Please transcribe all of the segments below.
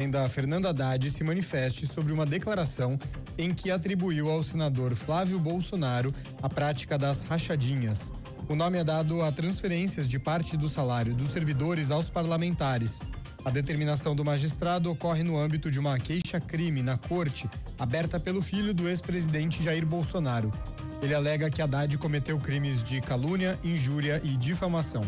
Ainda Fernando Haddad se manifeste sobre uma declaração em que atribuiu ao senador Flávio Bolsonaro a prática das rachadinhas. O nome é dado a transferências de parte do salário dos servidores aos parlamentares. A determinação do magistrado ocorre no âmbito de uma queixa-crime na corte, aberta pelo filho do ex-presidente Jair Bolsonaro. Ele alega que Haddad cometeu crimes de calúnia, injúria e difamação.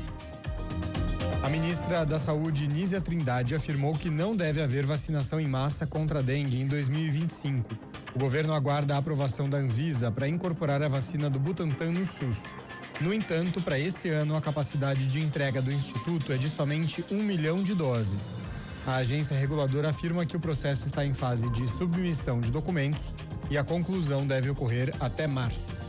A ministra da Saúde, Nízia Trindade, afirmou que não deve haver vacinação em massa contra a dengue em 2025. O governo aguarda a aprovação da Anvisa para incorporar a vacina do Butantan no SUS. No entanto, para esse ano, a capacidade de entrega do Instituto é de somente 1 milhão de doses. A agência reguladora afirma que o processo está em fase de submissão de documentos e a conclusão deve ocorrer até março.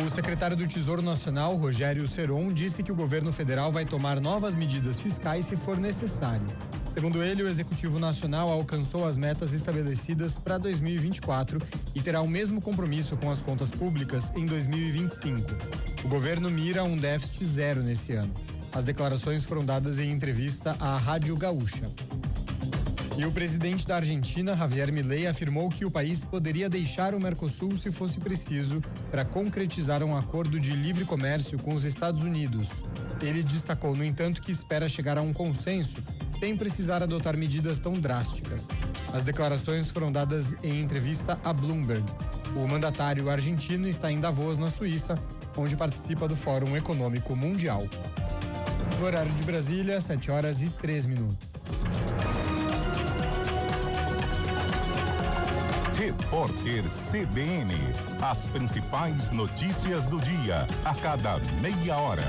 O secretário do Tesouro Nacional, Rogério Ceron, disse que o governo federal vai tomar novas medidas fiscais se for necessário. Segundo ele, o Executivo Nacional alcançou as metas estabelecidas para 2024 e terá o mesmo compromisso com as contas públicas em 2025. O governo mira um déficit zero nesse ano. As declarações foram dadas em entrevista à Rádio Gaúcha. E o presidente da Argentina, Javier Milei, afirmou que o país poderia deixar o Mercosul se fosse preciso para concretizar um acordo de livre comércio com os Estados Unidos. Ele destacou, no entanto, que espera chegar a um consenso sem precisar adotar medidas tão drásticas. As declarações foram dadas em entrevista à Bloomberg. O mandatário argentino está em Davos, na Suíça, onde participa do Fórum Econômico Mundial. No horário de Brasília, 7h03. Repórter CBN. As principais notícias do dia, a cada meia hora.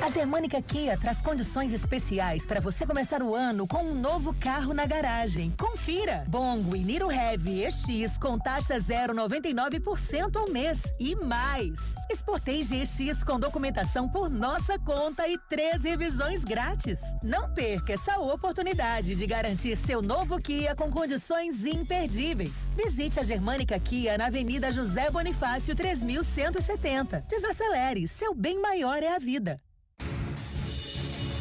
A Germânica Kia traz condições especiais para você começar o ano com um novo carro na garagem. Confira! Bongo e Niro Heavy EX com taxa 0,99% ao mês e mais. Sportage EX com documentação por nossa conta e 3 revisões grátis. Não perca essa oportunidade de garantir seu novo Kia com condições imperdíveis. Visite a Germânica Kia na Avenida José Bonifácio 3170. Desacelere, seu bem maior é a vida.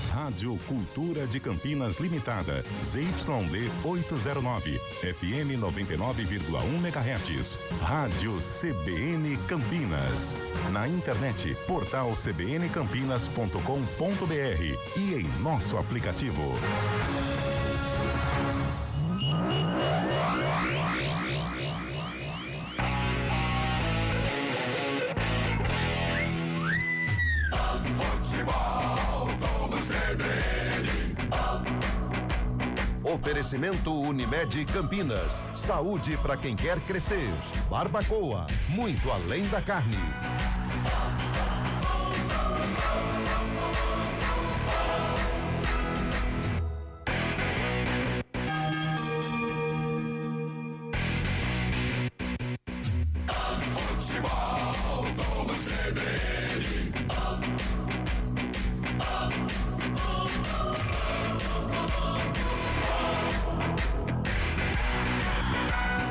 Rádio Cultura de Campinas Limitada, ZYD 809, FM 99,1 MHz. Rádio CBN Campinas. Na internet, portal cbncampinas.com.br e em nosso aplicativo. Oferecimento Unimed Campinas. Saúde para quem quer crescer. Barbacoa, muito além da carne.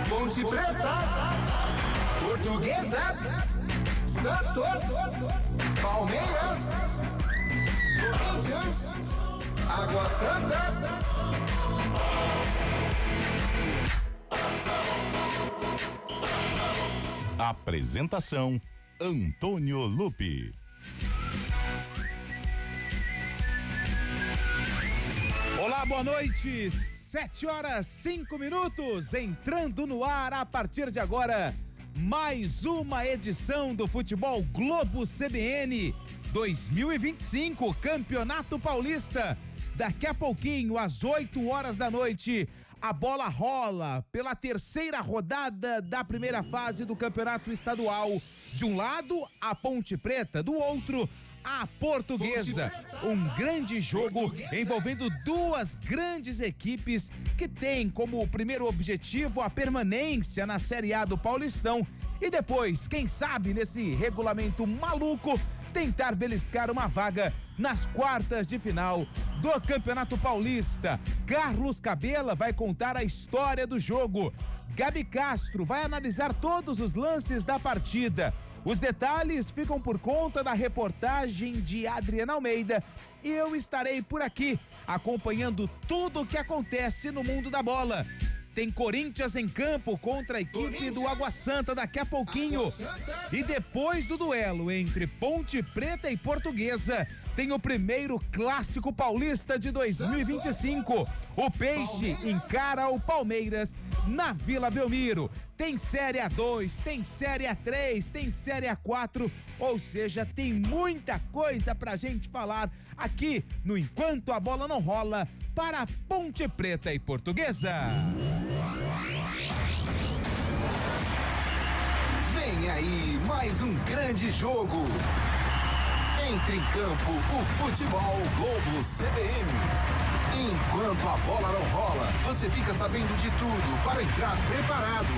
Ponte Preta, Portuguesa, Santos, Palmeiras, Corinthians, Água Santa. Apresentação: Antônio Lupi. Olá, boa noite. 7h05, entrando no ar a partir de agora, mais uma edição do Futebol Globo CBN 2025, Campeonato Paulista. Daqui a pouquinho, às 8h da noite, a bola rola pela terceira rodada da primeira fase do Campeonato Estadual. De um lado, a Ponte Preta, do outro, a Portuguesa. Um grande jogo envolvendo duas grandes equipes que têm como primeiro objetivo a permanência na Série A do Paulistão e depois, quem sabe, nesse regulamento maluco, tentar beliscar uma vaga nas quartas de final do Campeonato Paulista. Carlos Cabela vai contar a história do jogo. Gabi Castro vai analisar todos os lances da partida. Os detalhes ficam por conta da reportagem de Adriana Almeida e eu estarei por aqui acompanhando tudo o que acontece no mundo da bola. Tem Corinthians em campo contra a equipe do Água Santa daqui a pouquinho. E depois do duelo entre Ponte Preta e Portuguesa, tem o primeiro clássico paulista de 2025. O Peixe encara o Palmeiras na Vila Belmiro. Tem Série A2, tem Série A3, tem Série A4, ou seja, tem muita coisa pra gente falar aqui no Enquanto a Bola Não Rola para Ponte Preta e Portuguesa. Vem aí mais um grande jogo. Entre em campo o Futebol Globo CBN. Enquanto a bola não rola, você fica sabendo de tudo para entrar preparado.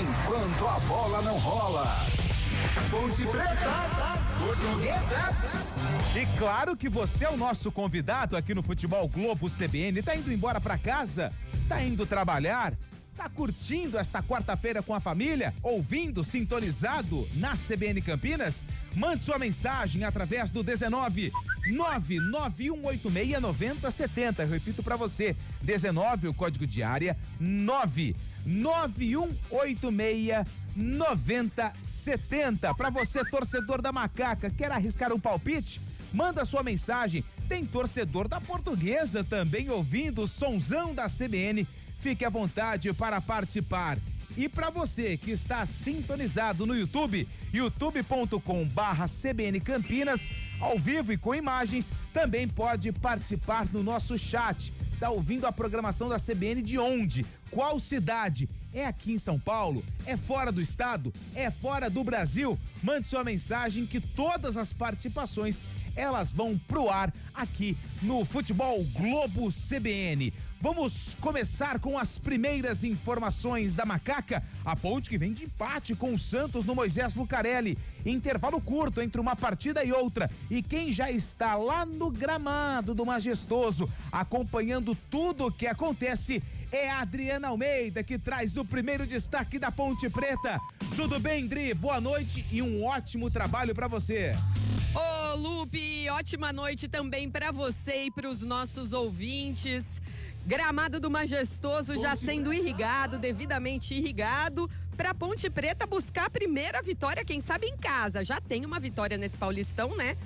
Enquanto a bola não rola. Ponte Preta, Portuguesa. E claro que você é o nosso convidado aqui no Futebol Globo CBN. Tá indo embora pra casa? Tá indo trabalhar? Tá curtindo esta quarta-feira com a família? Ouvindo, sintonizado na CBN Campinas? Mande sua mensagem através do 19 991869070. Eu repito pra você, 19 o código de área, 991869070. Pra você, torcedor da Macaca, quer arriscar um palpite? Manda sua mensagem. Tem torcedor da Portuguesa também ouvindo o sonzão da CBN. Fique à vontade para participar. E para você que está sintonizado no YouTube, youtube.com/CBN Campinas, ao vivo e com imagens, também pode participar no nosso chat. Tá ouvindo a programação da CBN de onde? Qual cidade? É aqui em São Paulo? É fora do estado? É fora do Brasil? Mande sua mensagem que todas as participações elas vão pro ar aqui no Futebol Globo CBN. Vamos começar com as primeiras informações da Macaca. A Ponte que vem de empate com o Santos no Moisés Lucarelli. Intervalo curto entre uma partida e outra. E quem já está lá no gramado do Majestoso, acompanhando tudo o que acontece, é a Adriana Almeida, que traz o primeiro destaque da Ponte Preta. Tudo bem, Dri? Boa noite e um ótimo trabalho pra você. Ô, Lupe, ótima noite também pra você e pros nossos ouvintes. Gramado do Majestoso já sendo irrigado, devidamente irrigado, pra Ponte Preta buscar a primeira vitória, quem sabe em casa. Já tem uma vitória nesse Paulistão, né?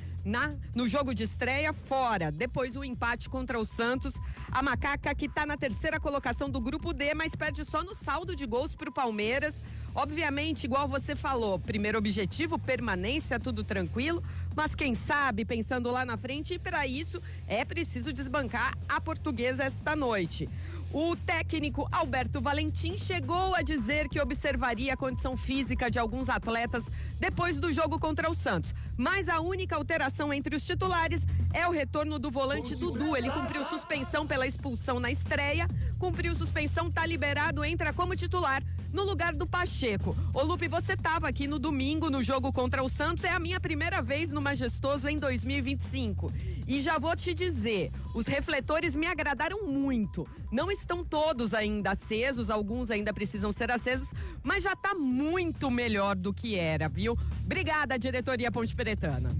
No jogo de estreia, fora. Depois o empate contra o Santos. A Macaca que tá na terceira colocação do grupo D, mas perde só no saldo de gols pro Palmeiras. Obviamente, igual você falou, primeiro objetivo, permanência, tudo tranquilo, mas quem sabe, pensando lá na frente, e para isso é preciso desbancar a Portuguesa esta noite. O técnico Alberto Valentim chegou a dizer que observaria a condição física de alguns atletas depois do jogo contra o Santos. Mas a única alteração entre os titulares é o retorno do volante Dudu. Ele cumpriu suspensão pela expulsão na estreia, cumpriu suspensão, tá liberado, entra como titular no lugar do Pacheco. Ô Lupe, você tava aqui no domingo no jogo contra o Santos, é a minha primeira vez no Majestoso em 2025. E já vou te dizer, os refletores me agradaram muito. Não estão todos ainda acesos, alguns ainda precisam ser acesos, mas já tá muito melhor do que era, viu? Obrigada, diretoria Ponte Pretana.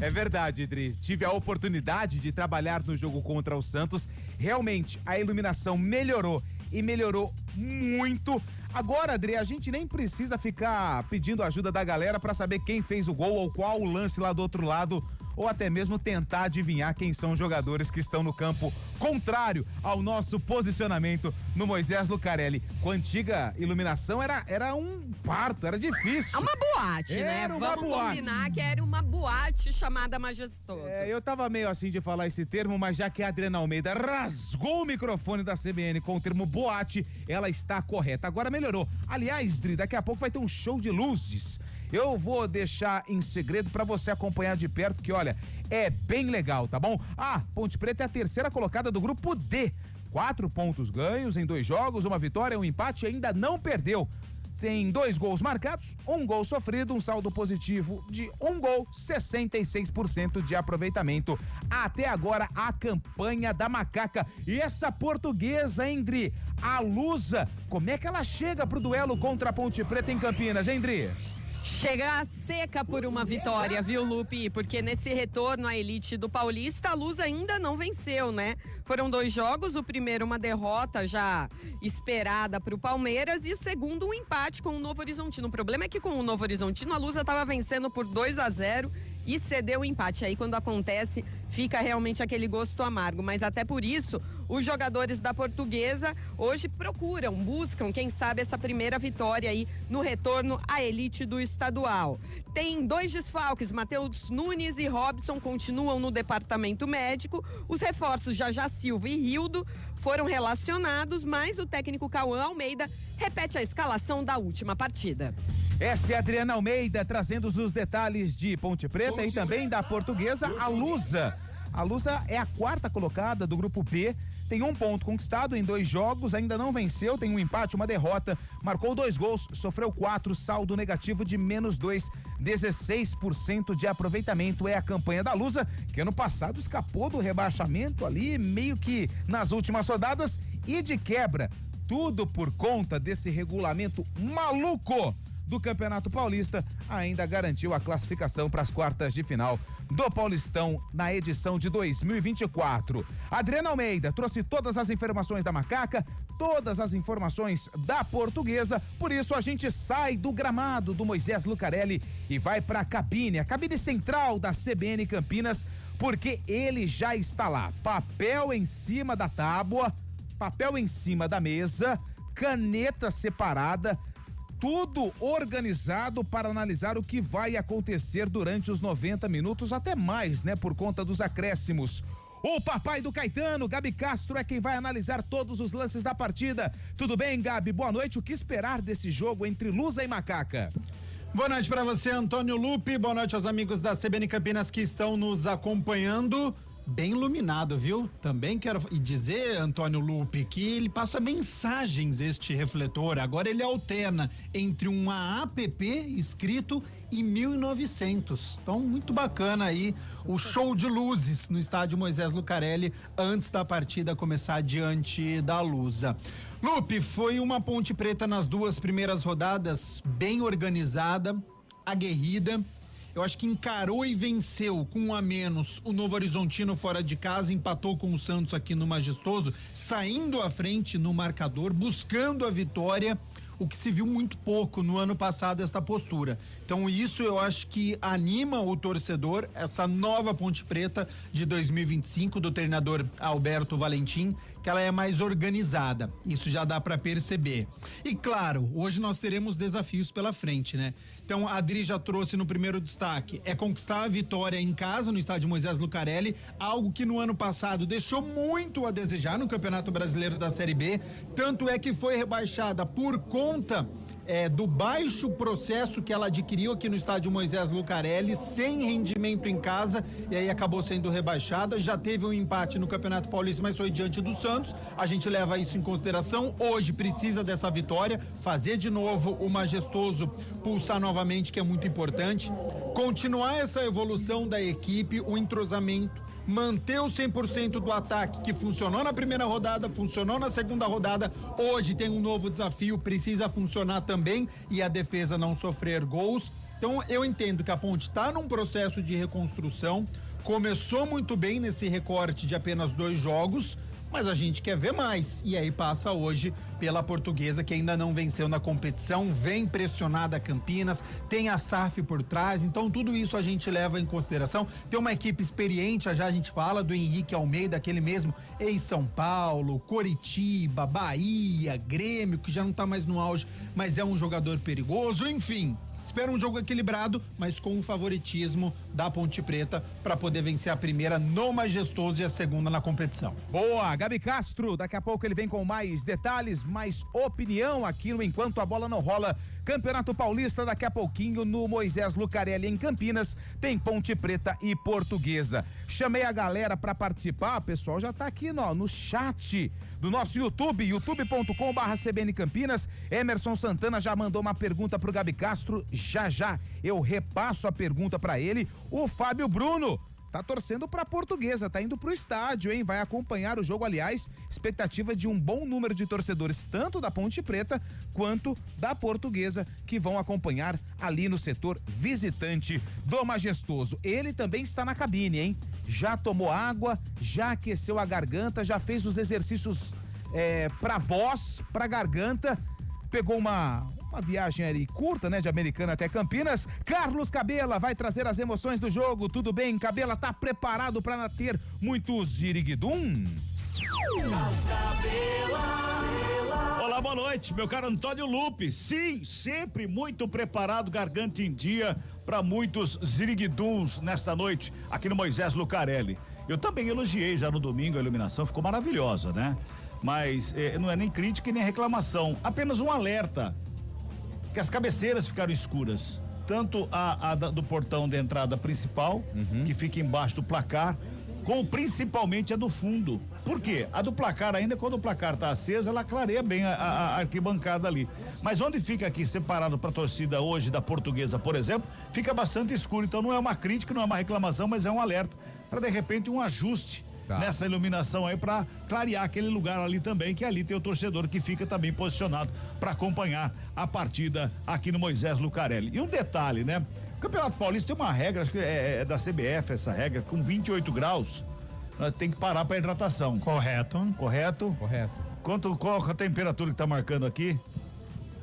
É verdade, Idri. Tive a oportunidade de trabalhar no jogo contra o Santos. Realmente, a iluminação melhorou e melhorou muito. Agora, Adri, a gente nem precisa ficar pedindo ajuda da galera pra saber quem fez o gol ou qual o lance lá do outro lado, ou até mesmo tentar adivinhar quem são os jogadores que estão no campo contrário ao nosso posicionamento no Moisés Lucarelli. Com a antiga iluminação era um parto, era difícil. É uma boate, né? Era uma Vamos boate. combinar que era uma boate chamada Majestoso. Eu tava meio assim de falar esse termo, mas já que a Adriana Almeida rasgou o microfone da CBN com o termo boate, ela está correta. Agora melhorou. Aliás, Dri, daqui a pouco vai ter um show de luzes. Eu vou deixar em segredo pra você acompanhar de perto, que olha, é bem legal, tá bom? Ponte Preta é a terceira colocada do grupo D. 4 pontos ganhos em 2 jogos, uma vitória, um empate e ainda não perdeu. tem 2 gols marcados, 1 gol sofrido, um saldo positivo de 1 gol, 66% de aproveitamento. Até agora, a campanha da Macaca. E essa Portuguesa, Endri, a Lusa, como é que ela chega pro duelo contra a Ponte Preta em Campinas, Endri? Chega seca por uma vitória, viu, Lupe? Porque nesse retorno à elite do Paulista, a Luz ainda não venceu, né? Foram 2 jogos, o primeiro uma derrota já esperada para o Palmeiras e o segundo um empate com o Novo Horizontino. O problema é que com o Novo Horizontino a Luz estava vencendo por 2-0 e cedeu o empate. Aí quando acontece, fica realmente aquele gosto amargo. Mas até por isso, os jogadores da Portuguesa hoje buscam, quem sabe, essa primeira vitória aí no retorno à elite do estadual. Tem 2 desfalques, Matheus Nunes e Robson continuam no departamento médico. Os reforços Jajá Silva e Rildo foram relacionados, mas o técnico Cauã Almeida repete a escalação da última partida. Essa é a Adriana Almeida trazendo os detalhes de Ponte Preta e também da Portuguesa, a Lusa. A Lusa é a 4ª colocada do grupo B, tem 1 ponto conquistado em 2 jogos, ainda não venceu, tem um empate, uma derrota, marcou 2 gols, sofreu 4, saldo negativo de -2, 16% de aproveitamento é a campanha da Lusa, que ano passado escapou do rebaixamento ali, meio que nas últimas rodadas e de quebra, tudo por conta desse regulamento maluco do Campeonato Paulista, ainda garantiu a classificação para as quartas de final do Paulistão na edição de 2024. Adriana Almeida trouxe todas as informações da Macaca, todas as informações da Portuguesa, por isso a gente sai do gramado do Moisés Lucarelli e vai para a cabine central da CBN Campinas, porque ele já está lá, papel em cima da tábua, papel em cima da mesa, caneta separada, tudo organizado para analisar o que vai acontecer durante os 90 minutos, até mais, né? Por conta dos acréscimos. O papai do Caetano, Gabi Castro, é quem vai analisar todos os lances da partida. Tudo bem, Gabi? Boa noite. O que esperar desse jogo entre Lusa e Macaca? Boa noite para você, Antônio Lupe. Boa noite aos amigos da CBN Campinas que estão nos acompanhando. Bem iluminado, viu? Também quero dizer, Antônio Lupe, que ele passa mensagens, este refletor. Agora ele alterna entre um AAPP escrito e 1900. Então, muito bacana aí o show de luzes no estádio Moisés Lucarelli antes da partida começar diante da Lusa. Lupe, foi uma Ponte Preta nas 2 primeiras rodadas bem organizada, aguerrida. Eu acho que encarou e venceu com 1 a menos o Novo Horizontino fora de casa, empatou com o Santos aqui no Majestoso, saindo à frente no marcador, buscando a vitória, o que se viu muito pouco no ano passado, esta postura. Então isso eu acho que anima o torcedor, essa nova Ponte Preta de 2025 do treinador Alberto Valentim, que ela é mais organizada, isso já dá para perceber. E claro, hoje nós teremos desafios pela frente, né? Então a Adri já trouxe no primeiro destaque, é conquistar a vitória em casa no estádio Moisés Lucarelli, algo que no ano passado deixou muito a desejar no Campeonato Brasileiro da Série B, tanto é que foi rebaixada por conta do baixo processo que ela adquiriu aqui no estádio Moisés Lucarelli, sem rendimento em casa, e aí acabou sendo rebaixada. Já teve um empate no Campeonato Paulista, mas foi diante do Santos. A gente leva isso em consideração. Hoje precisa dessa vitória, fazer de novo o Majestoso pulsar novamente, que é muito importante. Continuar essa evolução da equipe, o entrosamento, manter o 100% do ataque que funcionou na primeira rodada, funcionou na segunda rodada, hoje tem um novo desafio, precisa funcionar também e a defesa não sofrer gols. Então eu entendo que a Ponte está num processo de reconstrução, começou muito bem nesse recorte de apenas 2 jogos, mas a gente quer ver mais, e aí passa hoje pela Portuguesa, que ainda não venceu na competição, vem pressionada a Campinas, tem a SAF por trás, então tudo isso a gente leva em consideração. Tem uma equipe experiente, já a gente fala do Henrique Almeida, aquele mesmo ex-São Paulo, Coritiba, Bahia, Grêmio, que já não tá mais no auge, mas é um jogador perigoso, enfim. Espera um jogo equilibrado, mas com o favoritismo da Ponte Preta para poder vencer a primeira no Majestoso e a segunda na competição. Boa, Gabi Castro, daqui a pouco ele vem com mais detalhes, mais opinião aqui no Enquanto a Bola Não Rola. Campeonato Paulista daqui a pouquinho no Moisés Lucarelli em Campinas, tem Ponte Preta e Portuguesa. Chamei a galera para participar, o pessoal já tá aqui no chat do nosso YouTube, youtube.com/CBN Campinas. Emerson Santana já mandou uma pergunta pro Gabi Castro, já eu repasso a pergunta para ele. O Fábio Bruno tá torcendo pra Portuguesa, tá indo pro estádio, hein? Vai acompanhar o jogo, aliás, expectativa de um bom número de torcedores, tanto da Ponte Preta quanto da Portuguesa, que vão acompanhar ali no setor visitante do Majestoso. Ele também está na cabine, hein? Já tomou água, já aqueceu a garganta, já fez os exercícios pra voz, pra garganta, pegou uma viagem ali curta, né, de Americana até Campinas. Carlos Cabela vai trazer as emoções do jogo. Tudo bem, Cabela, tá preparado para ter muito ziriguidum? Olá, boa noite, meu caro Antônio Lupe. Sim, sempre muito preparado, garganta em dia para muitos ziriguiduns nesta noite aqui no Moisés Lucarelli. Eu também elogiei já no domingo a iluminação, ficou maravilhosa, né? Mas não é nem crítica e nem reclamação, apenas um alerta. Que as cabeceiras ficaram escuras, tanto a do portão de entrada principal, que fica embaixo do placar, como principalmente a do fundo. Por quê? A do placar, ainda quando o placar tá aceso, ela clareia bem a arquibancada ali. Mas onde fica aqui separado pra torcida hoje da Portuguesa, por exemplo, fica bastante escuro. Então não é uma crítica, não é uma reclamação, mas é um alerta para de repente um ajuste nessa iluminação aí para clarear aquele lugar ali também, que ali tem o torcedor que fica também posicionado para acompanhar a partida aqui no Moisés Lucarelli. E um detalhe, né? O Campeonato Paulista tem uma regra, acho que é da CBF essa regra, com 28 graus, nós tem que parar para hidratação. Correto. Qual a temperatura que tá marcando aqui?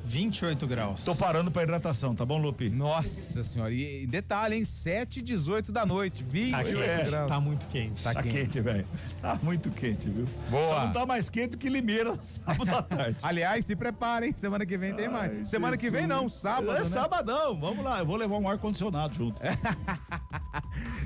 28 graus. Tô parando pra hidratação, tá bom, Lupe? Nossa senhora, e detalhe, hein? 7h18 da noite, 28 graus. Tá muito quente. Tá quente, velho. Tá muito quente, viu? Boa. Só não tá mais quente que Limeira sábado à tarde. Aliás, se preparem, semana que vem tem mais. Semana que vem não, sábado, né? Sabadão, vamos lá, eu vou levar um ar-condicionado junto.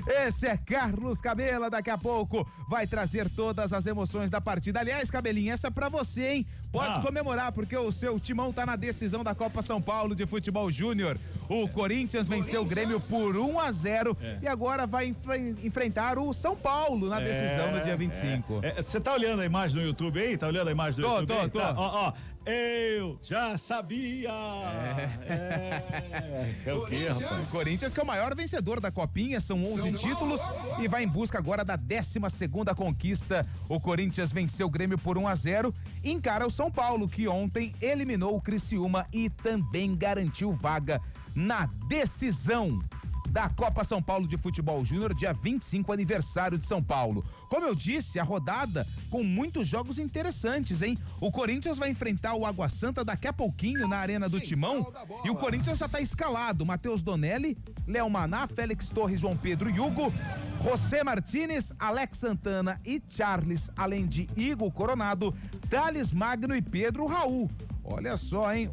Esse é Carlos Cabela, daqui a pouco vai trazer todas as emoções da partida. Aliás, Cabelinho, essa é pra você, hein? Pode comemorar, porque o seu timão tá na decisão da Copa São Paulo de Futebol Júnior. O Corinthians venceu o Grêmio por 1-0 e agora vai enfrentar o São Paulo na decisão do dia 25. Você tá olhando a imagem do YouTube aí? Tá olhando a imagem do YouTube aí? Tô. Tá, ó. Eu já sabia! É o quê, rapaz? O Corinthians que é o maior vencedor da Copinha, são 11 títulos e vai em busca agora da 12ª conquista. O Corinthians venceu o Grêmio por 1-0 e encara o São Paulo, que ontem eliminou o Criciúma e também garantiu vaga na decisão da Copa São Paulo de Futebol Júnior, dia 25, aniversário de São Paulo. Como eu disse, a rodada com muitos jogos interessantes, hein? O Corinthians vai enfrentar o Água Santa daqui a pouquinho na Arena do Timão e o Corinthians já tá escalado. Matheus Donelli, Léo Maná, Félix Torres, João Pedro e Hugo, José Martínez, Alex Santana e Charles, além de Igor Coronado, Thales Magno e Pedro Raul. Olha só, hein?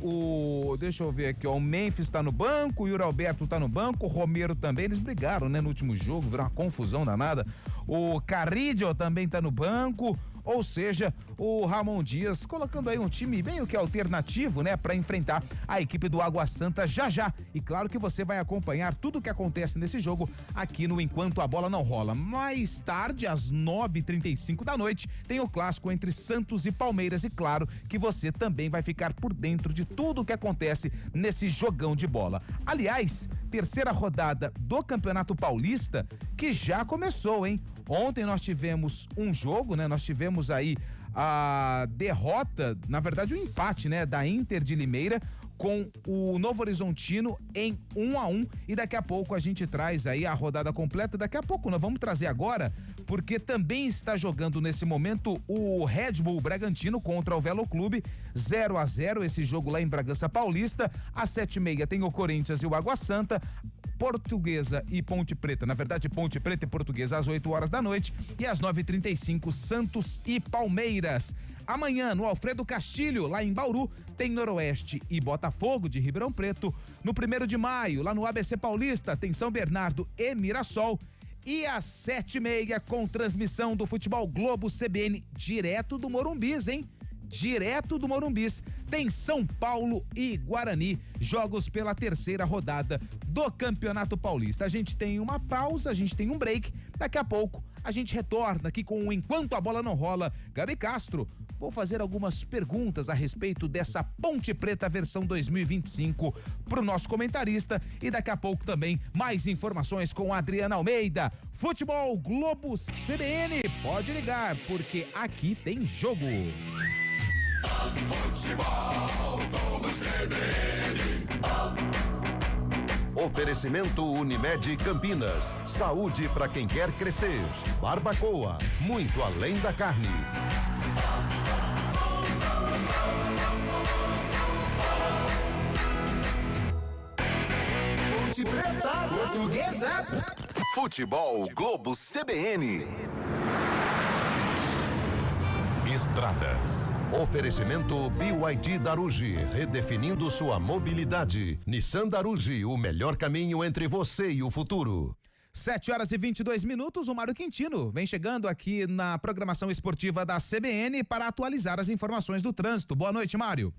Deixa eu ver aqui, ó. O Memphis tá no banco, o Yuri Alberto tá no banco, o Romero também. Eles brigaram, né? No último jogo, virou uma confusão danada. O Carrillo também tá no banco. Ou seja, o Ramon Dias colocando aí um time meio que alternativo, né? Pra enfrentar a equipe do Água Santa já. E claro que você vai acompanhar tudo o que acontece nesse jogo aqui no Enquanto a Bola Não Rola. Mais tarde, às 9h35 da noite, tem o clássico entre Santos e Palmeiras. E claro que você também vai ficar por dentro de tudo o que acontece nesse jogão de bola. Aliás, terceira rodada do Campeonato Paulista que já começou, hein? Ontem nós tivemos um jogo, né? Nós tivemos aí a derrota, na verdade o empate, né? Da Inter de Limeira com o Novo Horizontino em 1-1 e daqui a pouco a gente traz aí a rodada completa. Daqui a pouco nós vamos trazer agora, porque também está jogando nesse momento o Red Bull Bragantino contra o Velo Clube, 0-0 esse jogo lá em Bragança Paulista. Às 7h30 tem o Corinthians e o Água Santa. Portuguesa e Ponte Preta, na verdade Ponte Preta e Portuguesa às 8h da noite e às 9h35 Santos e Palmeiras. Amanhã no Alfredo Castilho, lá em Bauru, tem Noroeste e Botafogo de Ribeirão Preto. No 1º de maio, lá no ABC Paulista, tem São Bernardo e Mirassol. E às 7h30 com transmissão do Futebol Globo CBN direto do Morumbis, hein? direto do Morumbis, tem São Paulo e Guarani, jogos pela terceira rodada do Campeonato Paulista. A gente tem uma pausa, a gente tem um break, daqui a pouco a gente retorna aqui com o Enquanto a Bola Não Rola. Gabi Castro, vou fazer algumas perguntas a respeito dessa Ponte Preta versão 2025 pro nosso comentarista e daqui a pouco também mais informações com a Adriana Almeida. Futebol Globo CBN, pode ligar porque aqui tem jogo. Futebol Globo CBN. Oferecimento Unimed Campinas. Saúde para quem quer crescer. Barbacoa, muito além da carne. Ponte Preta, Portuguesa. Futebol Globo CBN. Estradas. Oferecimento BYD Darugi, redefinindo sua mobilidade. Nissan Darugi, o melhor caminho entre você e o futuro. 7h22, o Mário Quintino vem chegando aqui na programação esportiva da CBN para atualizar as informações do trânsito. Boa noite, Mário.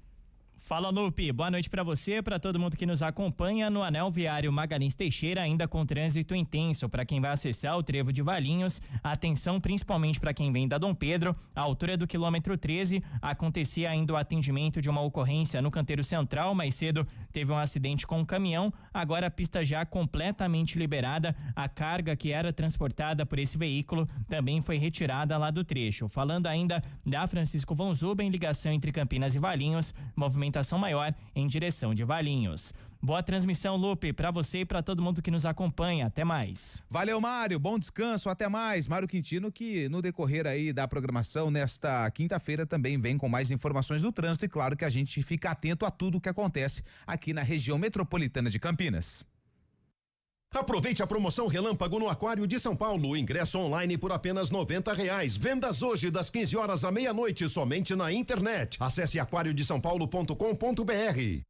Fala, Lupe. Boa noite para você, para todo mundo que nos acompanha no anel viário Magalhães Teixeira, ainda com trânsito intenso para quem vai acessar o trevo de Valinhos. Atenção principalmente para quem vem da Dom Pedro, à altura do quilômetro 13, acontecia ainda o atendimento de uma ocorrência no canteiro central. Mais cedo teve um acidente com um caminhão, agora a pista já completamente liberada. A carga que era transportada por esse veículo também foi retirada lá do trecho. Falando ainda da Francisco Von Zuba, em ligação entre Campinas e Valinhos, movimentação maior em direção de Valinhos. Boa transmissão, Lupe, para você e para todo mundo que nos acompanha. Até mais. Valeu, Mário. Bom descanso. Até mais. Mário Quintino, que no decorrer aí da programação nesta quinta-feira também vem com mais informações do trânsito e claro que a gente fica atento a tudo o que acontece aqui na região metropolitana de Campinas. Aproveite a promoção Relâmpago no Aquário de São Paulo. Ingresso online por apenas R$90. Vendas hoje das 15 horas à meia-noite somente na internet. Acesse aquariodesãopaulo.com.br.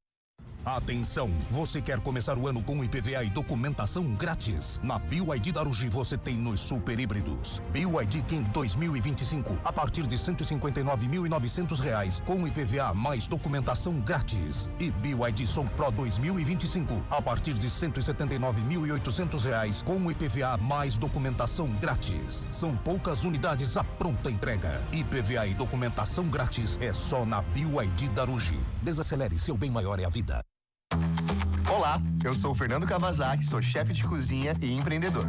Atenção, você quer começar o ano com IPVA e documentação grátis? Na BYD Darugi você tem nos super híbridos. BYD King 2025 a partir de R$159.900 com IPVA mais documentação grátis. E BYD Soul Pro 2025 a partir de R$179.800 com IPVA mais documentação grátis. São poucas unidades à pronta entrega. IPVA e documentação grátis é só na BYD Darugi. Desacelere, seu bem maior é a vida. Olá, eu sou o Fernando Kawasaki, sou chefe de cozinha e empreendedor.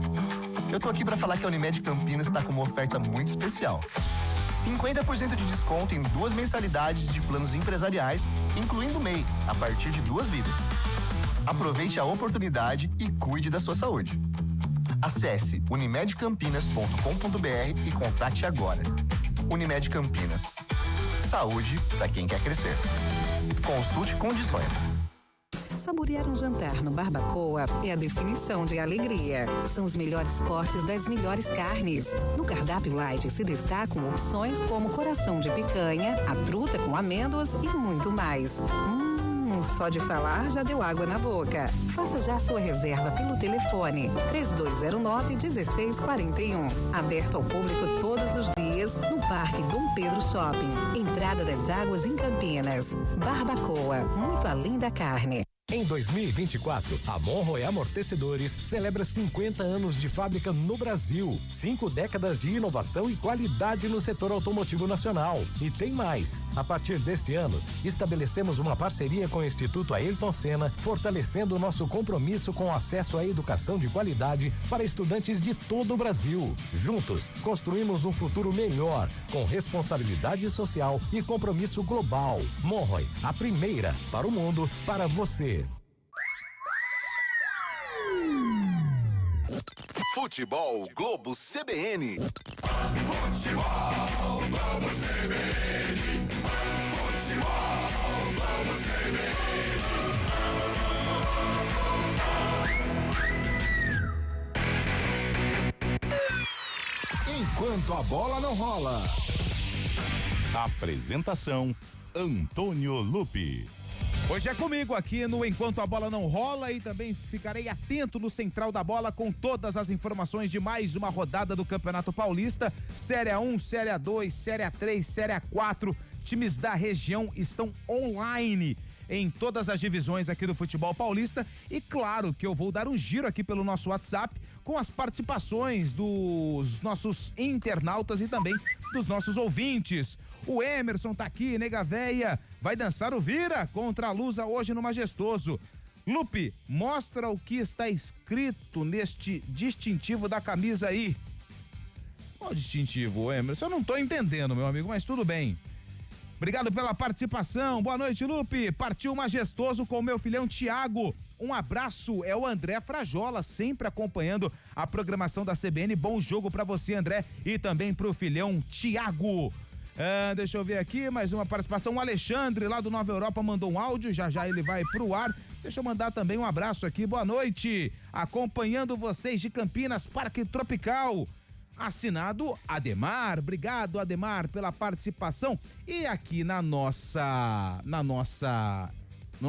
Eu tô aqui para falar que a Unimed Campinas está com uma oferta muito especial. 50% de desconto em 2 mensalidades de planos empresariais, incluindo MEI, a partir de 2 vidas. Aproveite a oportunidade e cuide da sua saúde. Acesse unimedcampinas.com.br e contrate agora. Unimed Campinas. Saúde para quem quer crescer. Consulte condições. Saborear um jantar no Barbacoa é a definição de alegria. São os melhores cortes das melhores carnes. No cardápio light se destacam opções como coração de picanha, a truta com amêndoas e muito mais. Só de falar já deu água na boca. Faça já sua reserva pelo telefone 3209-1641. Aberto ao público todos os dias no Parque Dom Pedro Shopping. Entrada das Águas em Campinas. Barbacoa, muito além da carne. Em 2024, a Monroe Amortecedores celebra 50 anos de fábrica no Brasil, 5 décadas de inovação e qualidade no setor automotivo nacional. E tem mais. A partir deste ano, estabelecemos uma parceria com o Instituto Ayrton Senna, fortalecendo o nosso compromisso com o acesso à educação de qualidade para estudantes de todo o Brasil. Juntos, construímos um futuro melhor, com responsabilidade social e compromisso global. Monroe, a primeira para o mundo, para você. Futebol Globo CBN. Futebol Globo CBN. Futebol Globo CBN. Enquanto a bola não rola. Apresentação: Antônio Lupe. Hoje é comigo aqui no Enquanto a Bola Não Rola e também ficarei atento no Central da Bola com todas as informações de mais uma rodada do Campeonato Paulista, Série A1, Série A2, Série A3, Série A4. times da região estão online em todas as divisões aqui do futebol paulista. E claro que eu vou dar um giro aqui pelo nosso WhatsApp com as participações dos nossos internautas e também dos nossos ouvintes. O Emerson tá aqui, nega véia, vai dançar o Vira contra a Lusa hoje no Majestoso. Lupe, mostra o que está escrito neste distintivo da camisa aí. Qual distintivo, Emerson? Eu não tô entendendo, meu amigo, mas tudo bem. Obrigado pela participação. Boa noite, Lupe. Partiu Majestoso com o meu filhão Tiago. Um abraço, é o André Frajola, sempre acompanhando a programação da CBN. Bom jogo pra você, André, e também pro filhão Tiago. Deixa eu ver aqui, mais uma participação. O Alexandre, lá do Nova Europa, mandou um áudio, já ele vai pro ar. Deixa eu mandar também um abraço aqui. Boa noite, acompanhando vocês de Campinas, Parque Tropical. Assinado Ademar. Obrigado, Ademar, pela participação. E aqui no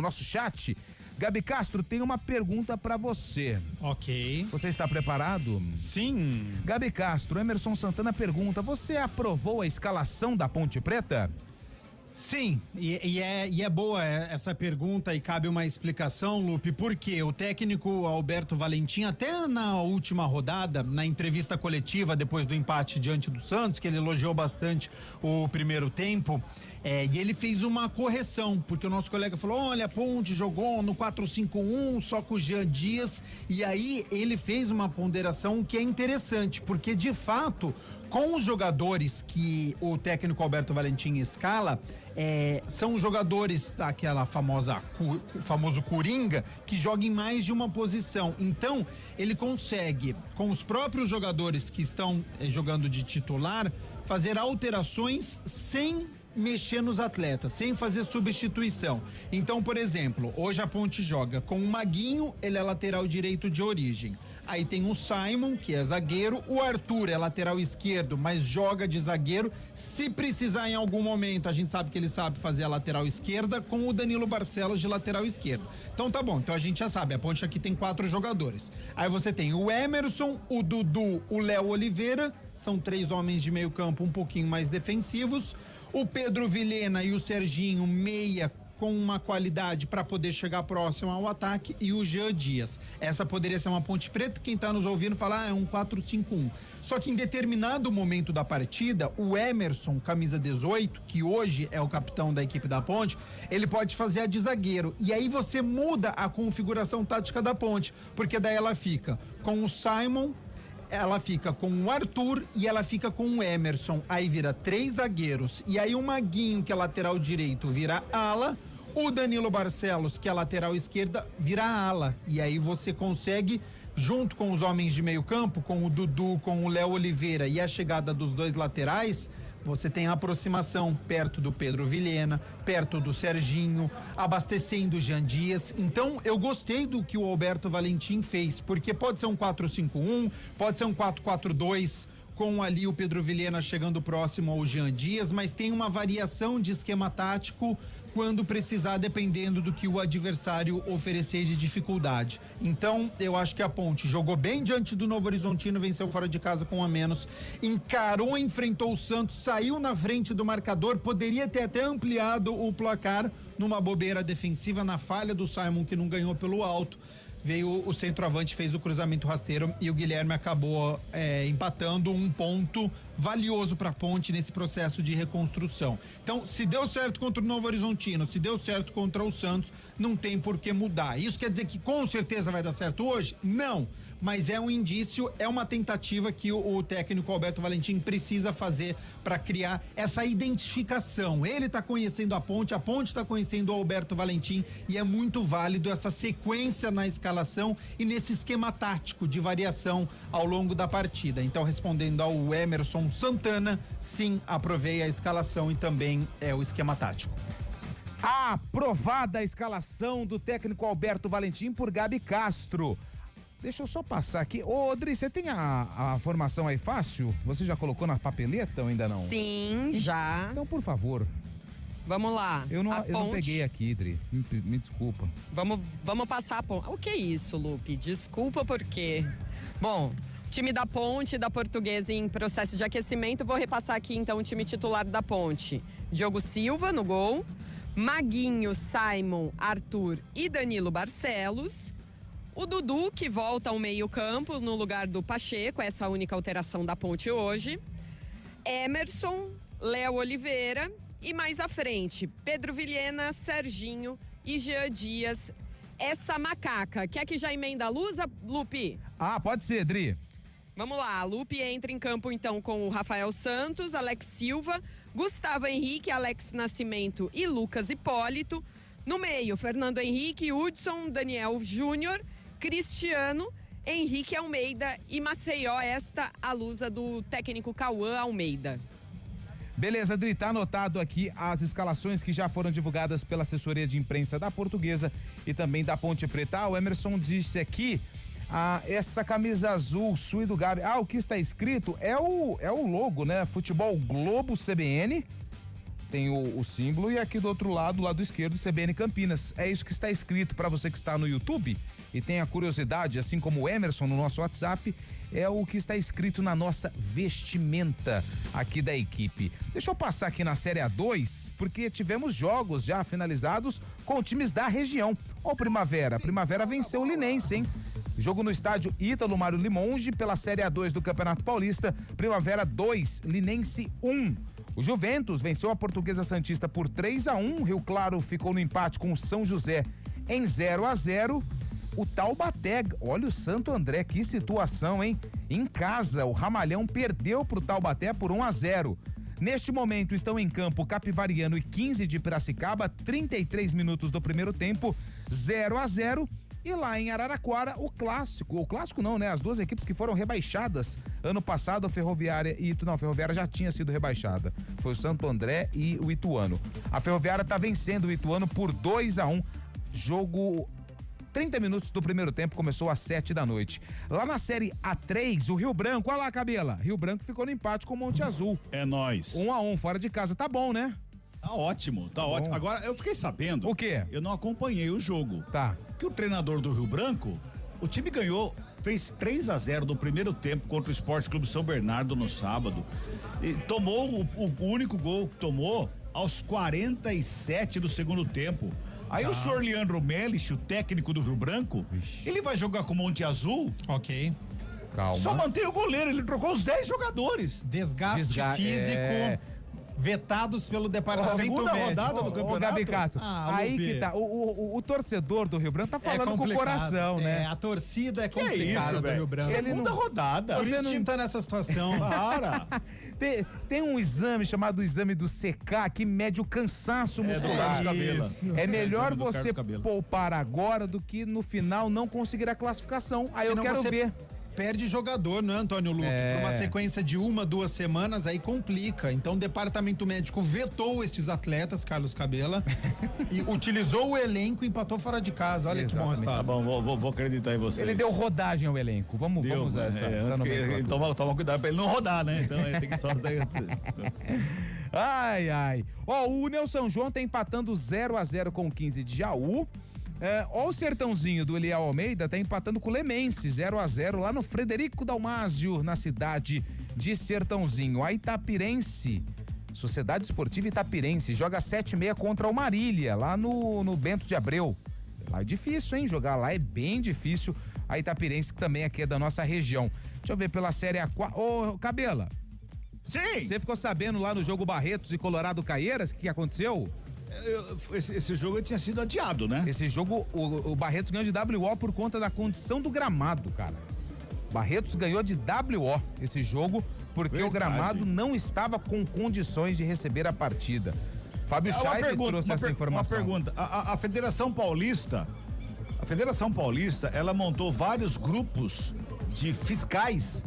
nosso chat, Gabi Castro tem uma pergunta pra você. Ok. Você está preparado? Sim. Gabi Castro, Emerson Santana pergunta: você aprovou a escalação da Ponte Preta? Sim, e é boa essa pergunta e cabe uma explicação, Lupe, porque o técnico Alberto Valentim, até na última rodada, na entrevista coletiva depois do empate diante do Santos, que ele elogiou bastante o primeiro tempo, e ele fez uma correção, porque o nosso colega falou: olha, a Ponte jogou no 4-5-1 só com o Jean Dias, e aí ele fez uma ponderação que é interessante, porque de fato, com os jogadores que o técnico Alberto Valentim escala, são jogadores daquela famoso Coringa, que jogam em mais de uma posição. Então, ele consegue, com os próprios jogadores que estão jogando de titular, fazer alterações sem mexer nos atletas, sem fazer substituição. Então, por exemplo, hoje a Ponte joga com o Maguinho, ele é lateral direito de origem. Aí tem o Simon, que é zagueiro, o Arthur é lateral esquerdo, mas joga de zagueiro. Se precisar em algum momento, a gente sabe que ele sabe fazer a lateral esquerda, com o Danilo Barcelos de lateral esquerdo. Então tá bom, então a gente já sabe, a Ponte aqui tem 4 jogadores. Aí você tem o Emerson, o Dudu, o Léo Oliveira, são 3 homens de meio campo um pouquinho mais defensivos. O Pedro Vilhena e o Serginho, meia, com uma qualidade para poder chegar próximo ao ataque, e o Jean Dias. Essa poderia ser uma Ponte Preta. Quem tá nos ouvindo fala, é um 4-5-1. Só que em determinado momento da partida, o Emerson, camisa 18, que hoje é o capitão da equipe da Ponte, ele pode fazer a de zagueiro. E aí você muda a configuração tática da Ponte, porque daí ela fica com o Simon, ela fica com o Arthur e ela fica com o Emerson. Aí vira 3 zagueiros. E aí o Maguinho, que é lateral direito, vira ala. O Danilo Barcelos, que é lateral esquerda, vira ala. E aí você consegue, junto com os homens de meio campo, com o Dudu, com o Léo Oliveira e a chegada dos 2 laterais, você tem a aproximação perto do Pedro Vilhena, perto do Serginho, abastecendo o Jean Dias. Então, eu gostei do que o Alberto Valentim fez, porque pode ser um 4-5-1, pode ser um 4-4-2, com ali o Pedro Vilhena chegando próximo ao Jean Dias, mas tem uma variação de esquema tático quando precisar, dependendo do que o adversário oferecer de dificuldade. Então, eu acho que a Ponte jogou bem diante do Novo Horizontino, venceu fora de casa com 1 a menos, encarou, enfrentou o Santos, saiu na frente do marcador, poderia ter até ampliado o placar numa bobeira defensiva, na falha do Simon, que não ganhou pelo alto. Veio o centroavante, fez o cruzamento rasteiro e o Guilherme acabou empatando, um ponto valioso para a Ponte nesse processo de reconstrução. Então, se deu certo contra o Novo Horizontino, se deu certo contra o Santos, não tem por que mudar. Isso quer dizer que com certeza vai dar certo hoje? Não, mas é um indício, é uma tentativa que o técnico Alberto Valentim precisa fazer para criar essa identificação. Ele está conhecendo a Ponte está conhecendo o Alberto Valentim, e é muito válido essa sequência na escalação e nesse esquema tático de variação ao longo da partida. Então, respondendo ao Emerson Santana, sim, aprovei a escalação e também o esquema tático. Aprovada a escalação do técnico Alberto Valentim por Gabi Castro. Deixa eu só passar aqui. Ô, Odri, você tem a formação aí fácil? Você já colocou na papeleta ou ainda não? Sim, já. Então, por favor. Vamos lá. Eu não peguei aqui, Dri. Me desculpa. Vamos passar a ponte. O que é isso, Lupe? Desculpa por quê? Bom, Time da Ponte, da Portuguesa em processo de aquecimento. Vou repassar aqui então o time titular da Ponte. Diogo Silva no gol, Maguinho, Simon, Arthur e Danilo Barcelos. O Dudu, que volta ao meio-campo no lugar do Pacheco, essa única alteração da Ponte hoje. Emerson, Léo Oliveira e mais à frente, Pedro Vilhena, Serginho e Jean Dias. Essa macaca. Quer que já emenda a luz, Lupe? Ah, pode ser, Dri. Vamos lá, a Lupe entra em campo então com o Rafael Santos, Alex Silva, Gustavo Henrique, Alex Nascimento e Lucas Hipólito. No meio, Fernando Henrique, Hudson, Daniel Júnior, Cristiano, Henrique Almeida e Maceió, esta a lusa do técnico Cauã Almeida. Beleza, Dri, tá anotado aqui as escalações que já foram divulgadas pela assessoria de imprensa da Portuguesa e também da Ponte Preta. O Emerson disse aqui, essa camisa azul, Sui do Gabi. O que está escrito é o logo, né? Futebol Globo CBN. Tem o símbolo e aqui do outro lado esquerdo, CBN Campinas. É isso que está escrito para você que está no YouTube e tem a curiosidade, assim como o Emerson no nosso WhatsApp, é o que está escrito na nossa vestimenta aqui da equipe. Deixa eu passar aqui na Série A2, porque tivemos jogos já finalizados com times da região. Ó, Primavera. Primavera venceu o Linense, hein? Jogo no estádio Ítalo Mário Limonge pela Série A2 do Campeonato Paulista. Primavera 2, Linense 1. O Juventus venceu a Portuguesa Santista por 3-1. Rio Claro ficou no empate com o São José em 0-0. O Taubaté, olha o Santo André, que situação, hein? Em casa, o Ramalhão perdeu pro Taubaté por 1-0. Neste momento estão em campo Capivariano e 15 de Piracicaba, 33 minutos do primeiro tempo, 0-0. E lá em Araraquara, o clássico não, né? As duas equipes que foram rebaixadas ano passado, a Ferroviária e a Ferroviária já tinha sido rebaixada. Foi o Santo André e o Ituano. A Ferroviária tá vencendo o Ituano por 2-1. Jogo 30 minutos do primeiro tempo, começou às 7 da noite. Lá na Série A3, o Rio Branco, olha lá, Cabela. Rio Branco ficou no empate com o Monte Azul. É nóis. 1-1, fora de casa. Tá bom, né? Tá ótimo, tá ótimo. Agora, eu fiquei sabendo. O quê? Eu não acompanhei o jogo. Tá. Que o treinador do Rio Branco, o time ganhou, fez 3-0 no primeiro tempo contra o Esporte Clube São Bernardo no sábado. E tomou o único gol que tomou aos 47 do segundo tempo. Aí o senhor Leandro Melich, o técnico do Rio Branco, ele vai jogar com o Monte Azul. Ok. Calma. Só mantém o goleiro, ele trocou os 10 jogadores. Desgaste físico. Vetados pelo departamento segunda médico. rodada do campeonato. Gabi Castro, aí Lupe. que tá, o torcedor do Rio Branco tá falando com o coração, né? A torcida é Que é complicada isso, do Rio velho? Branco. Segunda rodada. Por isso o time tá nessa situação. Para. Tem um exame chamado exame do CK que mede o cansaço muscular. É melhor você poupar agora do que no final não conseguir a classificação. Aí Senão eu quero você ver. Perde jogador, não é, Antônio Lupe? Por uma sequência de 1-2 semanas, aí complica. Então o departamento médico vetou estes atletas, Carlos Cabela, e utilizou o elenco e empatou fora de casa. Olha que bom resultado. Tá bom, vou acreditar em vocês. Ele deu rodagem ao elenco. Vamos usar essa nomenclatura. Toma cuidado pra ele não rodar, né? Então tem que só... Ai. Ó, o Nelson João tá empatando 0-0 com o 15 de Jaú. Ó, o Sertãozinho do Eliel Almeida tá empatando com o Lemense, 0-0 lá no Frederico Dalmásio, na cidade de Sertãozinho. A Itapirense, Sociedade Esportiva Itapirense, joga 7h30 contra o Marília, lá no Bento de Abreu. Lá é difícil, hein? Jogar lá é bem difícil. A Itapirense, que também aqui é da nossa região. Deixa eu ver pela Série A4. Ô, Cabela. Sim! Você ficou sabendo lá no jogo Barretos e Colorado Caieiras, o que aconteceu? Esse jogo tinha sido adiado, né? Esse jogo, o Barretos ganhou de WO por conta da condição do gramado, cara. Barretos ganhou de WO esse jogo porque o gramado não estava com condições de receber a partida. Fábio Scheibe trouxe essa informação. Uma pergunta, a Federação Paulista, ela montou vários grupos de fiscais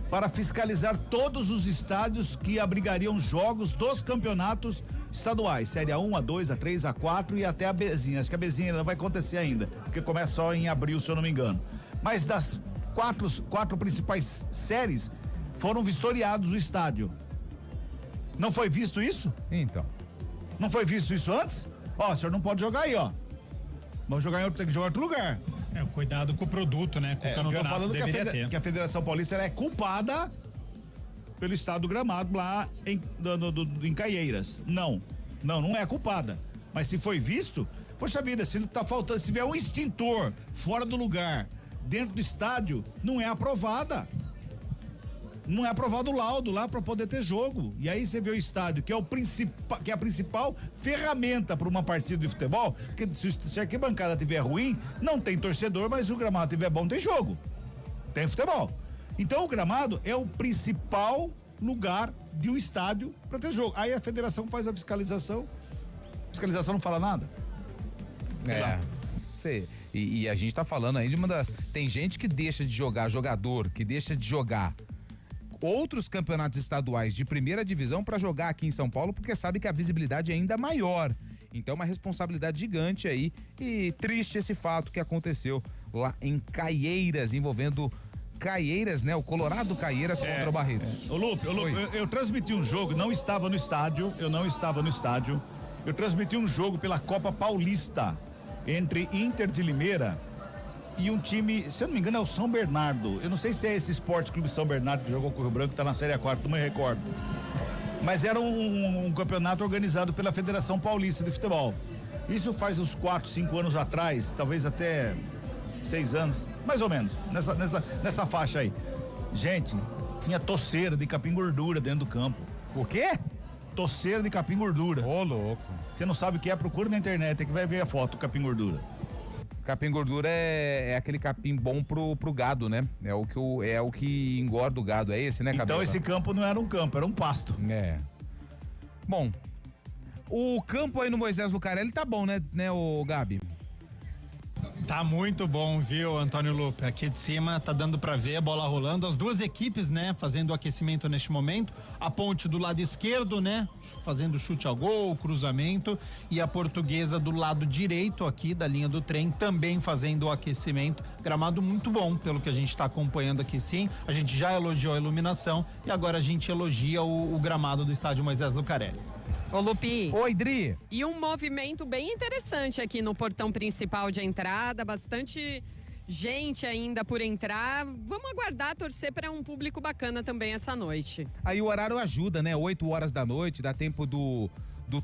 para fiscalizar todos os estádios que abrigariam jogos dos campeonatos estaduais, Série A1, A2, A3, A4 e até a Bzinha. Acho que a Bzinha não vai acontecer ainda, porque começa só em abril, se eu não me engano. Mas das quatro principais séries, foram vistoriados o estádio. Não foi visto isso? Então. Não foi visto isso antes? Ó, o senhor não pode jogar aí, ó. Vamos jogar tem que jogar em outro lugar. Cuidado com o produto, né? Com o Eu tô campeonato, falando deveria que a Federação Paulista ela é culpada pelo estado do gramado lá em Caieiras. Não é culpada. Mas se foi visto, poxa vida, se tá faltando, se tiver um extintor fora do lugar, dentro do estádio, não é aprovada. Não é aprovado o laudo lá para poder ter jogo. E aí você vê o estádio, que é a principal ferramenta para uma partida de futebol, porque se a arquibancada estiver ruim, não tem torcedor, mas se o gramado estiver bom, tem jogo. Tem futebol. Então o gramado é o principal lugar de um estádio para ter jogo. Aí a federação faz a fiscalização. A fiscalização não fala nada. E a gente tá falando aí de tem gente que deixa de jogar, jogador que deixa de jogar outros campeonatos estaduais de primeira divisão para jogar aqui em São Paulo, porque sabe que a visibilidade é ainda maior. Então uma responsabilidade gigante aí, e triste esse fato que aconteceu lá em Caieiras, envolvendo Caieiras, né? O Colorado Caieiras contra o Barretos. Ô Lupe, eu transmiti um jogo, não estava no estádio, eu transmiti um jogo pela Copa Paulista entre Inter de Limeira e um time, se eu não me engano, é o São Bernardo. Eu não sei se é esse Esporte Clube São Bernardo que jogou com o Rio Branco, que tá na Série A4, não me recordo. Mas era um campeonato organizado pela Federação Paulista de Futebol. Isso faz uns 4, 5 anos atrás, talvez até 6 anos, mais ou menos, nessa faixa aí. Gente, tinha toceira de capim gordura dentro do campo. O quê? Toceira de capim gordura. Ô, louco. Você não sabe o que é? Procura na internet, é que vai ver a foto do capim gordura. Capim gordura é aquele capim bom pro gado, né? É o que engorda o gado, é esse, né, Cabelo? Então esse campo não era um campo, era um pasto. Bom, o campo aí no Moisés Lucarelli tá bom, né, o Gabi? Tá muito bom, viu, Antônio Lupe? Aqui de cima tá dando pra ver a bola rolando. As duas equipes, né, fazendo o aquecimento neste momento. A Ponte do lado esquerdo, né, fazendo chute ao gol, cruzamento. E a Portuguesa do lado direito aqui da linha do trem também fazendo o aquecimento. Gramado muito bom, pelo que a gente tá acompanhando aqui, sim. A gente já elogiou a iluminação e agora a gente elogia o gramado do estádio Moisés Lucarelli. Ô Lupi. Oi, Dri. E um movimento bem interessante aqui no portão principal de entrada, bastante gente ainda por entrar. Vamos aguardar, torcer para um público bacana também essa noite. Aí o horário ajuda, né? 8 horas da noite, dá tempo do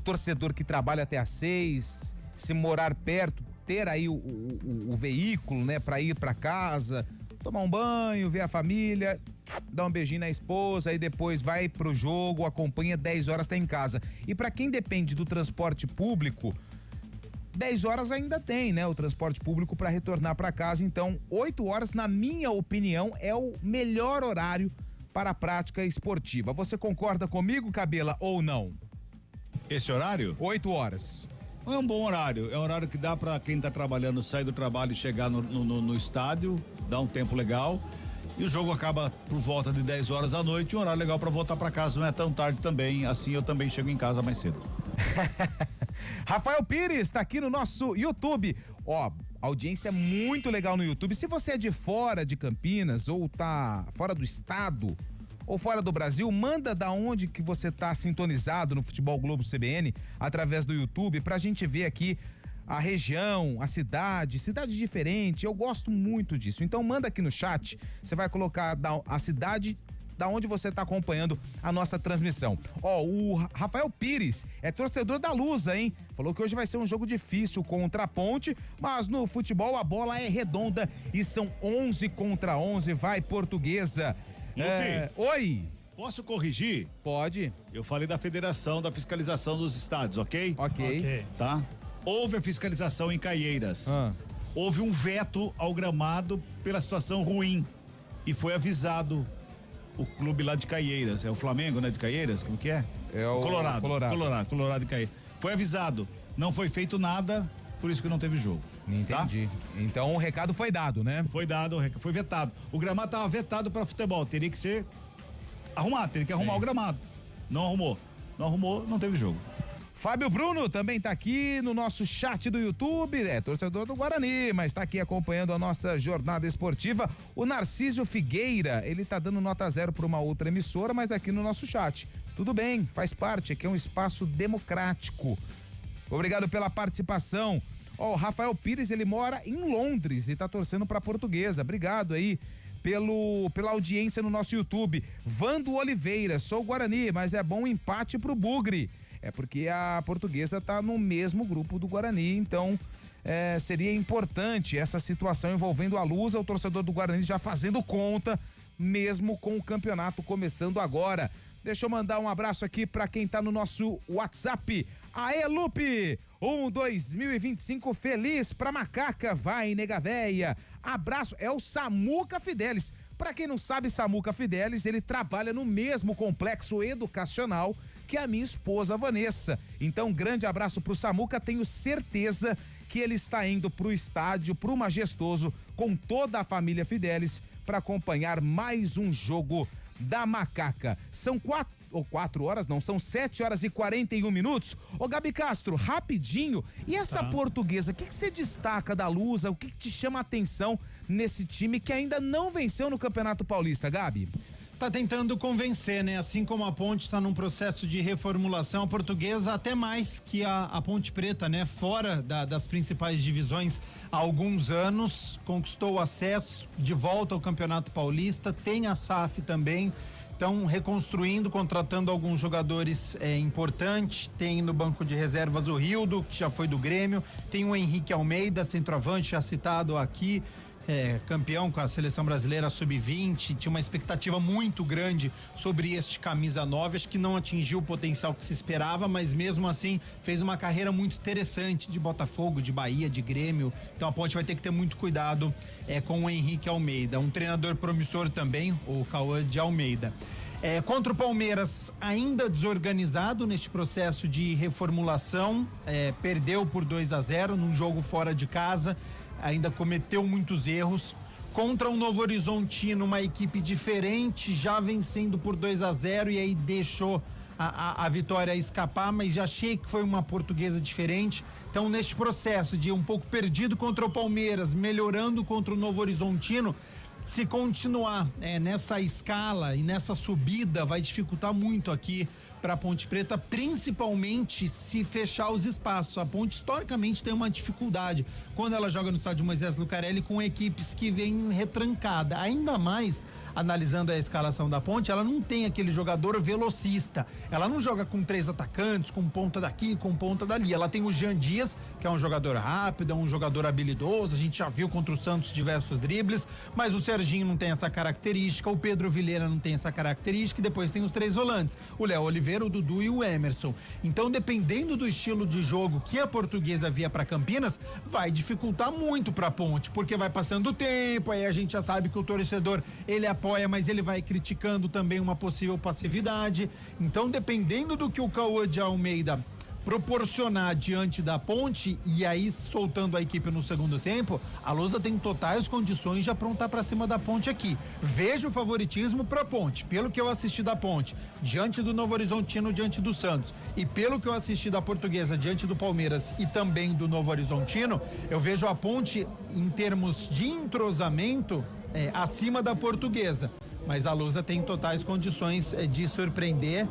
torcedor que trabalha até às 6, se morar perto, ter aí o veículo, né? Pra ir pra casa, tomar um banho, ver a família, dá um beijinho na esposa, aí depois vai pro jogo, acompanha, 10 horas tá em casa. E pra quem depende do transporte público, 10 horas ainda tem, né? O transporte público pra retornar pra casa. Então, 8 horas, na minha opinião, é o melhor horário para a prática esportiva. Você concorda comigo, Cabela, ou não? Esse horário? 8 horas. É um bom horário, é um horário que dá pra quem tá trabalhando sair do trabalho e chegar no estádio, dá um tempo legal. E o jogo acaba por volta de 10 horas da noite, um horário legal para voltar para casa, não é tão tarde também, assim eu também chego em casa mais cedo. Rafael Pires tá aqui no nosso YouTube. Ó, audiência muito legal no YouTube. Se você é de fora de Campinas ou tá fora do estado ou fora do Brasil, manda da onde que você tá sintonizado no Futebol Globo CBN através do YouTube pra gente ver aqui a região, a cidade diferente. Eu gosto muito disso. Então manda aqui no chat, você vai colocar a cidade da onde você está acompanhando a nossa transmissão. Ó, o Rafael Pires é torcedor da Lusa, hein? Falou que hoje vai ser um jogo difícil contra a Ponte, mas no futebol a bola é redonda e são 11 contra 11, vai Portuguesa. Oi. Posso corrigir? Pode. Eu falei da federação, da fiscalização dos estádios, ok? Ok. Tá? Houve a fiscalização em Caieiras. Houve um veto ao gramado pela situação ruim e foi avisado o clube lá de Caieiras, é o Flamengo, né, de Caieiras, como que é? É o Colorado de Caieiras. Foi avisado, não foi feito nada, por isso que não teve jogo. Entendi. Tá? Então o recado foi dado, né? Foi dado, foi vetado. O gramado estava vetado para futebol, teria que ser arrumado, teria que arrumar o gramado. Não arrumou, não teve jogo. Fábio Bruno também tá aqui no nosso chat do YouTube, é torcedor do Guarani, mas tá aqui acompanhando a nossa jornada esportiva. O Narciso Figueira, ele tá dando nota 0 para uma outra emissora, mas aqui no nosso chat. Tudo bem, faz parte, aqui é um espaço democrático. Obrigado pela participação. Ó, o Rafael Pires, ele mora em Londres e tá torcendo pra Portuguesa. Obrigado aí pela audiência no nosso YouTube. Vando Oliveira, sou Guarani, mas é bom empate pro Bugre. É porque a Portuguesa tá no mesmo grupo do Guarani, então seria importante essa situação envolvendo a Lusa, o torcedor do Guarani já fazendo conta, mesmo com o campeonato começando agora. Deixa eu mandar um abraço aqui pra quem tá no nosso WhatsApp. Aê, Lupe! 2025 feliz pra Macaca, vai, nega véia. Abraço, é o Samuca Fidelis. Pra quem não sabe, Samuca Fidelis, ele trabalha no mesmo complexo educacional que a minha esposa Vanessa. Então, grande abraço pro Samuca, tenho certeza que ele está indo pro estádio, pro Majestoso, com toda a família Fidelis, para acompanhar mais um jogo da Macaca. São 7 horas e 41 minutos. Ô Gabi Castro, rapidinho, e essa Portuguesa, o que você destaca da Lusa, o que te chama a atenção nesse time que ainda não venceu no Campeonato Paulista, Gabi? Tá tentando convencer, né? Assim como a Ponte está num processo de reformulação, a Portuguesa até mais que a Ponte Preta, né? Fora das principais divisões há alguns anos, conquistou o acesso de volta ao Campeonato Paulista, tem a SAF também, estão reconstruindo, contratando alguns jogadores importantes, tem no banco de reservas o Rildo, que já foi do Grêmio, tem o Henrique Almeida, centroavante, já citado aqui, campeão com a seleção brasileira sub-20, tinha uma expectativa muito grande sobre este camisa 9, acho que não atingiu o potencial que se esperava, mas mesmo assim fez uma carreira muito interessante de Botafogo, de Bahia, de Grêmio, então a Ponte vai ter que ter muito cuidado com o Henrique Almeida, um treinador promissor também, o Cauã de Almeida. Contra o Palmeiras, ainda desorganizado neste processo de reformulação, perdeu por 2-0 num jogo fora de casa, ainda cometeu muitos erros. Contra o Novo Horizontino, uma equipe diferente, já vencendo por 2-0 e aí deixou a vitória escapar, mas já achei que foi uma Portuguesa diferente. Então, neste processo de um pouco perdido contra o Palmeiras, melhorando contra o Novo Horizontino, se continuar nessa escala e nessa subida, vai dificultar muito aqui para a Ponte Preta, principalmente se fechar os espaços. A Ponte historicamente tem uma dificuldade quando ela joga no estádio Moisés Lucarelli com equipes que vêm retrancada, ainda mais analisando a escalação da Ponte, ela não tem aquele jogador velocista, ela não joga com 3 atacantes, com ponta daqui, com ponta dali, ela tem o Jean Dias, que é um jogador rápido, é um jogador habilidoso, a gente já viu contra o Santos diversos dribles, mas o Serginho não tem essa característica, o Pedro Vilheira não tem essa característica, e depois tem os 3 volantes, o Léo Oliveira, o Dudu e o Emerson. Então, dependendo do estilo de jogo que a Portuguesa via para Campinas, vai dificultar muito para a Ponte, porque vai passando o tempo, aí a gente já sabe que o torcedor, ele apoia, mas ele vai criticando também uma possível passividade. Então, dependendo do que o Cauã de Almeida proporcionar diante da Ponte e aí soltando a equipe no segundo tempo, a Lusa tem totais condições de aprontar para cima da Ponte aqui. Vejo o favoritismo para Ponte, pelo que eu assisti da Ponte, diante do Novo Horizontino, diante do Santos, e pelo que eu assisti da Portuguesa, diante do Palmeiras e também do Novo Horizontino, eu vejo a Ponte em termos de entrosamento acima da Portuguesa, mas a Lusa tem totais condições de surpreender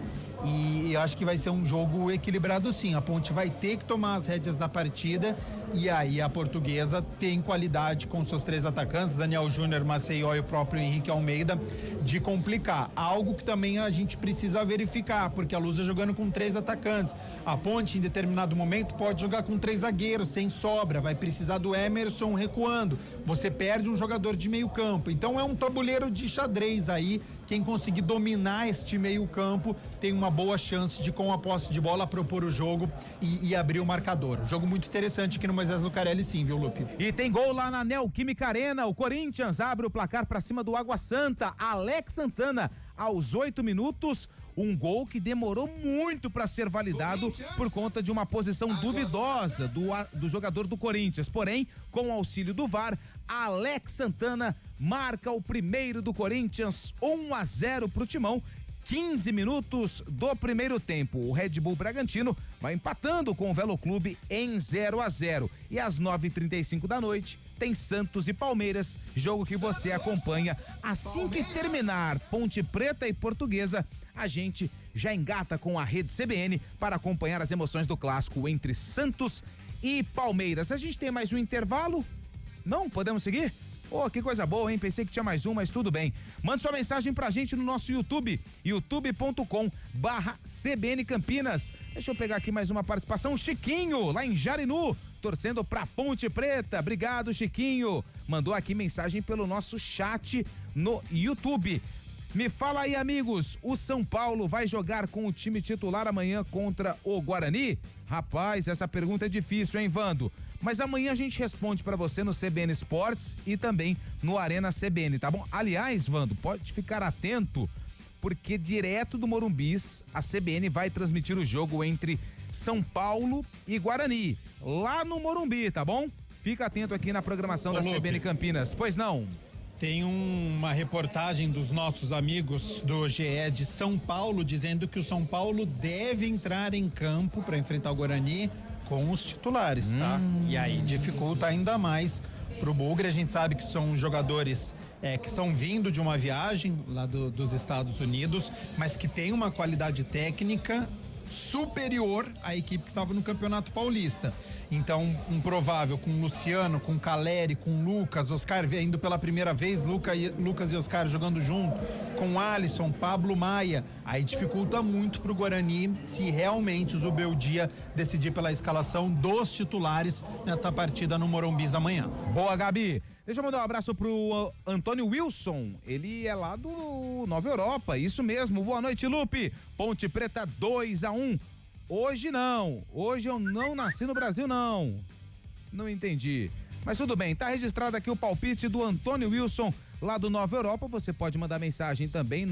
e eu acho que vai ser um jogo equilibrado sim. A Ponte vai ter que tomar as rédeas da partida e aí a Portuguesa tem qualidade com seus 3 atacantes, Daniel Júnior, Maceió e o próprio Henrique Almeida, de complicar. Algo que também a gente precisa verificar, porque a Lusa jogando com 3 atacantes. A Ponte em determinado momento pode jogar com 3 zagueiros, sem sobra, vai precisar do Emerson recuando. Você perde um jogador de meio campo. Então é um tabuleiro de xadrez aí. Quem conseguir dominar este meio campo tem uma boa chance de, com a posse de bola, propor o jogo e abrir o marcador. Jogo muito interessante aqui no Moisés Lucarelli, sim, viu, Lupe? E tem gol lá na Neoquímica Arena. O Corinthians abre o placar para cima do Água Santa. Alex Santana, aos 8 minutos, um gol que demorou muito para ser validado por conta de uma posição duvidosa do jogador do Corinthians. Porém, com o auxílio do VAR, Alex Santana marca o primeiro do Corinthians, 1-0 pro Timão. 15 minutos do primeiro tempo. O Red Bull Bragantino vai empatando com o Velo Clube em 0-0. E às 9h35 da noite tem Santos e Palmeiras, jogo que você acompanha assim que terminar Ponte Preta e Portuguesa. A gente já engata com a Rede CBN para acompanhar as emoções do clássico entre Santos e Palmeiras. A gente tem mais um intervalo? Não? Podemos seguir? Oh, que coisa boa, hein? Pensei que tinha mais um, mas tudo bem. Manda sua mensagem pra gente no nosso YouTube, youtube.com/CBN Campinas. Deixa eu pegar aqui mais uma participação. Chiquinho, lá em Jarinu, torcendo pra Ponte Preta. Obrigado, Chiquinho. Mandou aqui mensagem pelo nosso chat no YouTube. Me fala aí, amigos, o São Paulo vai jogar com o time titular amanhã contra o Guarani? Rapaz, essa pergunta é difícil, hein, Vando? Mas amanhã a gente responde pra você no CBN Esportes e também no Arena CBN, tá bom? Aliás, Vando, pode ficar atento, porque direto do Morumbis, a CBN vai transmitir o jogo entre São Paulo e Guarani, lá no Morumbi, tá bom? Fica atento aqui na programação da CBN Campinas. Pois não? Tem uma reportagem dos nossos amigos do GE de São Paulo dizendo que o São Paulo deve entrar em campo para enfrentar o Guarani com os titulares, tá? E aí dificulta ainda mais pro Bugre. A gente sabe que são jogadores que estão vindo de uma viagem lá dos Estados Unidos, mas que tem uma qualidade técnica superior à equipe que estava no Campeonato Paulista. Então, um provável com Luciano, com Caleri, com Lucas, Oscar indo pela primeira vez, Lucas e Oscar jogando junto, com Alisson, Pablo Maia. Aí dificulta muito pro Guarani se realmente o Zubeldia decidir pela escalação dos titulares nesta partida no Morumbis amanhã. Boa, Gabi. Deixa eu mandar um abraço pro Antônio Wilson, ele é lá do Nova Europa, isso mesmo. Boa noite, Lupe. Ponte Preta 2-1. Hoje não, hoje eu não nasci no Brasil, não entendi, mas tudo bem, tá registrado aqui o palpite do Antônio Wilson, lá do Nova Europa. Você pode mandar mensagem também,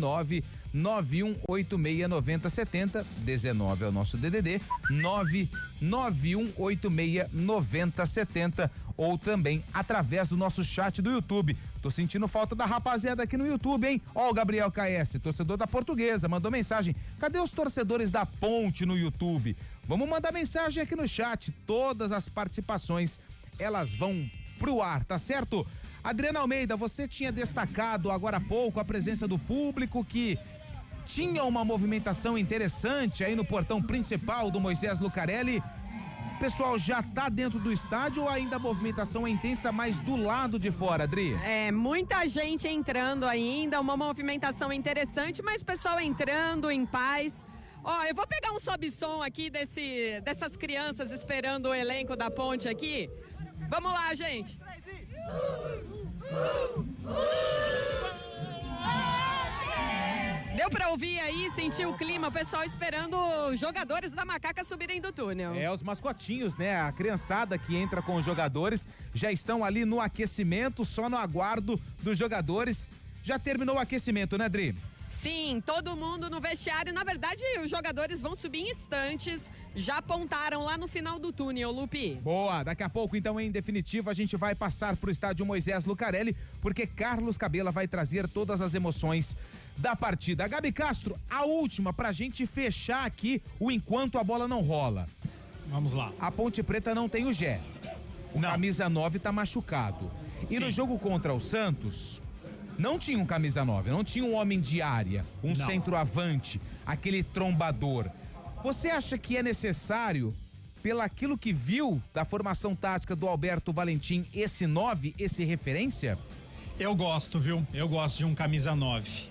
991869070, 19 é o nosso DDD, 991869070, ou também através do nosso chat do YouTube. Tô sentindo falta da rapaziada aqui no YouTube, hein? Ó, o Gabriel KS, torcedor da Portuguesa, mandou mensagem. Cadê os torcedores da Ponte no YouTube? Vamos mandar mensagem aqui no chat. Todas as participações, elas vão pro ar, tá certo? Adriana Almeida, você tinha destacado agora há pouco a presença do público, que tinha uma movimentação interessante aí no portão principal do Moisés Lucarelli. O pessoal já tá dentro do estádio ou ainda a movimentação é intensa mais do lado de fora, Adri? Muita gente entrando ainda, uma movimentação interessante, mas o pessoal entrando em paz. Ó, eu vou pegar um sobe-som aqui dessas crianças esperando o elenco da Ponte aqui. Vamos lá, gente. Deu pra ouvir aí, sentir o clima, o pessoal esperando os jogadores da Macaca subirem do túnel. Os mascotinhos, né? A criançada que entra com os jogadores já estão ali no aquecimento, só no aguardo dos jogadores. Já terminou o aquecimento, né, Dri? Sim, todo mundo no vestiário. Na verdade, os jogadores vão subir em instantes. Já apontaram lá no final do túnel, Lupi. Boa, daqui a pouco, então, em definitivo, a gente vai passar pro estádio Moisés Lucarelli, porque Carlos Cabela vai trazer todas as emoções da partida. Gabi Castro, a última pra gente fechar aqui o Enquanto a Bola Não Rola. Vamos lá. A Ponte Preta não tem o Gé. O camisa 9 tá machucado. Sim. E no jogo contra o Santos, não tinha um camisa 9, não tinha um homem de área, um centroavante, aquele trombador. Você acha que é necessário, pelaquilo que viu da formação tática do Alberto Valentim, esse 9, esse referência? Eu gosto, viu? Eu gosto de um camisa 9.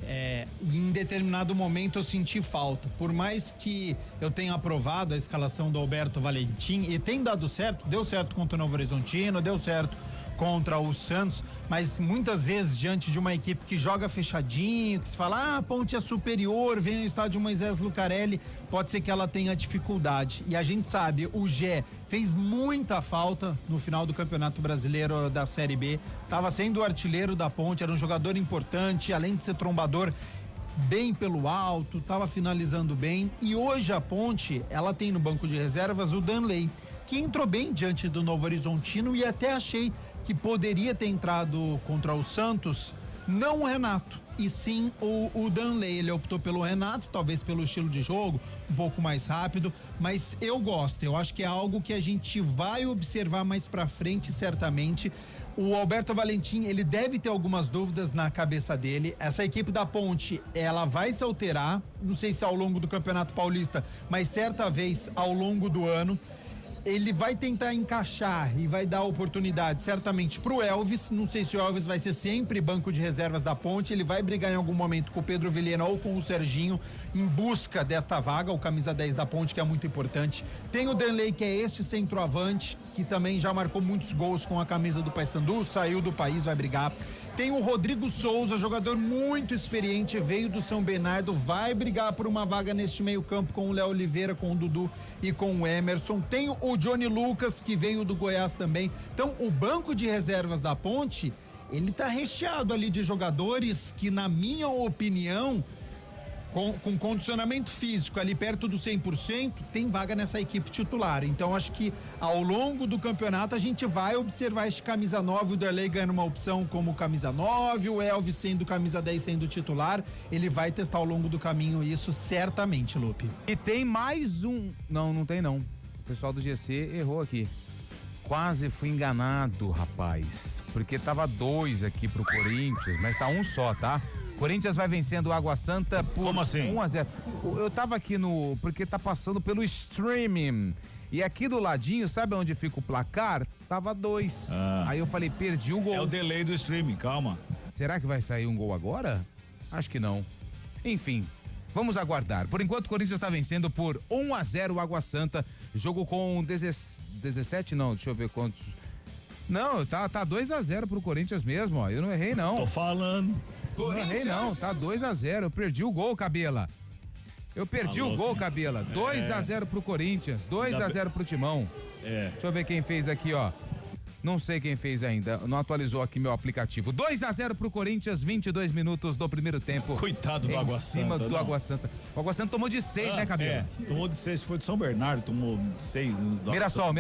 Em determinado momento eu senti falta. Por mais que eu tenha aprovado a escalação do Alberto Valentim, e tem dado certo, deu certo contra o Novo Horizontino, deu certo contra o Santos, mas muitas vezes diante de uma equipe que joga fechadinho, que se fala, a Ponte é superior, vem ao estádio Moisés Lucarelli, pode ser que ela tenha dificuldade. E a gente sabe, o Gé fez muita falta no final do Campeonato Brasileiro da Série B, estava sendo o artilheiro da Ponte, era um jogador importante, além de ser trombador, bem pelo alto, estava finalizando bem. E hoje a Ponte, ela tem no banco de reservas o Danley, que entrou bem diante do Novo Horizontino, e até achei que poderia ter entrado contra o Santos, não o Renato, e sim o Danley. Ele optou pelo Renato, talvez pelo estilo de jogo, um pouco mais rápido, mas eu gosto, eu acho que é algo que a gente vai observar mais pra frente, certamente. O Alberto Valentim, ele deve ter algumas dúvidas na cabeça dele. Essa equipe da Ponte, ela vai se alterar, não sei se ao longo do Campeonato Paulista, mas certa vez ao longo do ano. ele vai tentar encaixar e vai dar oportunidade certamente pro Elvis. Não sei se o Elvis vai ser sempre banco de reservas da Ponte, ele vai brigar em algum momento com o Pedro Vilhena ou com o Serginho em busca desta vaga, o camisa 10 da Ponte, que é muito importante. Tem o Danley, que é este centroavante, que também já marcou muitos gols com a camisa do Paysandu, saiu do país, vai brigar. Tem o Rodrigo Souza, jogador muito experiente, veio do São Bernardo, vai brigar por uma vaga neste meio campo com o Léo Oliveira, com o Dudu e com o Emerson. Tem o Johnny Lucas, que veio do Goiás também. Então, o banco de reservas da Ponte, ele tá recheado ali de jogadores que, na minha opinião, com condicionamento físico ali perto do 100%, tem vaga nessa equipe titular. Então, acho que ao longo do campeonato a gente vai observar este camisa 9, o Derlei ganhando uma opção como camisa 9, o Elvis sendo camisa 10, sendo titular. Ele vai testar ao longo do caminho isso certamente, Lupe. E tem mais um... Não tem não. O pessoal do GC errou aqui. Quase fui enganado, rapaz. Porque tava 2 aqui pro Corinthians, mas tá 1 só, tá? Corinthians vai vencendo o Água Santa por Como assim? 1-0. Eu tava aqui porque tá passando pelo streaming. E aqui do ladinho, sabe onde fica o placar? Tava 2. Aí eu falei, perdi o gol. É o delay do streaming, calma. Será que vai sair um gol agora? Acho que não. Enfim, vamos aguardar. Por enquanto, o Corinthians está vencendo por 1-0 o Água Santa. Jogo com 17, não, deixa eu ver quantos. Não, tá 2-0 pro Corinthians mesmo, ó. Eu não errei, não. Tô falando. Não errei, não. Tá 2-0. Eu perdi o gol, Cabela. Eu perdi o gol, Cabela. 2-0 pro Corinthians, 2-0 pro Timão. Deixa eu ver quem fez aqui, ó. Não sei quem fez ainda, não atualizou aqui meu aplicativo. 2-0 pro Corinthians, 22 minutos do primeiro tempo. Coitado do Água Santa. Em cima do Água Santa. O Água Santa tomou de 6, né, Cabelo? Tomou de 6, foi de São Bernardo, tomou 6. Mirassol.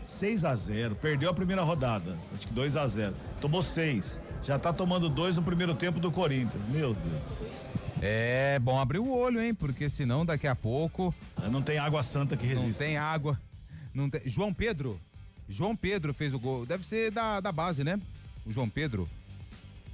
6-0, perdeu a primeira rodada, acho que 2-0. Tomou 6, já tá tomando 2 no primeiro tempo do Corinthians, meu Deus. É bom abrir o olho, hein, porque senão daqui a pouco... Não tem Água Santa que resista. Não tem água, não tem... João Pedro fez o gol, deve ser da base, né? O João Pedro.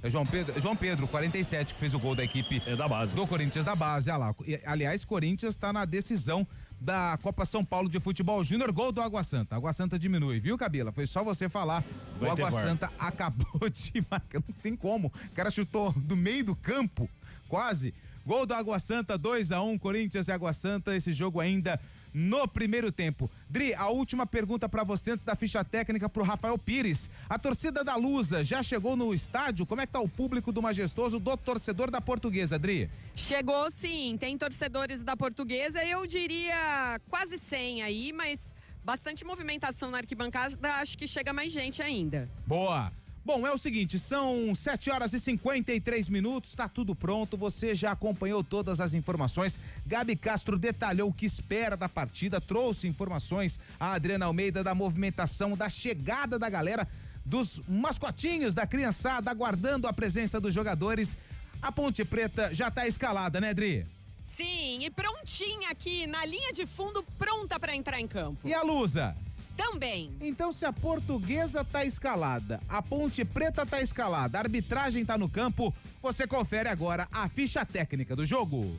É João Pedro, 47, que fez o gol da equipe da base. Do Corinthians da base, olha lá. Aliás, Corinthians tá na decisão da Copa São Paulo de Futebol Júnior, gol do Água Santa. Água Santa diminui, viu, Cabela? Foi só você falar. O Água Santa acabou de marcar, não tem como. O cara chutou do meio do campo, quase. Gol do Água Santa, 2-1, Corinthians e Água Santa, esse jogo ainda no primeiro tempo. Dri, a última pergunta pra você antes da ficha técnica pro Rafael Pires. A torcida da Lusa já chegou no estádio? Como é que tá o público do Majestoso, do torcedor da Portuguesa, Dri? Chegou sim, tem torcedores da Portuguesa, eu diria quase 100 aí, mas bastante movimentação na arquibancada, acho que chega mais gente ainda. Boa! Bom, é o seguinte, são 7h53, tá tudo pronto, você já acompanhou todas as informações. Gabi Castro detalhou o que espera da partida, trouxe informações a Adriana Almeida da movimentação, da chegada da galera, dos mascotinhos, da criançada, aguardando a presença dos jogadores. A Ponte Preta já tá escalada, né, Dri? Sim, e prontinha aqui na linha de fundo, pronta para entrar em campo. E a Lusa? Também. Então, se a Portuguesa tá escalada, a Ponte Preta tá escalada, a arbitragem tá no campo, você confere agora a ficha técnica do jogo.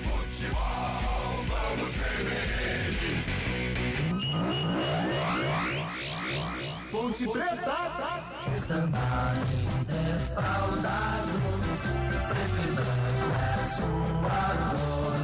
Futebol, vamos Ponte Preta. Estandarte desfraudado, precisando é sua dor.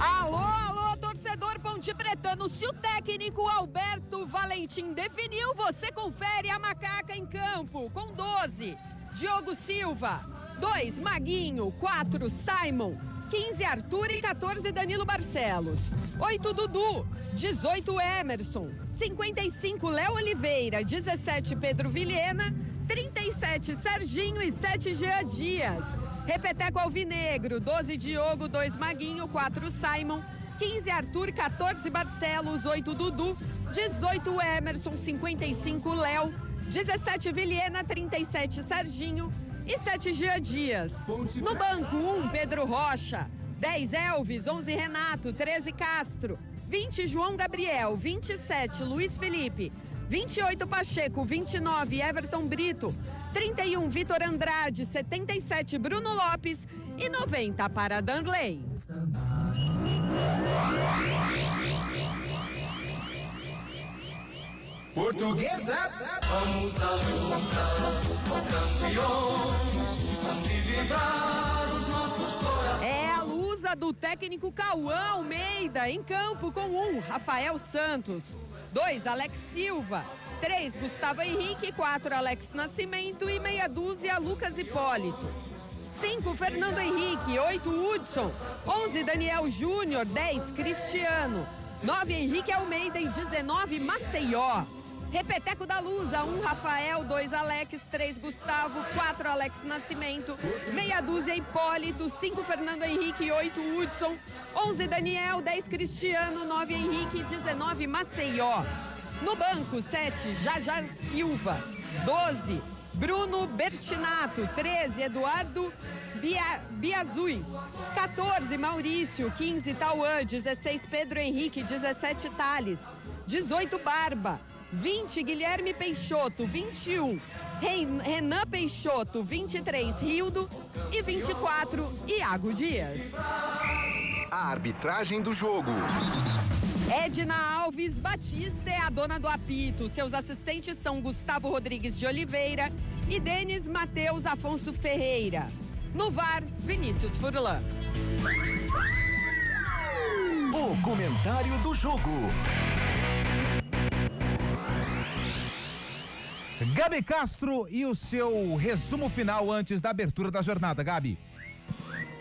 Alô, torcedor Ponte Pretano, se o técnico Alberto Valentim definiu, você confere a macaca em campo, com 12, Diogo Silva, 2, Maguinho, 4, Simon, 15, Arthur e 14, Danilo Barcelos, 8, Dudu, 18, Emerson, 55, Léo Oliveira, 17, Pedro Vilhena, 37, Serginho e 7, Jean Dias. Repeteco Alvinegro, 12, Diogo, 2, Maguinho, 4, Simon, 15, Arthur, 14, Barcelos, 8, Dudu, 18, Emerson, 55, Léo, 17, Vilhena, 37, Serginho e 7, Jean Dias. No banco, 1, Pedro Rocha, 10, Elvis, 11, Renato, 13, Castro, 20, João Gabriel, 27, Luiz Felipe, 28, Pacheco, 29, Everton Brito, 31, Vitor Andrade, 77, Bruno Lopes e 90 para Danley. Portuguesa. Vamos à luta com campeões, onde vibrar os nossos corações. É a lusa do técnico Cauã Almeida em campo com 1, Rafael Santos, 2, Alex Silva, 3, Gustavo Henrique, 4, Alex Nascimento e meia dúzia, Lucas Hipólito. 5, Fernando Henrique, 8, Hudson, 11, Daniel Júnior, 10, Cristiano, 9, Henrique Almeida e 19, Maceió. Repeteco da Lusa, 1, Rafael, 2, Alex, 3, Gustavo, 4, Alex Nascimento, meia dúzia, Hipólito, 5, Fernando Henrique, 8, Hudson, 11, Daniel, 10, Cristiano, 9, Henrique, 19, Maceió. No banco, 7, Jajar Silva, 12, Bruno Bertinato, 13, Eduardo Biazuis, 14, Maurício, 15, Tauã, 16, Pedro Henrique, 17, Thales, 18, Barba, 20, Guilherme Peixoto, 21, Renan Peixoto, 23, Rildo e 24, Iago Dias. A arbitragem do jogo. Edna Alves Batista é a dona do apito. Seus assistentes são Gustavo Rodrigues de Oliveira e Denis Matheus Afonso Ferreira. No VAR, Vinícius Furlan. O comentário do jogo. Gabi Castro e o seu resumo final antes da abertura da jornada, Gabi.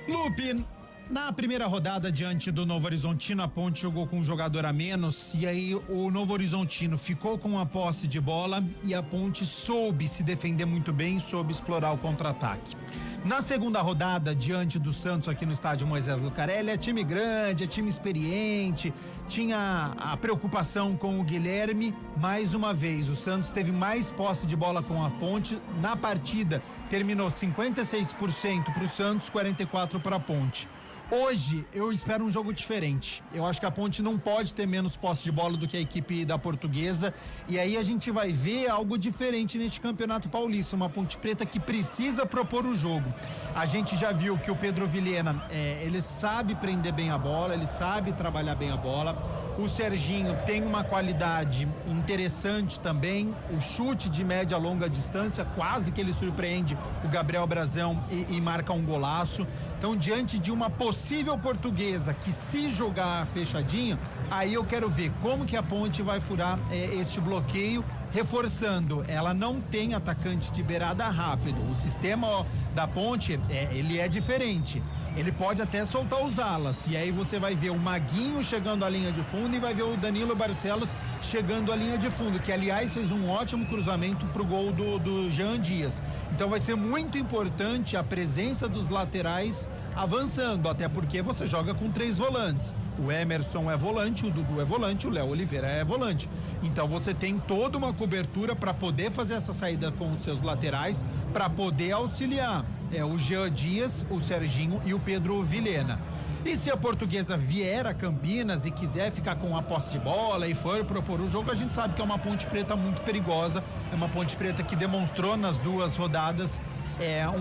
Lupe, na primeira rodada diante do Novo Horizontino, a Ponte jogou com um jogador a menos e aí o Novo Horizontino ficou com a posse de bola e a Ponte soube se defender muito bem, soube explorar o contra-ataque. Na segunda rodada, diante do Santos aqui no estádio Moisés Lucarelli, é time grande, é time experiente, tinha a preocupação com o Guilherme. Mais uma vez, o Santos teve mais posse de bola com a Ponte. Na partida, terminou 56% para o Santos, 44% para a Ponte. Hoje, eu espero um jogo diferente. Eu acho que a Ponte não pode ter menos posse de bola do que a equipe da Portuguesa. E aí a gente vai ver algo diferente neste Campeonato Paulista. Uma Ponte Preta que precisa propor o jogo. A gente já viu que o Pedro Vilhena, ele sabe prender bem a bola, ele sabe trabalhar bem a bola. O Serginho tem uma qualidade interessante também. O chute de média a longa distância, quase que ele surpreende o Gabriel Brazão e marca um golaço. Então, diante de uma possível Portuguesa que se jogar fechadinho, aí eu quero ver como que a Ponte vai furar este bloqueio, reforçando, ela não tem atacante de beirada rápido. O sistema da Ponte, ele é diferente. Ele pode até soltar os alas, e aí você vai ver o Maguinho chegando à linha de fundo e vai ver o Danilo Barcelos chegando à linha de fundo, que aliás fez um ótimo cruzamento pro gol do Jean Dias. Então vai ser muito importante a presença dos laterais avançando, até porque você joga com 3 volantes. O Emerson é volante, o Dudu é volante, o Léo Oliveira é volante. Então você tem toda uma cobertura para poder fazer essa saída com os seus laterais, para poder auxiliar o Jean Dias, o Serginho e o Pedro Vilhena. E se a Portuguesa vier a Campinas e quiser ficar com a posse de bola e for propor o jogo, a gente sabe que é uma Ponte Preta muito perigosa, é uma Ponte Preta que demonstrou nas 2 rodadas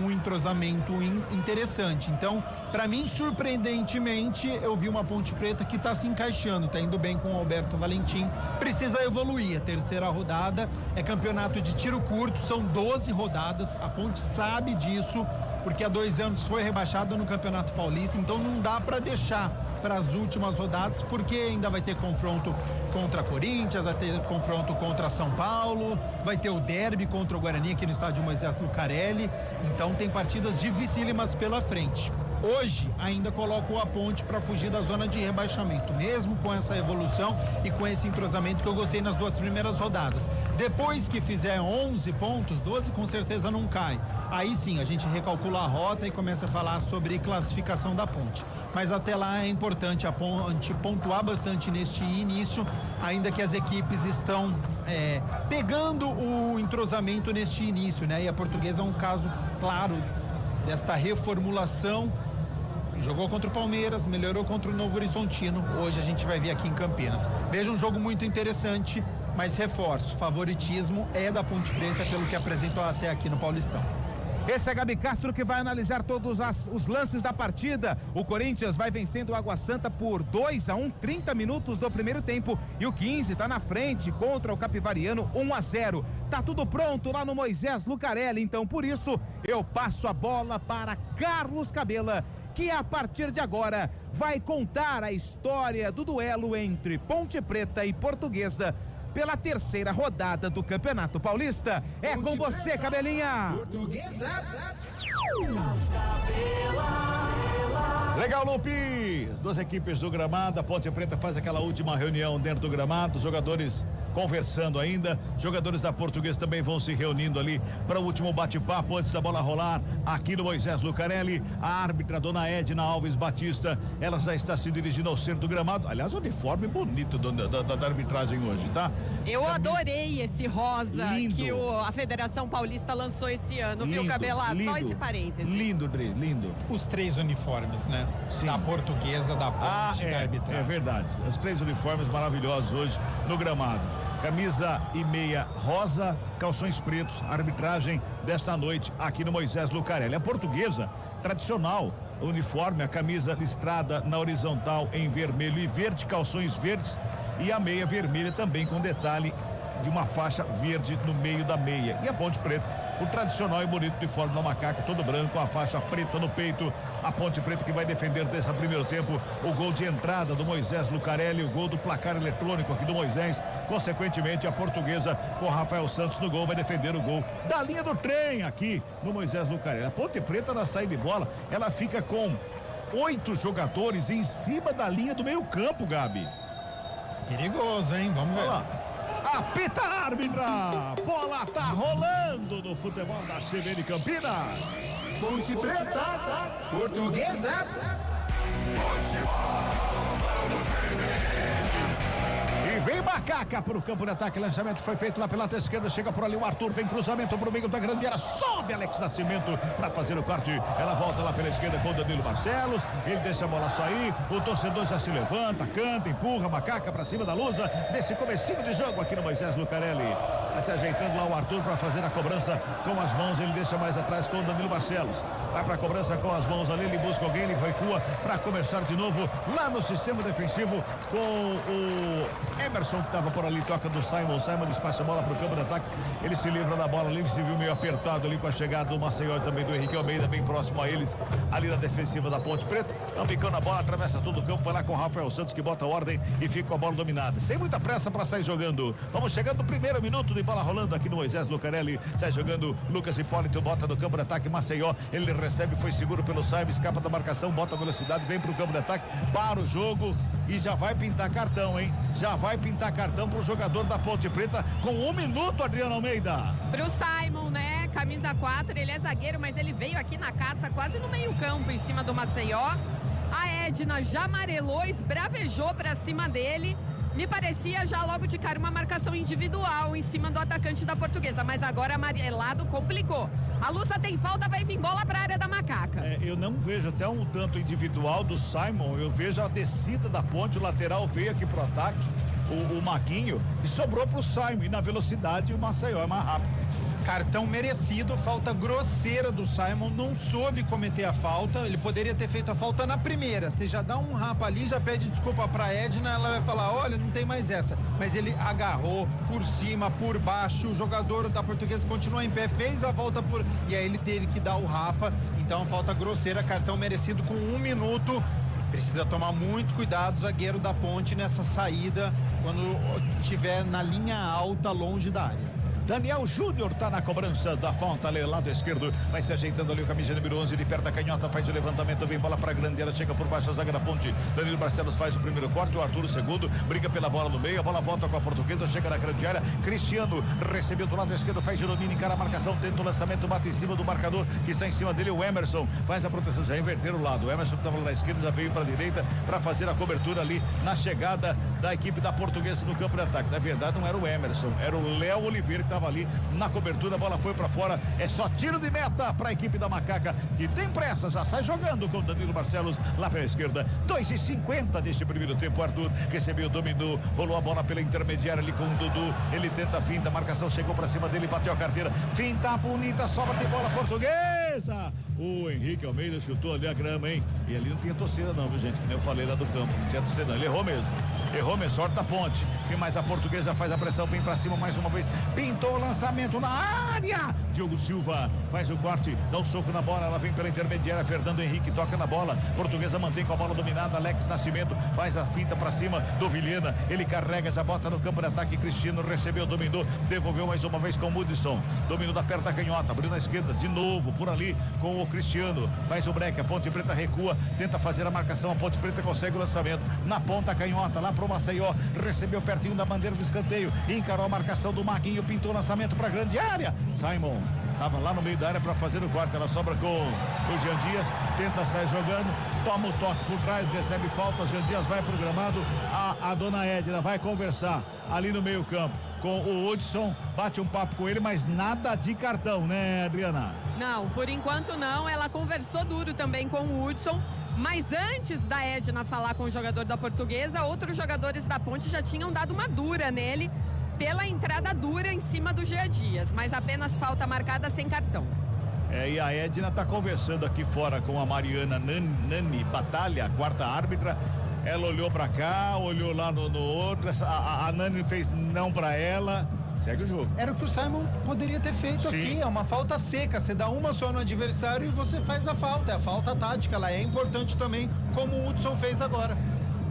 um entrosamento interessante. Então, para mim, surpreendentemente, eu vi uma Ponte Preta que está se encaixando, está indo bem com o Alberto Valentim, precisa evoluir. A terceira rodada é campeonato de tiro curto, são 12 rodadas, a Ponte sabe disso, porque há 2 anos foi rebaixada no Campeonato Paulista, então não dá para deixar para as últimas rodadas, porque ainda vai ter confronto contra Corinthians, vai ter confronto contra São Paulo, vai ter o derby contra o Guarani aqui no estádio Moisés Lucarelli, então tem partidas dificílimas pela frente. Hoje ainda coloco a Ponte para fugir da zona de rebaixamento, mesmo com essa evolução e com esse entrosamento que eu gostei nas 2 primeiras rodadas. Depois que fizer 11 pontos, 12 com certeza não cai. Aí sim, a gente recalcula a rota e começa a falar sobre classificação da Ponte. Mas até lá é importante a Ponte pontuar bastante neste início, ainda que as equipes estão pegando o entrosamento neste início, né? E a Portuguesa é um caso claro desta reformulação. Jogou contra o Palmeiras, melhorou contra o Novo Horizontino. Hoje a gente vai ver aqui em Campinas. Veja um jogo muito interessante, mas reforço, favoritismo é da Ponte Preta pelo que apresentou até aqui no Paulistão. Esse é Gabi Castro que vai analisar todos os lances da partida. O Corinthians vai vencendo o Água Santa por 2-1, 30 minutos do primeiro tempo. E o 15 tá na frente contra o Capivariano, 1-0. Tá tudo pronto lá no Moisés Lucarelli. Então, por isso, eu passo a bola para Carlos Cabela, que a partir de agora vai contar a história do duelo entre Ponte Preta e Portuguesa pela terceira rodada do Campeonato Paulista. É com você, Cabelinha. Legal, Lupe! As duas equipes do gramado, a Ponte Preta faz aquela última reunião dentro do gramado, os jogadores conversando ainda, jogadores da Portuguesa também vão se reunindo ali para o último bate-papo antes da bola rolar aqui no Moisés Lucarelli. A árbitra, dona Edna Alves Batista, ela já está se dirigindo ao centro do gramado. Aliás, o uniforme bonito da arbitragem hoje, tá? Eu adorei esse rosa lindo. Que a Federação Paulista lançou esse ano, viu, Lindo, Cabela? lindo. Só esse parêntese. Lindo, Dri, lindo. Os três uniformes, né? Sim. Da Portuguesa, da Ponte, da arbitragem. É verdade. Os três uniformes maravilhosos hoje no gramado. Camisa e meia rosa, calções pretos, arbitragem desta noite aqui no Moisés Lucarelli. A Portuguesa, tradicional, uniforme, a camisa listrada na horizontal em vermelho e verde, calções verdes e a meia vermelha também com detalhe de uma faixa verde no meio da meia. E a Ponte Preta, o tradicional e bonito uniforme da Macaca, todo branco, com a faixa preta no peito. A Ponte Preta que vai defender desse primeiro tempo o gol de entrada do Moisés Lucarelli, o gol do placar eletrônico aqui do Moisés. Consequentemente, a Portuguesa com Rafael Santos no gol vai defender o gol da linha do trem aqui no Moisés Lucarelli. A Ponte Preta na saída de bola, ela fica com 8 jogadores em cima da linha do meio campo, Gabi. Perigoso, hein? Vamos ver. Olha lá. Apita a árbitra, bola tá rolando no futebol da CBN Campinas. Ponte Preta, Portuguesa. E vem Macaca pro campo de ataque, lançamento foi feito lá pela lateral esquerda, chega por ali o Arthur, vem cruzamento pro meio da grande área, sobe Alex Nascimento para fazer o corte, ela volta lá pela esquerda com o Danilo Barcelos, ele deixa a bola sair, o torcedor já se levanta, canta, empurra Macaca para cima da lusa, desse comecinho de jogo aqui no Moisés Lucarelli, vai se ajeitando lá o Arthur para fazer a cobrança com as mãos, ele deixa mais atrás com o Danilo Barcelos, vai para a cobrança com as mãos ali, ele busca alguém, ele recua para começar de novo lá no sistema defensivo com o Emerson que estava por ali, toca do Simon despacha a bola para o campo de ataque, ele se livra da bola ali, se viu meio apertado ali com a chegada do Maceió e também do Henrique Almeida, bem próximo a eles, ali na defensiva da Ponte Preta, estão picando a bola, atravessa todo o campo, vai lá com o Rafael Santos que bota a ordem e fica com a bola dominada, sem muita pressa para sair jogando, vamos chegando no primeiro minuto de bola rolando aqui no Moisés Lucarelli, sai jogando Lucas Hipólito, bota no campo de ataque, Maceió, ele recebe, foi seguro pelo Simon, escapa da marcação, bota a velocidade, vem pro campo de ataque, para o jogo e já vai pintar cartão, hein? Já vai pintar cartão pro jogador da Ponte Preta com 1 minuto, Adriano Almeida. Pro Simon, né? Camisa 4, ele é zagueiro, mas ele veio aqui na caça quase no meio campo, em cima do Maceió. A Edna já amarelou, esbravejou pra cima dele. Me parecia já logo de cara uma marcação individual em cima do atacante da Portuguesa, mas agora amarelado complicou. A Lusa tem falta, vai vir bola para a área da Macaca. Eu não vejo até um tanto individual do Simon, eu vejo a descida da ponte, o lateral veio aqui pro ataque, o Maguinho, e sobrou pro Simon, e na velocidade o Maceió é mais rápido. Cartão merecido, falta grosseira do Simon, não soube cometer a falta, ele poderia ter feito a falta na primeira, você já dá um rapa ali, já pede desculpa pra Edna, ela vai falar, olha, não tem mais essa, mas ele agarrou por cima, por baixo, o jogador da Portuguesa continua em pé, fez a volta e aí ele teve que dar o rapa, então falta grosseira, cartão merecido com 1 minuto, precisa tomar muito cuidado, zagueiro da Ponte nessa saída, quando estiver na linha alta, longe da área. Daniel Júnior tá na cobrança da falta ali, lado esquerdo, vai se ajeitando ali o camisa número 11, de perto da canhota, faz o levantamento, vem bola pra grande, ela chega por baixo, a zaga da Ponte, Danilo Barcelos faz o primeiro corte, o Arthur o segundo, briga pela bola no meio, a bola volta com a Portuguesa, chega na grande área, Cristiano recebeu do lado esquerdo, faz domínio, encara a marcação, tenta o lançamento, bate em cima do marcador, que está em cima dele, o Emerson, faz a proteção, já inverteram o lado, o Emerson que estava lá na esquerda, já veio pra direita, para fazer a cobertura ali, na chegada da equipe da Portuguesa no campo de ataque, na verdade não era o Emerson, era o Léo Oliveira que estava estava ali na cobertura, a bola foi pra fora, é só tiro de meta pra equipe da Macaca, que tem pressa, já sai jogando com Danilo Barcelos lá pela esquerda. 2:50 deste primeiro tempo. Arthur recebeu, dominou, rolou a bola pela intermediária ali com o Dudu, ele tenta a finta, a marcação chegou pra cima dele, bateu a carteira, finta bonita, sobra de bola portuguesa. O Henrique Almeida chutou ali a grama, hein? E ali não tinha torcida não, viu, gente? Que nem eu falei lá do campo, não tinha torcida não, ele errou mesmo, sorte da Ponte. Quem mais? A Portuguesa faz a pressão, vem pra cima mais uma vez, pintou o lançamento na área. Diogo Silva faz o corte, dá um soco na bola, ela vem pela intermediária, Fernando Henrique toca na bola, Portuguesa mantém com a bola dominada, Alex Nascimento faz a finta pra cima do Vilhena, ele carrega, já bota no campo de ataque, Cristiano recebeu, dominou, devolveu mais uma vez com o Mudson, dominou da perna canhota, abriu na esquerda, de novo, por ali, com o Cristiano, faz o break, a Ponte Preta recua, tenta fazer a marcação, a Ponte Preta consegue o lançamento, na ponta canhota, lá pro Maceió, recebeu pertinho da bandeira do escanteio, encarou a marcação do Maguinho, pintou o lançamento pra grande área, Simon estava lá no meio da área para fazer o corte, ela sobra com o Jean Dias, tenta sair jogando, toma o toque por trás, recebe falta, Jean Dias vai pro gramado, a dona Edna vai conversar ali no meio campo com o Hudson, bate um papo com ele, mas nada de cartão, né, Adriana? Não, por enquanto não, ela conversou duro também com o Hudson, mas antes da Edna falar com o jogador da Portuguesa, outros jogadores da Ponte já tinham dado uma dura nele, pela entrada dura em cima do Jean Dias, mas apenas falta marcada sem cartão. E a Edna tá conversando aqui fora com a Mariana Nani Batalha, a quarta árbitra. Ela olhou pra cá, olhou lá no outro, a Nani fez não pra ela. Segue o jogo. Era o que o Simon poderia ter feito aqui, é uma falta seca, você dá uma só no adversário e você faz a falta, é a falta tática, ela é importante também, como o Hudson fez agora.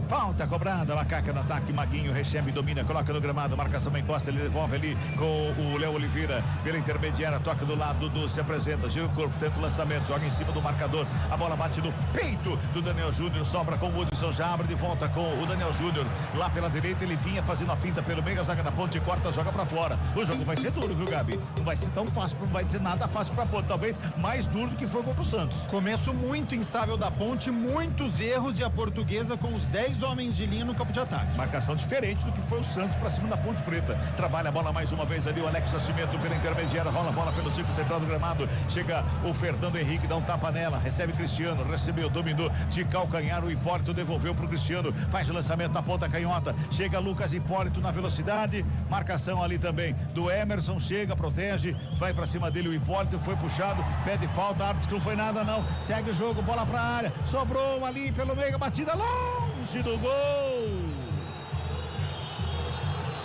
Falta cobrada, Macaca no ataque, Maguinho recebe, domina, coloca no gramado, marcação encosta, ele devolve ali com o Léo Oliveira, pela intermediária, toca do lado, Dudu se apresenta, gira o corpo, tenta o lançamento, joga em cima do marcador, a bola bate no peito do Daniel Júnior, sobra com o Hudson, já abre de volta com o Daniel Júnior, lá pela direita, ele vinha fazendo a finta pelo meio, a zaga da Ponte corta, joga pra fora. O jogo vai ser duro, viu, Gabi? Não vai ser tão fácil, não vai ser nada fácil pra Ponte, talvez mais duro do que foi contra o Santos. Começo muito instável da Ponte, muitos erros, e a Portuguesa com os 10 homens de linha no campo de ataque. Marcação diferente do que foi o Santos pra cima da Ponte Preta. Trabalha a bola mais uma vez ali, o Alex Nascimento pela intermediária, rola a bola pelo círculo central do gramado, chega o Fernando Henrique, dá um tapa nela, recebe Cristiano, recebeu, dominou de calcanhar, o Hipólito devolveu pro Cristiano, faz o lançamento na ponta canhota, chega Lucas Hipólito na velocidade, marcação ali também do Emerson, chega, protege, vai pra cima dele o Hipólito, foi puxado, pede falta, árbitro, não foi nada não, segue o jogo, bola pra área, sobrou ali pelo meio, a batida longe do gol.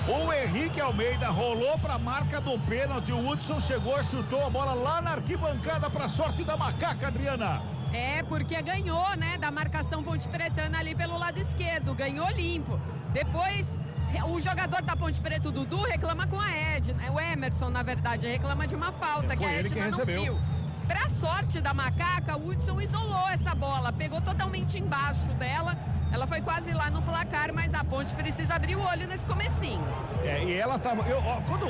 O Henrique Almeida rolou para a marca do pênalti, o Hudson chegou, chutou a bola lá na arquibancada para sorte da Macaca, Adriana. É, porque ganhou, né, da marcação Ponte Pretana ali pelo lado esquerdo, ganhou limpo. Depois, o jogador da Ponte Preta, o Dudu, reclama com a Edna, o Emerson, na verdade, reclama de uma falta que a Edna não viu. Pra sorte da Macaca, o Hudson isolou essa bola, pegou totalmente embaixo dela. Ela foi quase lá no placar, mas a Ponte precisa abrir o olho nesse comecinho. E ela tava... Quando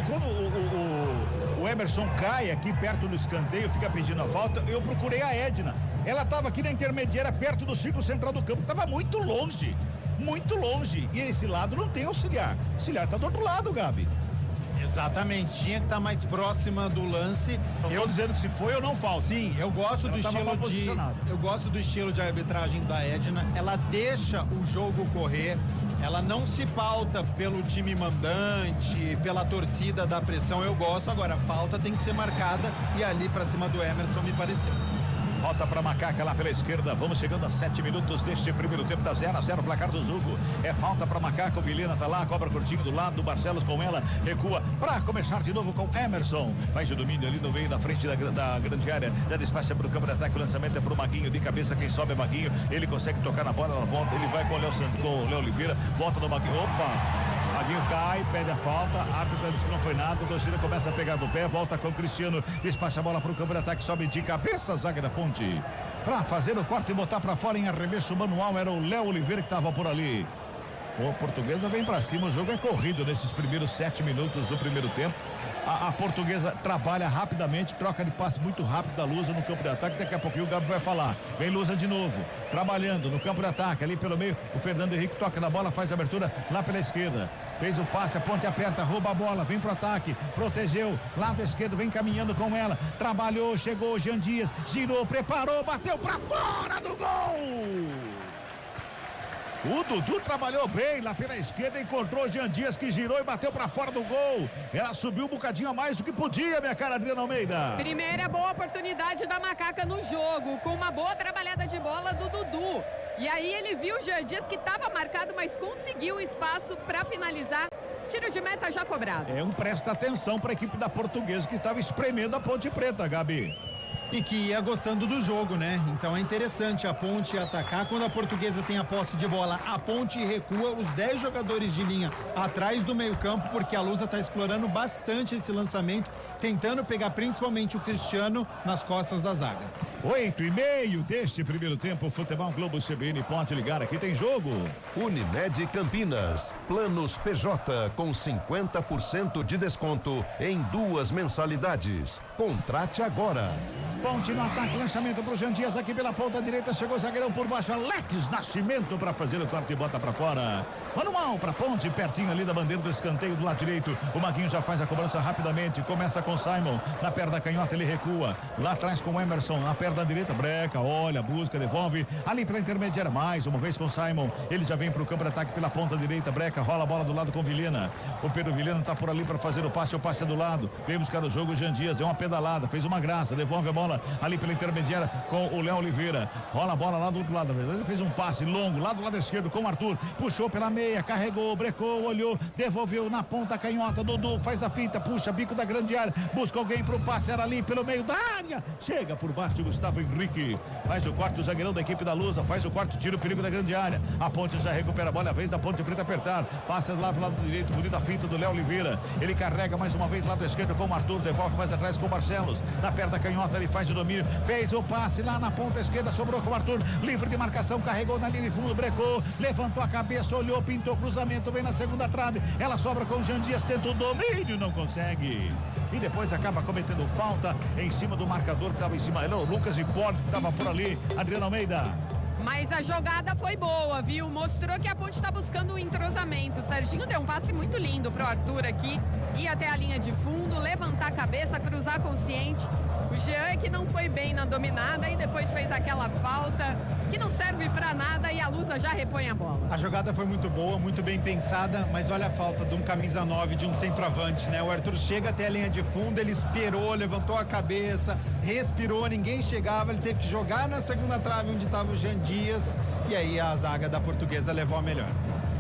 o Emerson cai aqui perto do escanteio, fica pedindo a falta, eu procurei a Edna. Ela tava aqui na intermediária, perto do círculo central do campo. Tava muito longe. E esse lado não tem auxiliar. O auxiliar tá do outro lado, Gabi. Exatamente, tinha que estar mais próxima do lance. Eu dizendo que se foi ou não falta. Sim, eu gosto do estilo de arbitragem da Edna. Ela deixa o jogo correr. Ela não se pauta pelo time mandante, pela torcida da pressão. Eu gosto. Agora, a falta tem que ser marcada e ali pra cima do Emerson me pareceu. Volta para Macaca lá pela esquerda. Vamos chegando a 7 minutos deste primeiro tempo. Tá 0-0 o placar do jogo. É falta para Macaca. O Vilhena tá lá, cobra curtinho do lado do Barcelos com ela. Recua para começar de novo com Emerson. Faz o domínio ali no meio da frente da grande área. Já despacha para o campo de ataque. O lançamento é para o Maguinho. De cabeça, quem sobe é Maguinho. Ele consegue tocar na bola. Ela volta. Ele vai com o Léo Oliveira. Volta no Maguinho. Opa! Maguinho cai, pede a falta, a árbitra diz que não foi nada, a torcida começa a pegar no pé, volta com o Cristiano, despacha a bola para o campo de ataque, sobe de cabeça, zaga da Ponte. Para fazer o corte e botar para fora em arremesso manual, era o Léo Oliveira que estava por ali. O Portuguesa vem pra cima, o jogo é corrido nesses primeiros 7 minutos do primeiro tempo. A Portuguesa trabalha rapidamente, troca de passe muito rápido da Lusa no campo de ataque. Daqui a pouquinho o Gabi vai falar. Vem Lusa de novo, trabalhando no campo de ataque, ali pelo meio. O Fernando Henrique toca na bola, faz a abertura lá pela esquerda. Fez o passe, a ponte aperta, rouba a bola, vem pro ataque, protegeu, lado esquerdo, vem caminhando com ela. Trabalhou, chegou, Jean Dias, girou, preparou, bateu pra fora do gol! O Dudu trabalhou bem lá pela esquerda, encontrou o Jean Dias, que girou e bateu pra fora do gol. Ela subiu um bocadinho a mais do que podia, minha cara, Adriana Almeida. Primeira boa oportunidade da Macaca no jogo, com uma boa trabalhada de bola do Dudu. E aí ele viu o Jean Dias, que estava marcado, mas conseguiu espaço para finalizar. Tiro de meta já cobrado. É um presta atenção para a equipe da Portuguesa, que estava espremendo a Ponte Preta, Gabi. E que ia gostando do jogo, né? Então é interessante a Ponte atacar. Quando a Portuguesa tem a posse de bola, a Ponte recua os 10 jogadores de linha atrás do meio-campo, porque a Lusa está explorando bastante esse lançamento, tentando pegar principalmente o Cristiano nas costas da zaga. 8:30 deste primeiro tempo, Futebol Globo CBN, pode ligar, aqui tem jogo. Unimed Campinas, planos PJ com 50% de desconto em 2 mensalidades. Contrate agora. Ponte no ataque, lançamento pro Jean Dias aqui pela ponta direita, chegou o zagueirão por baixo, Alex Nascimento para fazer o corte e bota para fora. Manual para Ponte, pertinho ali da bandeira do escanteio do lado direito. O Maguinho já faz a cobrança rapidamente, começa com Simon, na perna canhota ele recua, lá atrás com o Emerson, na perna direita, breca, olha, busca, devolve, ali pela intermediária, mais uma vez com Simon, ele já vem pro campo de ataque pela ponta direita, breca, rola a bola do lado com Vilhena. O Pedro Vilhena tá por ali para fazer o passe é do lado, vem buscar o jogo, o Jean Dias deu uma pedalada, fez uma graça, devolve a bola ali pela intermediária com o Léo Oliveira, rola a bola lá do outro lado, ele fez um passe longo, lá do lado esquerdo com o Arthur, puxou pela meia, carregou, brecou, olhou, devolveu na ponta canhota, Dudu faz a finta, puxa, bico da grande área, busca alguém pro passe, era ali pelo meio da área, chega por baixo de Gustavo Henrique, faz o quarto zagueirão da equipe da Lusa, faz o quarto tiro, perigo da grande área, a Ponte já recupera a bola, a vez da Ponte Preta apertar, passa lá pro lado direito, bonita finta do Léo Oliveira, ele carrega mais uma vez lado esquerdo com o Arthur, devolve mais atrás com o Barcelos, na perna canhota ele faz o domínio, fez o passe lá na ponta esquerda, sobrou com o Arthur, livre de marcação, carregou na linha de fundo, brecou, levantou a cabeça, olhou, pintou cruzamento, vem na segunda trave, ela sobra com o Jean Dias, tenta o domínio, não consegue. E depois acaba cometendo falta em cima do marcador que estava em cima, o Lucas Hipólito que estava por ali, Adriano Almeida. Mas a jogada foi boa, viu? Mostrou que a Ponte está buscando um entrosamento. O Serginho deu um passe muito lindo pro Arthur aqui, ir até a linha de fundo, levantar a cabeça, cruzar consciente. O Jean é que não foi bem na dominada e depois fez aquela falta que não serve pra nada e a Lusa já repõe a bola. A jogada foi muito boa, muito bem pensada, mas olha a falta de um camisa 9, de um centroavante, né? O Arthur chega até a linha de fundo, ele esperou, levantou a cabeça, respirou, ninguém chegava, ele teve que jogar na segunda trave onde estava o Jean Dias e aí a zaga da Portuguesa levou a melhor.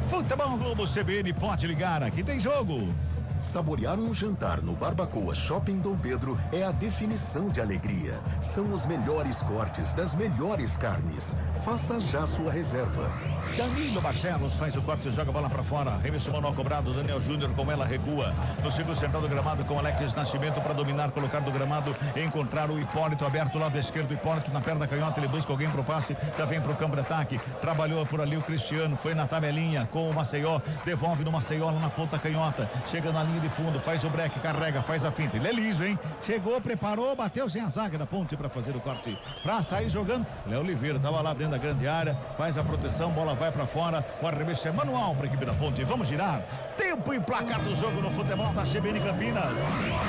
Futebol Globo CBN, pode ligar, aqui tem jogo. Saborear um jantar no Barbacoa Shopping Dom Pedro é a definição de alegria. São os melhores cortes das melhores carnes. Faça já sua reserva. Danilo Barcelos faz o corte e joga a bola pra fora. Remesso manual cobrado, Daniel Júnior com ela recua. No círculo central do gramado com Alex Nascimento para dominar, colocar do gramado, encontrar o Hipólito aberto, lado esquerdo, Hipólito na perna canhota, ele busca alguém pro passe, já vem pro campo de ataque, trabalhou por ali o Cristiano, foi na tabelinha com o Maceió, devolve no Maceió lá na ponta canhota, chega na linha de fundo, faz o break, carrega, faz a finta, ele é liso, hein? Chegou, preparou, bateu sem a zaga da Ponte para fazer o corte, pra sair jogando, Léo Oliveira tava lá dentro da grande área, faz a proteção, bola vai pra fora, o arremesso é manual para a equipe da Ponte, vamos girar, tempo e placar do jogo no futebol da CBN Campinas,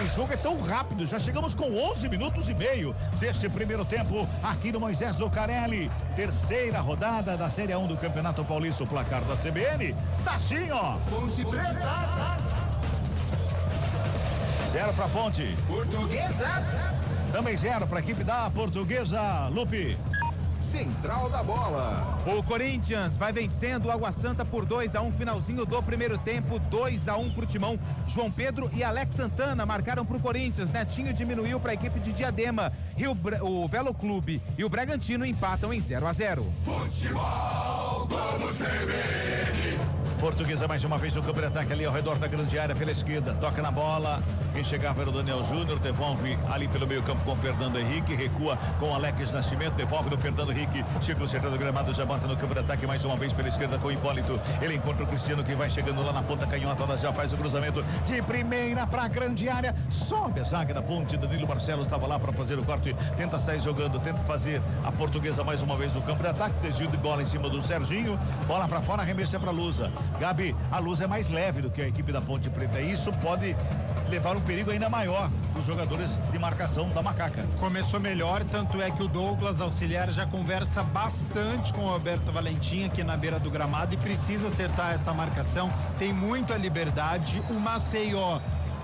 o jogo é tão rápido, já chegamos com 11 minutos e meio deste primeiro tempo, aqui no Moisés Lucarelli, terceira rodada da Série 1 do Campeonato Paulista, o placar da CBN, tá assim, ó. Ponte Preta. 0 para Ponte. Portuguesa. Também 0 para a equipe da Portuguesa, Lupe. Central da bola. O Corinthians vai vencendo o Água Santa por 2-1, finalzinho do primeiro tempo, 2-1 pro Timão. João Pedro e Alex Santana marcaram pro Corinthians, Netinho diminuiu para a equipe de Diadema. O Velo Clube e o Bragantino empatam em 0-0. Futebol Globo CBN. Portuguesa mais uma vez no campo de ataque ali ao redor da grande área pela esquerda. Toca na bola. Quem chegava era o Daniel Júnior. Devolve ali pelo meio campo com o Fernando Henrique. Recua com o Alex Nascimento. Devolve no Fernando Henrique. Círculo central do gramado. Já bota no campo de ataque mais uma vez pela esquerda com o Hipólito. Ele encontra o Cristiano que vai chegando lá na ponta canhota. Já faz o cruzamento de primeira para a grande área. Sobe a zaga da ponte. Danilo Barcelos estava lá para fazer o corte. Tenta sair jogando. Tenta fazer a Portuguesa mais uma vez no campo de ataque. Desvio de bola em cima do Serginho. Bola para fora. Arremesso é para a Lusa. Gabi, a Luz é mais leve do que a equipe da Ponte Preta. Isso pode levar um perigo ainda maior para os jogadores de marcação da Macaca. Começou melhor, tanto é que o Douglas, auxiliar, já conversa bastante com o Alberto Valentim aqui na beira do gramado e precisa acertar esta marcação. Tem muita liberdade. O Maceió,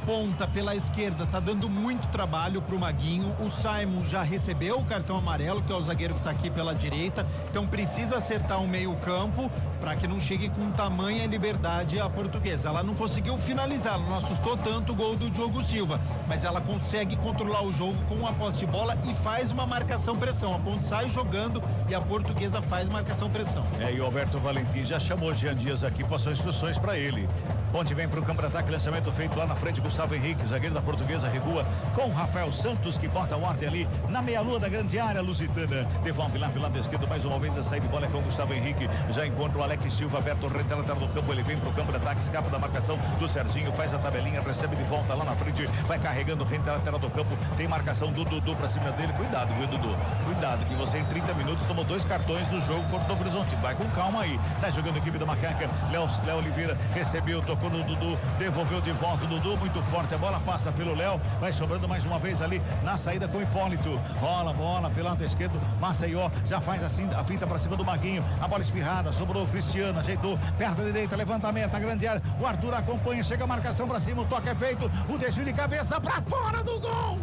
ponta pela esquerda, tá dando muito trabalho pro Maguinho. O Simon já recebeu o cartão amarelo, que é o zagueiro que tá aqui pela direita, então precisa acertar o meio campo para que não chegue com tamanha liberdade a Portuguesa. Ela não conseguiu finalizar, não assustou tanto o gol do Diogo Silva, mas ela consegue controlar o jogo com a posse de bola e faz uma marcação-pressão. A Ponte sai jogando e a Portuguesa faz marcação-pressão. E o Alberto Valentim já chamou Jean Dias aqui, passou instruções para ele. Ponte vem para o campo de ataque, lançamento feito lá na frente, Gustavo Henrique, zagueiro da Portuguesa, regua com Rafael Santos, que bota a ordem ali na meia-lua da grande área lusitana. Devolve lá pelo lado esquerdo, mais uma vez a saída de bola é com Gustavo Henrique, já encontra o Alex Silva aberto, rente lateral do campo, ele vem para o campo de ataque, escapa da marcação do Serginho, faz a tabelinha, recebe de volta lá na frente, vai carregando rente lateral do campo, tem marcação do Dudu para cima dele, cuidado, viu, Dudu? Cuidado, que você em 30 minutos tomou 2 cartões no jogo contra o Novo Horizonte, vai com calma aí, sai jogando a equipe da Macaca, Léo Oliveira recebeu, tocou no Dudu, devolveu de volta o Dudu, muito forte, a bola passa pelo Léo, vai sobrando mais uma vez ali na saída com o Hipólito, rola a bola pelo lado esquerdo, Maceió já faz assim a finta para cima do Maguinho, a bola espirrada, sobrou o Cristiano, ajeitou, perto da direita, levantamento, a grande área, o Arthur acompanha, chega a marcação para cima, o toque é feito, o desvio de cabeça para fora do gol!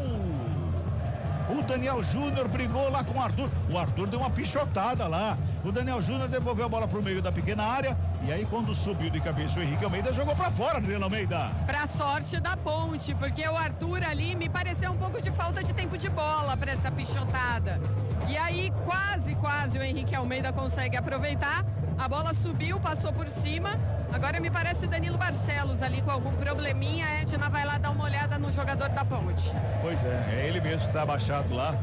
O Daniel Júnior brigou lá com o Arthur. O Arthur deu uma pichotada lá. O Daniel Júnior devolveu a bola pro meio da pequena área. E aí, quando subiu de cabeça, o Henrique Almeida jogou pra fora, Adriano Almeida. Pra sorte da Ponte, porque o Arthur ali me pareceu um pouco de falta de tempo de bola pra essa pichotada. E aí, quase o Henrique Almeida consegue aproveitar. A bola subiu, passou por cima. Agora me parece o Danilo Barcelos ali com algum probleminha. A Edna vai lá dar uma olhada no jogador da Ponte. Pois é ele mesmo que está abaixado lá.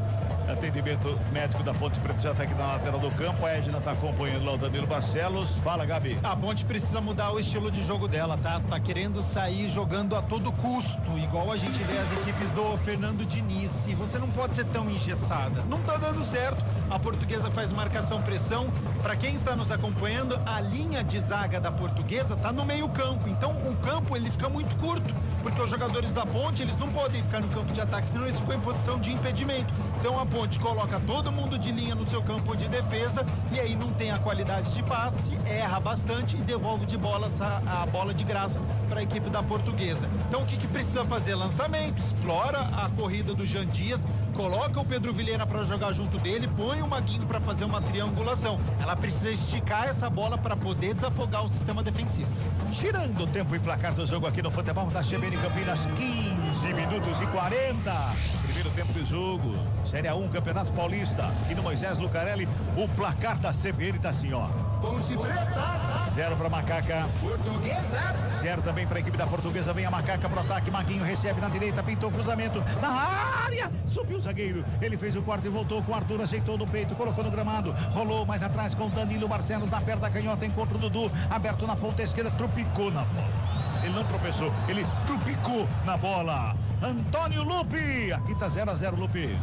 Atendimento médico da Ponte Preta já está aqui na lateral do campo. A Edna está acompanhando lá o Danilo Barcelos. Fala, Gabi. A Ponte precisa mudar o estilo de jogo dela, tá? Tá querendo sair jogando a todo custo, igual a gente vê as equipes do Fernando Diniz. E você não pode ser tão engessada. Não tá dando certo. A Portuguesa faz marcação-pressão. Para quem está nos acompanhando, a linha de zaga da Portuguesa tá no meio-campo. Então, o campo ele fica muito curto, porque os jogadores da Ponte, eles não podem ficar no campo de ataque, senão eles ficam em posição de impedimento. Então, a Ponte coloca todo mundo de linha no seu campo de defesa e aí não tem a qualidade de passe, erra bastante e devolve de bola a bola de graça para a equipe da Portuguesa. Então, o que precisa fazer? Lançamento, explora a corrida do Jean Dias, coloca o Pedro Vilhena para jogar junto dele, põe o Maguinho para fazer uma triangulação. Ela precisa esticar essa bola para poder desafogar o sistema defensivo. Girando o tempo e placar do jogo aqui no futebol da CBN Campinas, 15 minutos e 40. Primeiro tempo do jogo, Série A1, Campeonato Paulista. Aqui no Moisés Lucarelli, o placar da CBN tá assim, ó. Ponte Preta. 0 para Macaca. Portuguesa. 0 também para a equipe da Portuguesa. Vem a Macaca pro ataque. Maguinho recebe na direita, pintou o cruzamento na área. Subiu o zagueiro. Ele fez o quarto e voltou com o Arthur. Ajeitou no peito, colocou no gramado. Rolou mais atrás com o Danilo Barcelos na perna da canhota. Encontra o Dudu. Aberto na ponta esquerda. Tropicou na bola. Ele não tropeçou, ele tropicou na bola. Antônio Lupe. Aqui tá 0-0, Lupe.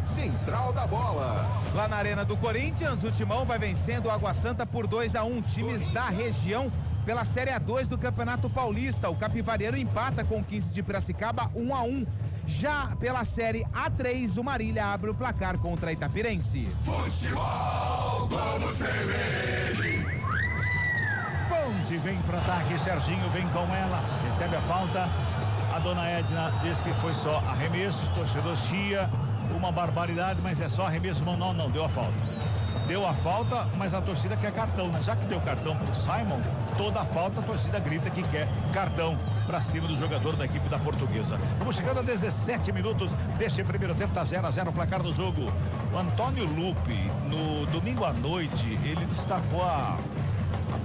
Central da bola. Lá na Arena do Corinthians, o Timão vai vencendo o Água Santa por 2-1. Times da região pela Série A2 do Campeonato Paulista. O Capivariano empata com o 15 de Piracicaba 1-1. Já pela Série A3, o Marília abre o placar contra a Itapirense. Futebol Globo CBN. Ponte vem pro ataque, Serginho vem com ela, recebe a falta. A dona Edna diz que foi só arremesso, torcedor chia, uma barbaridade, mas é só arremesso. Não, deu a falta. Deu a falta, mas a torcida quer cartão, né? Já que deu cartão pro Simon, toda a falta a torcida grita que quer cartão pra cima do jogador da equipe da Portuguesa. Vamos chegando a 17 minutos deste primeiro tempo, tá 0-0 o placar do jogo. O Antônio Lupe, no domingo à noite, ele destacou a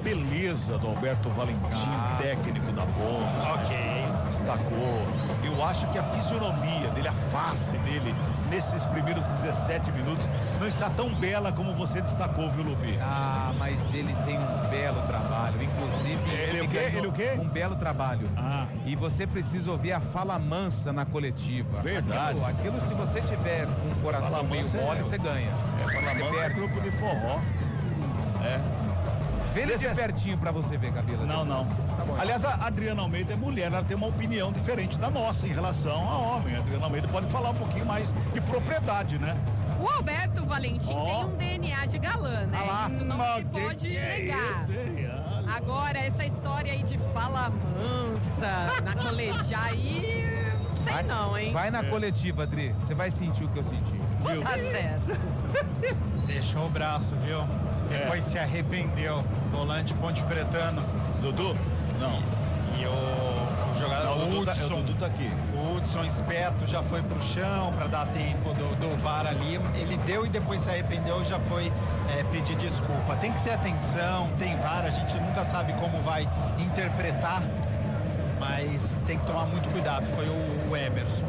beleza do Alberto Valentim, técnico da Ponte. Ok. Destacou. Eu acho que a fisionomia dele, a face dele, nesses primeiros 17 minutos, não está tão bela como você destacou, viu, Lupe? Ah, mas ele tem um belo trabalho. Inclusive, Ele o quê? Um belo trabalho. E você precisa ouvir a fala mansa na coletiva. Verdade. Aquilo se você tiver com um coração meio mole, você ganha. Fala mansa é grupo de forró. Vê ele de pertinho pra você ver, Cabelo. Não. Tá bom, Aliás, a Adriana Almeida é mulher, ela tem uma opinião diferente da nossa em relação a homem. A Adriana Almeida pode falar um pouquinho mais de propriedade, né? O Alberto Valentim tem um DNA de galã, né? Isso não se pode negar. Agora, essa história aí de fala mansa na coletiva, aí... sei não, hein? Vai na coletiva, Adri. Você vai sentir o que eu senti. Tá certo. Deixou o braço, viu? Depois se arrependeu. Volante Ponte Pretano. Dudu? Não. E o jogador, Não, o Dudu tá aqui. O Hudson esperto já foi pro chão para dar tempo do VAR ali. Ele deu e depois se arrependeu e já foi pedir desculpa. Tem que ter atenção, tem VAR, a gente nunca sabe como vai interpretar, mas tem que tomar muito cuidado. Foi o Emerson.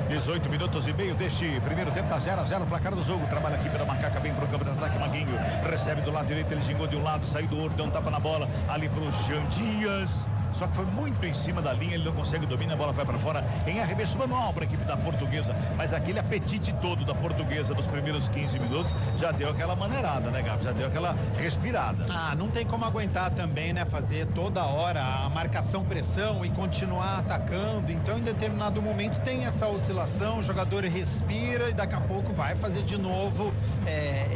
18 minutos e meio deste primeiro tempo, tá 0-0 o placar do jogo. Trabalha aqui pela Macaca, vem pro campo de ataque, Maguinho recebe do lado direito, ele gingou de um lado, saiu do outro, deu um tapa na bola ali pro Jean Dias. Só que foi muito em cima da linha, ele não consegue dominar, a bola vai para fora em arremesso manual para a equipe da Portuguesa. Mas aquele apetite todo da Portuguesa nos primeiros 15 minutos já deu aquela maneirada, né, Gabi? Já deu aquela respirada. Não tem como aguentar também, né? Fazer toda hora a marcação-pressão e continuar atacando. Então, em determinado momento tem essa oscilação, o jogador respira e daqui a pouco vai fazer de novo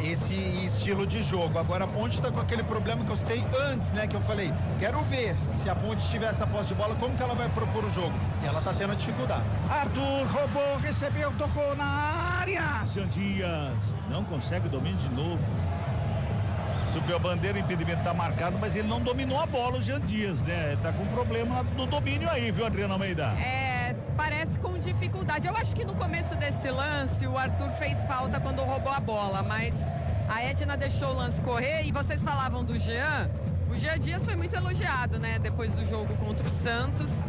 esse estilo de jogo. Agora a Ponte está com aquele problema que eu citei antes, né? Que eu falei, quero ver se a Ponte tiver essa posse de bola, como que ela vai propor o jogo? E ela está tendo dificuldades. Arthur roubou, recebeu, tocou na área. Jean Dias não consegue o domínio de novo. Subiu a bandeira, o impedimento está marcado, mas ele não dominou a bola, o Jean Dias, né? Tá com problema no domínio aí, viu, Adriana Almeida? Parece com dificuldade. Eu acho que no começo desse lance o Arthur fez falta quando roubou a bola, mas a Edna deixou o lance correr e vocês falavam do Jean. O Jean Dias foi muito elogiado, né, depois do jogo contra o Santos,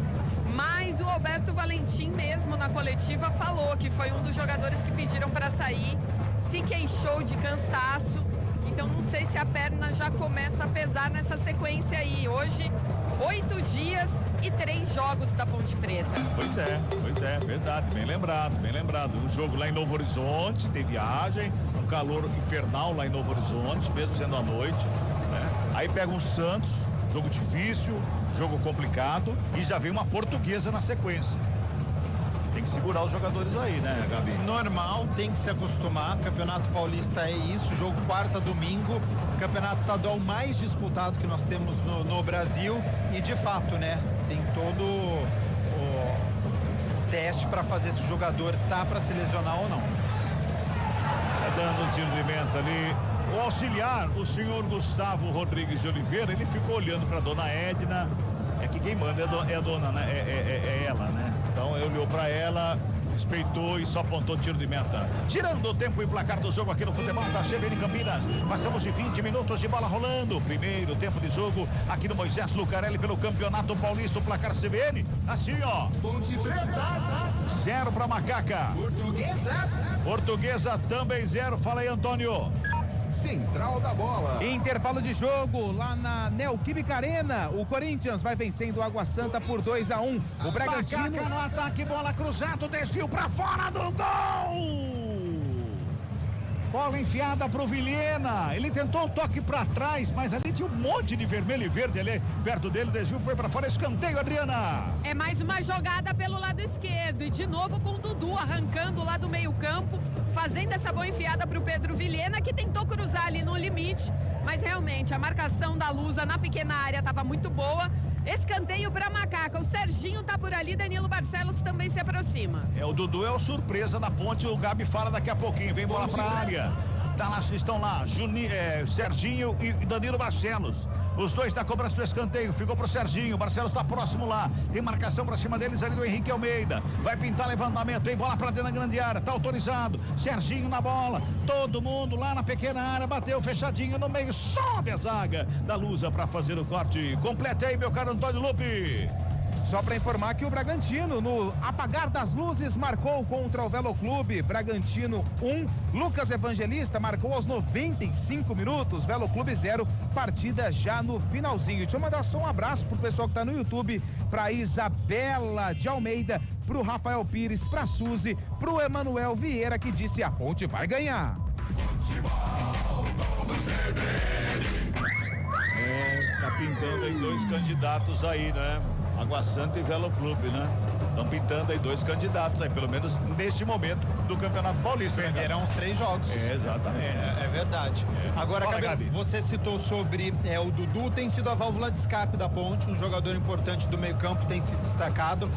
mas o Alberto Valentim mesmo na coletiva falou que foi um dos jogadores que pediram para sair, se queixou de cansaço, então não sei se a perna já começa a pesar nessa sequência aí. Hoje, 8 dias e 3 jogos da Ponte Preta. Pois é, verdade, bem lembrado. Um jogo lá em Novo Horizonte, tem viagem, um calor infernal lá em Novo Horizonte, mesmo sendo à noite, né? Aí pega um Santos, jogo difícil, jogo complicado, e já vem uma Portuguesa na sequência. Tem que segurar os jogadores aí, né, Gabi? Normal, tem que se acostumar. Campeonato Paulista é isso, jogo quarta, domingo, campeonato estadual mais disputado que nós temos no Brasil, e de fato, né, tem todo o teste para fazer se o jogador tá para se lesionar ou não. Tá dando um tiro de meta ali. O auxiliar, o senhor Gustavo Rodrigues de Oliveira, ele ficou olhando para dona Edna. É que quem manda é a dona, né? É ela, né? Então ele olhou para ela, respeitou e só apontou tiro de meta. Girando o tempo e placar do jogo aqui no futebol da CBN Campinas. Passamos de 20 minutos de bola rolando. Primeiro tempo de jogo aqui no Moisés Lucarelli pelo Campeonato Paulista. O placar CBN, assim ó. Ponte Preta. 0 para Macaca. Portuguesa também 0. Fala aí, Antônio. Central da bola. Intervalo de jogo lá na Neoquímica Arena. O Corinthians vai vencendo o Água Santa por 2-1. O Bragantino. Macaca no ataque, bola cruzado, desceu pra fora do gol. Bola enfiada pro Vilhena. Ele tentou o toque pra trás, mas ali tinha um monte de vermelho e verde ali perto dele. Desviou, foi pra fora. Escanteio, Adriana. É mais uma jogada pelo lado esquerdo e de novo com o Dudu arrancando lá do meio-campo, fazendo essa boa enfiada pro Pedro Vilhena, que tentou cruzar ali no limite, mas realmente a marcação da Lusa na pequena área estava muito boa. Escanteio para Macaca. O Serginho tá por ali, Danilo Barcelos também se aproxima. O Dudu é o surpresa da Ponte. O Gabi fala daqui a pouquinho. Vem bola pra área. Estão lá, Serginho e Danilo Barcelos. Os dois da cobrança do escanteio, ficou pro Serginho, o Barcelos tá próximo lá, tem marcação pra cima deles ali do Henrique Almeida, vai pintar levantamento, tem bola pra dentro da grande área, tá autorizado, Serginho na bola, todo mundo lá na pequena área, bateu fechadinho no meio, sobe a zaga da Lusa pra fazer o corte. Complete aí, meu caro Antônio Lupe. Só para informar que o Bragantino, no apagar das luzes, marcou contra o Velo Clube. Bragantino 1, Lucas Evangelista marcou aos 95 minutos, Velo Clube 0, partida já no finalzinho. Deixa eu mandar só um abraço pro pessoal que tá no YouTube, pra Isabela de Almeida, pro Rafael Pires, pra Suzy, pro Emanuel Vieira, que disse: a Ponte vai ganhar. Tá pintando aí dois candidatos aí, né? Água Santa e Velo Clube, né? Estão pintando aí dois candidatos aí, pelo menos neste momento do Campeonato Paulista. Perderam os 3 jogos. Exatamente. É verdade. Agora, Gabi, você citou sobre o Dudu, tem sido a válvula de escape da Ponte, um jogador importante do meio-campo, tem se destacado.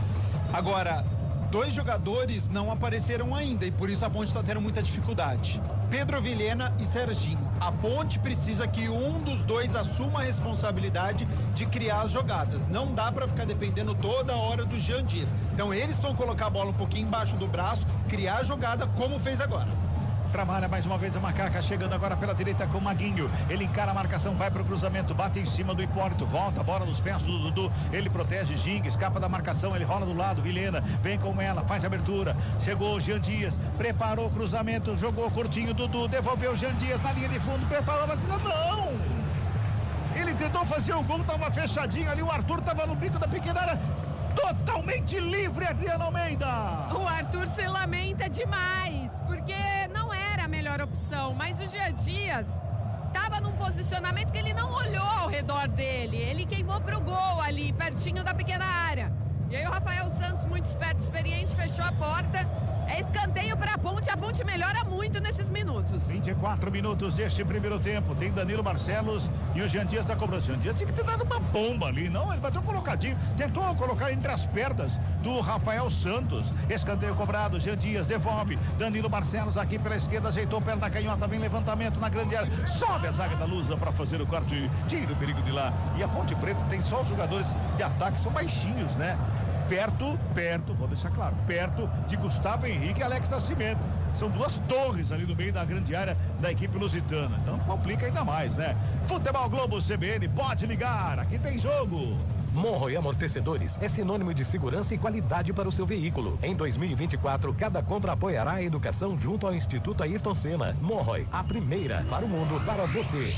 Agora, 2 jogadores não apareceram ainda e por isso a Ponte está tendo muita dificuldade. Pedro Vilhena e Serginho. A Ponte precisa que um dos dois assuma a responsabilidade de criar as jogadas. Não dá para ficar dependendo toda hora do Jean Dias. Então eles vão colocar a bola um pouquinho embaixo do braço, criar a jogada como fez agora. Trabalha mais uma vez a Macaca, chegando agora pela direita com o Maguinho. Ele encara a marcação, vai pro cruzamento, bate em cima do Hipólito, volta a bola nos pés do Dudu. Ele protege Ginga, escapa da marcação, ele rola do lado, Vilhena vem com ela, faz a abertura. Chegou o Jean Dias, preparou o cruzamento, jogou curtinho, Dudu devolveu o Jean Dias na linha de fundo, preparou a batida, não! Ele tentou fazer o gol, tava fechadinho ali, o Arthur tava no bico da pequena área. Totalmente livre, Adriano Almeida. O Arthur se lamenta demais, porque não era a melhor opção, mas o Jean Dias estava num posicionamento que ele não olhou ao redor dele, ele queimou pro gol ali, pertinho da pequena área. E aí o Rafael Santos, muito esperto, experiente, fechou a porta. É escanteio para a Ponte melhora muito nesses minutos. 24 minutos deste primeiro tempo. Tem Danilo Barcelos e o Jean Dias da cobrança. Jean Dias tinha que ter dado uma bomba ali, não? Ele bateu colocadinho, tentou colocar entre as pernas do Rafael Santos. Escanteio cobrado, Jean Dias devolve. Danilo Barcelos aqui pela esquerda, ajeitou perna canhota, vem levantamento na grande área. Sobe a zaga da Lusa para fazer o corte, tira o perigo de lá. E a Ponte Preta tem só os jogadores de ataque, são baixinhos, né? Perto, vou deixar claro, perto de Gustavo Henrique e Alex Nascimento. São 2 torres ali no meio da grande área da equipe lusitana. Então complica ainda mais, né? Futebol Globo CBN, pode ligar, aqui tem jogo. Monroe Amortecedores é sinônimo de segurança e qualidade para o seu veículo. Em 2024, cada compra apoiará a educação junto ao Instituto Ayrton Senna. Monroe, a primeira para o mundo, para você.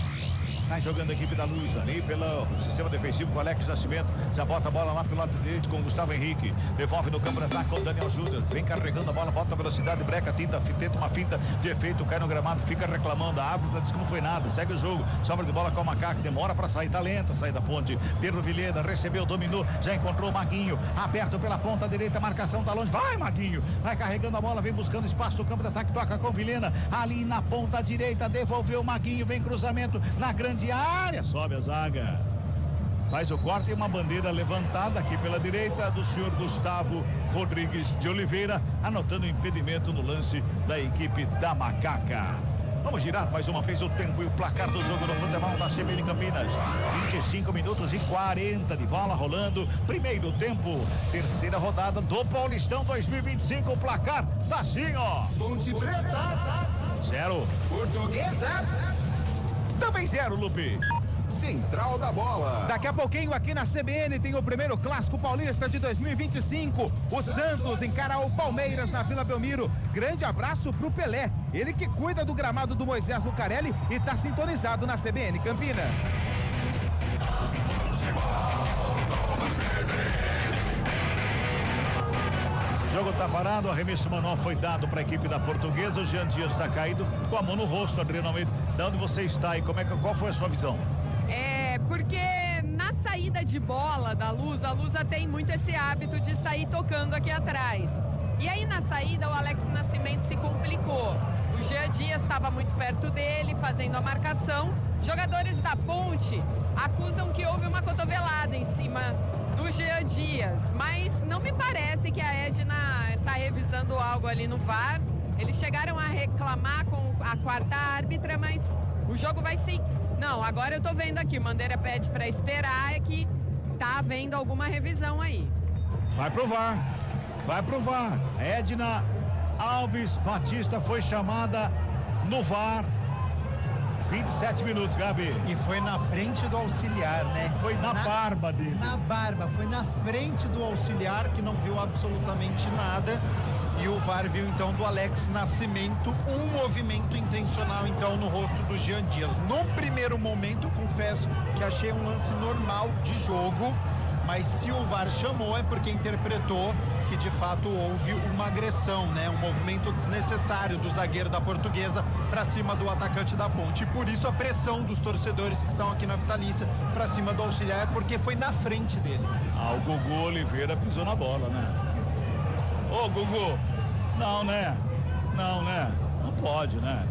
Tá jogando a equipe da Luz ali pelo sistema defensivo com o Alex Nascimento. Já bota a bola lá pelo lado direito com o Gustavo Henrique. Devolve no campo de ataque com o Daniel Judas. Vem carregando a bola, bota a velocidade, breca, tenta uma finta de efeito, cai no gramado, fica reclamando. A árbitra diz que não foi nada, segue o jogo. Sobra de bola com o Macaco, demora pra sair, tá lenta, sai da Ponte. Pedro Vilhena recebeu, dominou, já encontrou o Maguinho. Aberto pela ponta direita, marcação tá longe. Vai, Maguinho! Vai carregando a bola, vem buscando espaço no campo de ataque, toca com o Vilhena. Ali na ponta direita, devolveu o Maguinho, vem cruzamento na grande área, sobe a zaga, faz o corte e uma bandeira levantada aqui pela direita do senhor Gustavo Rodrigues de Oliveira, anotando o impedimento no lance da equipe da Macaca. Vamos girar mais uma vez o tempo e o placar do jogo no futebol da CBN Campinas. 25 minutos e 40 de bola rolando. Primeiro tempo, terceira rodada do Paulistão 2025. O placar tá assim, ó. Ponte Preta 0. Portuguesa também 0, Lupe. Central da Bola. Daqui a pouquinho aqui na CBN tem o primeiro clássico paulista de 2025. O Santos encara o Palmeiras na Vila Belmiro. Grande abraço pro Pelé, ele que cuida do gramado do Moisés Lucarelli e tá sintonizado na CBN Campinas. O jogo tá parado, o arremesso manual foi dado para a equipe da Portuguesa. O Jean Dias está caído com a mão no rosto, Adriano Almeida. De onde você está e qual foi a sua visão? Porque na saída de bola da Luz, a Lusa tem muito esse hábito de sair tocando aqui atrás. E aí na saída o Alex Nascimento se complicou. O Jean Dias estava muito perto dele, fazendo a marcação. Jogadores da Ponte acusam que houve uma cotovelada em cima do Jean Dias, mas não me parece que a Edna está revisando algo ali no VAR. Eles chegaram a reclamar com a quarta árbitra, mas o jogo vai sim. Não, agora eu tô vendo aqui, o Mandeira pede pra esperar, é que tá havendo alguma revisão aí. Vai pro VAR. Edna Alves Batista foi chamada no VAR. 27 minutos, Gabi. E foi na frente do auxiliar, né? Foi na barba dele. Na barba, foi na frente do auxiliar que não viu absolutamente nada. E o VAR viu então do Alex Nascimento um movimento intencional então no rosto do Jean Dias. No primeiro momento, eu confesso que achei um lance normal de jogo, mas se o VAR chamou é porque interpretou que de fato houve uma agressão, né? Um movimento desnecessário do zagueiro da Portuguesa para cima do atacante da Ponte. E por isso a pressão dos torcedores que estão aqui na Vitalícia para cima do auxiliar, porque foi na frente dele. O Gugu Oliveira pisou na bola, né? Ô, Gugu, não, né? Não pode, né?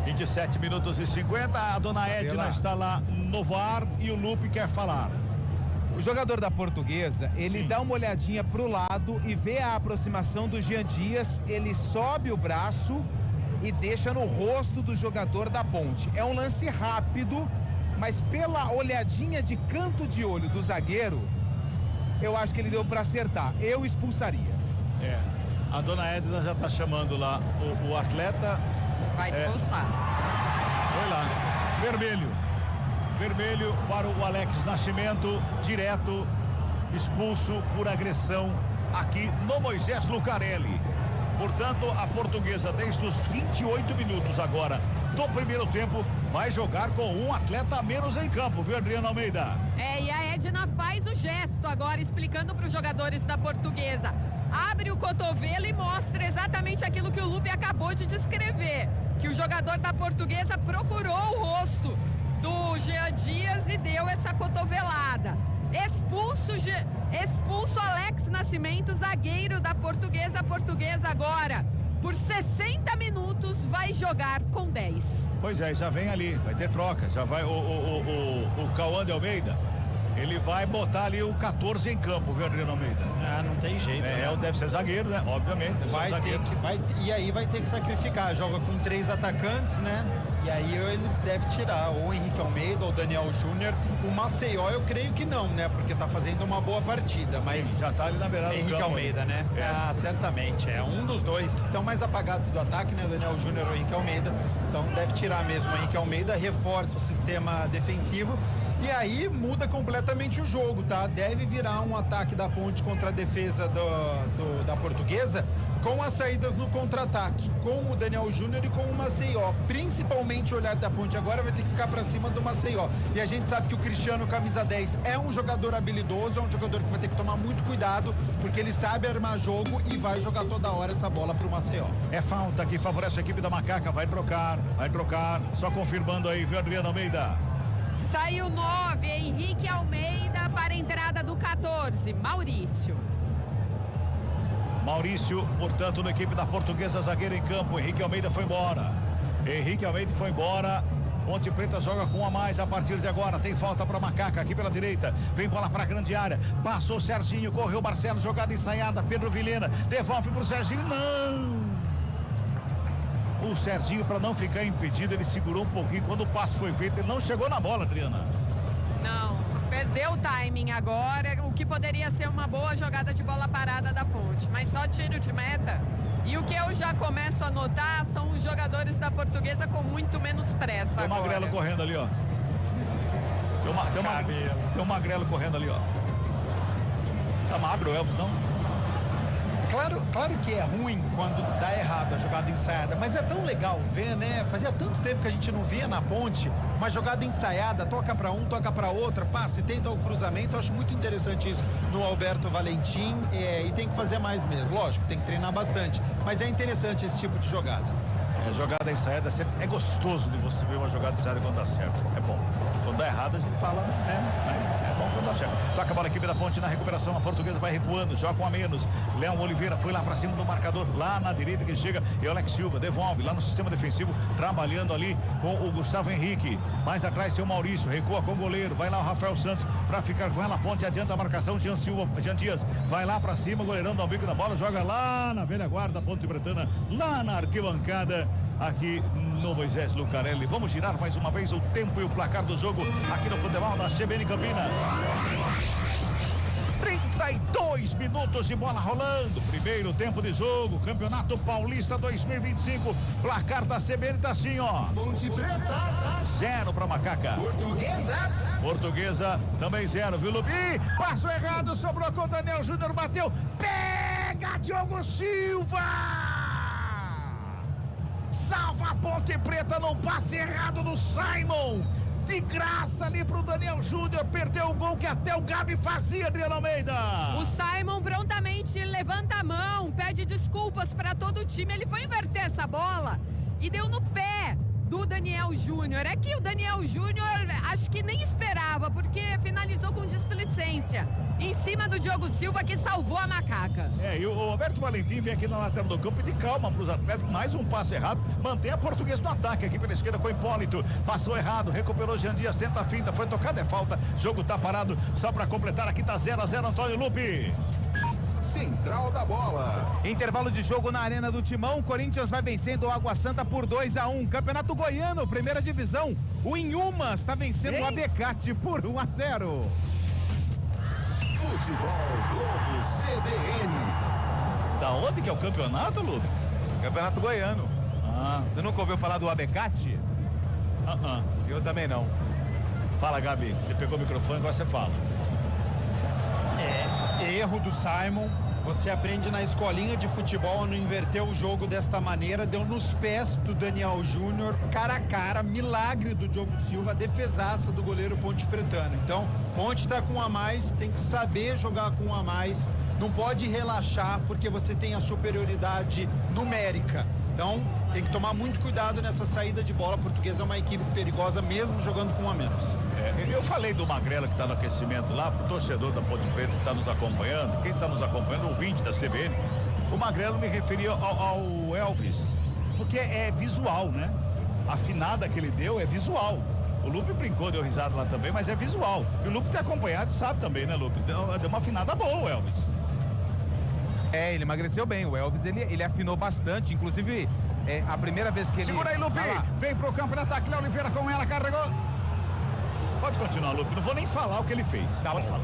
27 minutos e 50, a dona Edna está lá no VAR e o Lupe quer falar. O jogador da Portuguesa, ele dá uma olhadinha pro lado e vê a aproximação do Jean Dias, ele sobe o braço e deixa no rosto do jogador da Ponte. É um lance rápido, mas pela olhadinha de canto de olho do zagueiro, eu acho que ele deu para acertar. Eu expulsaria. A dona Edna já tá chamando lá o atleta. Vai expulsar. Foi lá. Vermelho para o Alex Nascimento, direto, expulso por agressão aqui no Moisés Lucarelli. Portanto, a Portuguesa, desde os 28 minutos agora do primeiro tempo, vai jogar com um atleta a menos em campo, viu, Adriana Almeida? E a Edna faz o gesto agora, explicando para os jogadores da Portuguesa. Abre o cotovelo e mostra exatamente aquilo que o Lupe acabou de descrever, que o jogador da Portuguesa procurou o rosto do Jean Dias e deu essa cotovelada. Expulso Alex Nascimento, zagueiro da Portuguesa. A Portuguesa agora, por 60 minutos, vai jogar com 10. Pois é, já vem ali, vai ter troca, já vai o Cauã de Almeida. Ele vai botar ali o 14 em campo, viu, Adriano Almeida? Não tem jeito. Deve ser zagueiro, né? Obviamente. E aí vai ter que sacrificar. Joga com 3 atacantes, né? E aí ele deve tirar ou o Henrique Almeida ou o Daniel Júnior. O Maceió eu creio que não, né? Porque tá fazendo uma boa partida, mas... Sim, já tá ali na beirada do Henrique campo, Almeida, né? Certamente. É um dos dois que estão mais apagados do ataque, né? O Daniel Júnior ou o Henrique Almeida. Então deve tirar mesmo o Henrique Almeida, reforça o sistema defensivo. E aí muda completamente o jogo, tá? Deve virar um ataque da Ponte contra a defesa da Portuguesa, com as saídas no contra-ataque, com o Daniel Júnior e com o Maceió. Principalmente o olhar da Ponte agora vai ter que ficar para cima do Maceió. E a gente sabe que o Cristiano, camisa 10, é um jogador habilidoso, é um jogador que vai ter que tomar muito cuidado, porque ele sabe armar jogo e vai jogar toda hora essa bola pro Maceió. É falta que favorece a equipe da Macaca, vai trocar. Só confirmando aí, viu, Adriano Almeida? Saiu 9, Henrique Almeida para a entrada do 14, Maurício, portanto, na equipe da Portuguesa, zagueiro em campo. Henrique Almeida foi embora. Ponte Preta joga com um a mais a partir de agora. Tem falta para Macaca aqui pela direita. Vem bola para a grande área. Passou Serginho, correu Marcelo, jogada ensaiada. Pedro Vilhena devolve para o Serginho. Não! O Serginho, para não ficar impedido, ele segurou um pouquinho. Quando o passe foi feito, ele não chegou na bola, Adriana. Não, perdeu o timing agora, o que poderia ser uma boa jogada de bola parada da Ponte, mas só tiro de meta. E o que eu já começo a notar são os jogadores da Portuguesa com muito menos pressa agora. Tem um magrelo correndo ali, ó. Tem um magrelo correndo ali, ó. Tá magro o Elvis, não? Claro que é ruim quando dá errado a jogada ensaiada, mas é tão legal ver, né? Fazia tanto tempo que a gente não via na Ponte uma jogada ensaiada, toca para um, toca para outra, passa e tenta o cruzamento. Eu acho muito interessante isso no Alberto Valentim, e tem que fazer mais mesmo. Lógico, tem que treinar bastante, mas é interessante esse tipo de jogada. Jogada ensaiada é gostoso de você ver uma jogada ensaiada quando dá certo. É bom. Quando dá errado, a gente fala, né? É bom quando dá certo. Toca a bola aqui da Ponte na recuperação. A Portuguesa vai recuando, joga com a menos. Leão Oliveira foi lá pra cima do marcador, lá na direita que chega. E o Alex Silva devolve lá no sistema defensivo, trabalhando ali com o Gustavo Henrique. Mais atrás tem o Maurício, recua com o goleiro. Vai lá o Rafael Santos pra ficar com ela. A Ponte adianta a marcação. Jean Dias vai lá pra cima, o goleirão dá um bico na bola, joga lá na velha guarda, Ponte Pretana, lá na arquibancada, aqui no Moisés Lucarelli. Vamos girar mais uma vez o tempo e o placar do jogo aqui no futebol da CBN Campinas. 32 minutos de bola rolando, primeiro tempo de jogo, Campeonato Paulista 2025, placar da CBN tá assim, ó. Ponte Preta 0 pra Macaca. Portuguesa também 0, viu, Lupi? Passo errado, sobrou com o Daniel Júnior, bateu, pega Diogo Silva! Salva a Ponte Preta num passe errado no Simon. De graça ali pro Daniel Júnior, perdeu o gol que até o Gabi fazia, Adriano Almeida. O Simon prontamente levanta a mão, pede desculpas para todo o time. Ele foi inverter essa bola e deu no pé do Daniel Júnior. É que o Daniel Júnior acho que nem esperava, porque finalizou com displicência em cima do Diogo Silva, que salvou a Macaca. E o Roberto Valentim vem aqui na lateral do campo e de calma para os atletas, mais um passo errado, mantém a Portuguesa no ataque aqui pela esquerda com o Hipólito, passou errado, recuperou Jean Dias, tenta a finta, foi tocada, é falta, jogo tá parado, só para completar aqui tá 0-0, Antônio Lupi. Central da Bola. Intervalo de jogo na Arena do Timão. Corinthians vai vencendo o Água Santa por 2-1. Campeonato Goiano, primeira divisão. O Inhumas está vencendo o Abecate por 1-0. Futebol Globo CBN. Da onde que é o campeonato, Lupe? Campeonato Goiano. Você nunca ouviu falar do Abecate? Eu também não. Fala, Gabi. Você pegou o microfone, agora você fala. Erro do Simon. Você aprende na escolinha de futebol a não inverter o jogo desta maneira. Deu nos pés do Daniel Júnior, cara a cara, milagre do Diogo Silva, defesaça do goleiro Ponte Pretano. Então, Ponte tá com um a mais, tem que saber jogar com um a mais, não pode relaxar porque você tem a superioridade numérica. Então, tem que tomar muito cuidado nessa saída de bola. A Portuguesa é uma equipe perigosa mesmo jogando com um a menos. Eu falei do Magrela que está no aquecimento lá, pro torcedor da Ponte Preta que está nos acompanhando, quem está nos acompanhando, ouvinte da CBN, o Magrela me referia ao Elvis, porque é visual, né? A afinada que ele deu é visual. O Lupe brincou, deu risada lá também, mas é visual. E o Lupe tem acompanhado, sabe também, né, Lupe? Deu uma afinada boa, o Elvis. Ele emagreceu bem. O Elvis, ele afinou bastante, inclusive a primeira vez que ele... Segura aí, Lupe! Vem pro campo de ataque, Léo Oliveira com ela, carregou. Pode continuar, Lupe, não vou nem falar o que ele fez. Pode falar.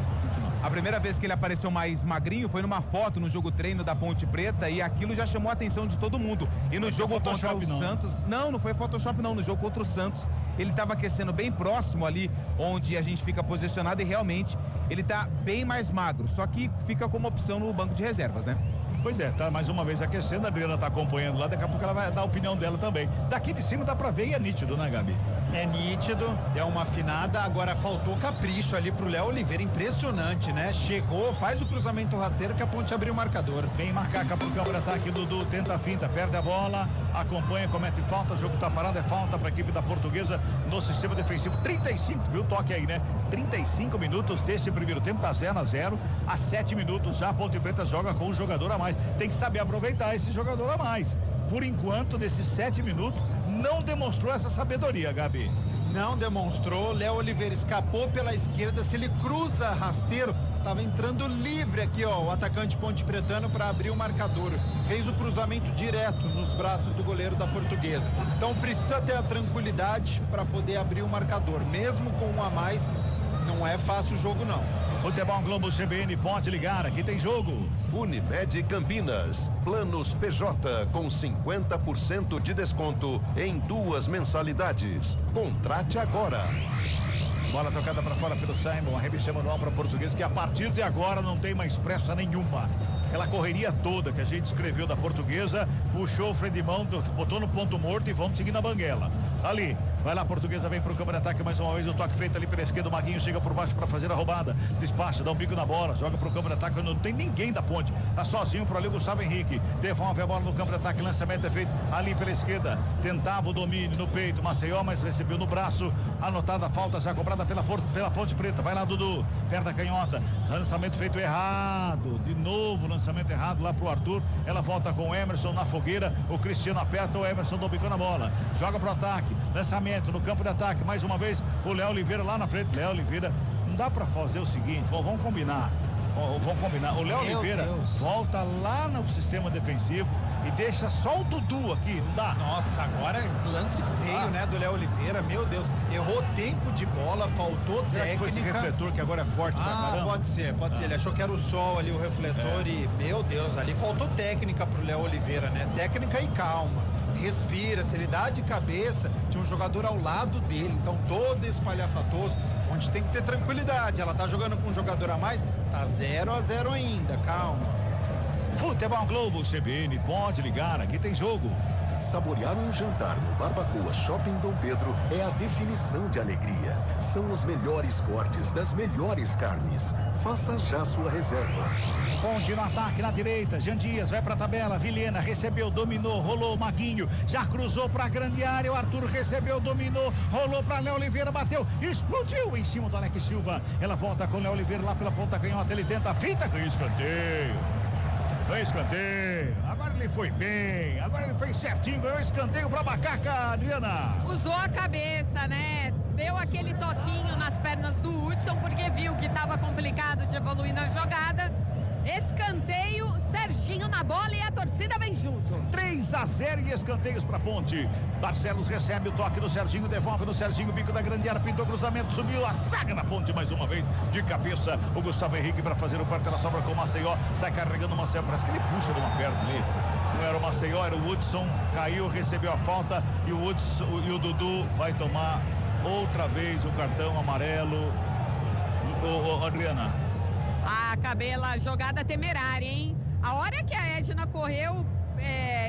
A primeira vez que ele apareceu mais magrinho foi numa foto no jogo treino da Ponte Preta e aquilo já chamou a atenção de todo mundo. E no jogo contra o Santos... Não foi Photoshop não. No jogo contra o Santos, ele estava aquecendo bem próximo ali onde a gente fica posicionado e realmente ele tá bem mais magro. Só que fica como opção no banco de reservas, né? Pois é, tá mais uma vez aquecendo, a Adriana tá acompanhando lá, daqui a pouco ela vai dar a opinião dela também. Daqui de cima dá pra ver e é nítido, né, Gabi? É nítido, deu uma afinada, agora faltou capricho ali pro Léo Oliveira, impressionante, né? Chegou, faz o cruzamento rasteiro que a Ponte abriu o marcador. Vem Macaca pro campo de ataque, Dudu tenta a finta, perde a bola, acompanha, comete falta, o jogo tá parado, é falta pra equipe da Portuguesa no sistema defensivo. 35, viu? Toque aí, né? 35 minutos desse primeiro tempo, tá 0-0, a 7 minutos já a Ponte Preta joga com um jogador a mais. Tem que saber aproveitar esse jogador a mais. Por enquanto, nesses 7 minutos, não demonstrou essa sabedoria, Gabi. Não demonstrou. Léo Oliveira escapou pela esquerda. Se ele cruza rasteiro, tava entrando livre aqui, ó, o atacante Ponte Pretano para abrir o marcador. Fez o cruzamento direto nos braços do goleiro da Portuguesa. Então precisa ter a tranquilidade para poder abrir o marcador. Mesmo com um a mais, não é fácil o jogo, não. Futebol Globo CBN, pode ligar, aqui tem jogo. Unimed Campinas, planos PJ com 50% de desconto em 2 mensalidades. Contrate agora. Bola tocada para fora pelo Simon, a revista manual para Portuguesa, que a partir de agora não tem mais pressa nenhuma. aquela correria toda que a gente escreveu da Portuguesa, puxou o freio de mão, botou no ponto morto e vamos seguir na banguela. Ali, vai lá, a Portuguesa vem pro campo de ataque mais uma vez, o toque feito ali pela esquerda, o Maguinho chega por baixo para fazer a roubada, despacha, dá um bico na bola, joga pro campo de ataque, não tem ninguém da ponte, tá sozinho por ali o Gustavo Henrique, devolve a bola no campo de ataque, lançamento é feito ali pela esquerda, tentava o domínio no peito, Maceió, mas recebeu no braço, anotada a falta já cobrada pela Ponte Preta, vai lá Dudu, perto da canhota, lançamento feito errado, de novo lançamento errado lá pro Arthur, ela volta com o Emerson na fogueira, o Cristiano aperta, o Emerson do bico na bola, joga pro ataque, lançamento no campo de ataque, mais uma vez o Léo Oliveira lá na frente, Léo Oliveira, não dá pra fazer o seguinte, vamos combinar, o Léo Oliveira volta lá no sistema defensivo e deixa só o Dudu aqui, não dá? Nossa, agora lance feio, né, do Léo Oliveira, meu Deus, errou tempo de bola, faltou Será técnica. Que foi esse refletor que agora é forte pra caramba? Pode ser, ele achou que era o sol ali, o refletor e, meu Deus, ali faltou técnica pro Léo Oliveira, né, técnica e calma. Respira, se ele dá de cabeça, tinha um jogador ao lado dele, então todo espalhafatoso, onde tem que ter tranquilidade, ela tá jogando com um jogador a mais, tá 0-0 ainda, calma. Futebol Globo CBN, pode ligar, aqui tem jogo. Saborear um jantar no Barbacoa Shopping Dom Pedro é a definição de alegria. São os melhores cortes das melhores carnes. Faça já sua reserva. Ponte no ataque na direita, Jean Dias vai pra tabela, Vilhena recebeu, dominou, rolou, Maguinho, já cruzou pra grande área, o Arthur recebeu, dominou, rolou pra Léo Oliveira, bateu, explodiu em cima do Alex Silva, ela volta com o Léo Oliveira lá pela ponta canhota, ele tenta a fita, ganha escanteio. Agora ele foi bem, agora ele fez certinho, ganhou escanteio pra Macaca, Adriana. Usou a cabeça, né? Deu aquele toquinho nas pernas do Hudson, porque viu que estava complicado de evoluir na jogada. Escanteio, Serginho na bola e a torcida vem junto. 3-0 e escanteios pra Ponte. Barcelos recebe o toque do Serginho, devolve no Serginho, bico da grande área, pintou cruzamento, subiu a saga na Ponte mais uma vez, de cabeça, o Gustavo Henrique pra fazer o quarto, ela sobra com o Maceió, sai carregando o Maceió, parece que ele puxa de uma perna ali. Não era o Maceió, era o Hudson, caiu, recebeu a falta e o Hudson e o Dudu vai tomar outra vez o cartão amarelo. Adriana. A Cabela, jogada temerária, hein? A hora que a Edna correu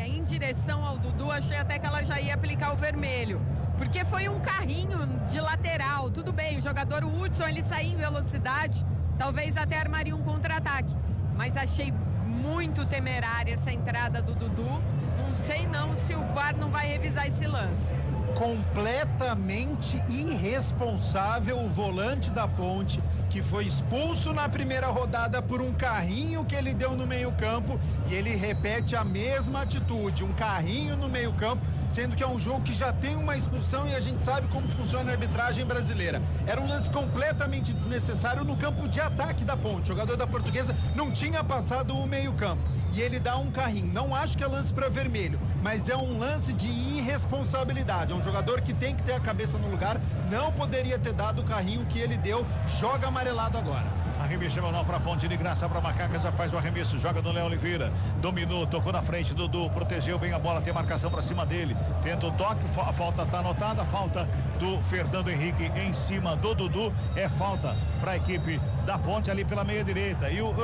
em direção ao Dudu, achei até que ela já ia aplicar o vermelho. Porque foi um carrinho de lateral. Tudo bem, o jogador Hudson, ele saiu em velocidade, talvez até armaria um contra-ataque. Mas achei muito temerária essa entrada do Dudu. Não sei não se o VAR não vai revisar esse lance. Completamente irresponsável o volante da Ponte, que foi expulso na primeira rodada por um carrinho que ele deu no meio-campo, e ele repete a mesma atitude, um carrinho no meio-campo, sendo que é um jogo que já tem uma expulsão e a gente sabe como funciona a arbitragem brasileira. Era um lance completamente desnecessário no campo de ataque da Ponte. O jogador da Portuguesa não tinha passado o meio-campo e ele dá um carrinho. Não acho que é lance para vermelho, mas é um lance de irresponsabilidade. É um jogador que tem que ter a cabeça no lugar, não poderia ter dado o carrinho que ele deu, joga amarelado agora. Arremesso manual pra Ponte, de graça pra Macaca, já faz o arremesso, joga no Léo Oliveira, dominou, tocou na frente, Dudu, protegeu bem a bola, tem marcação pra cima dele, tenta o toque, a falta tá anotada, a falta do Fernando Henrique em cima do Dudu, é falta pra equipe da Ponte ali pela meia direita, e o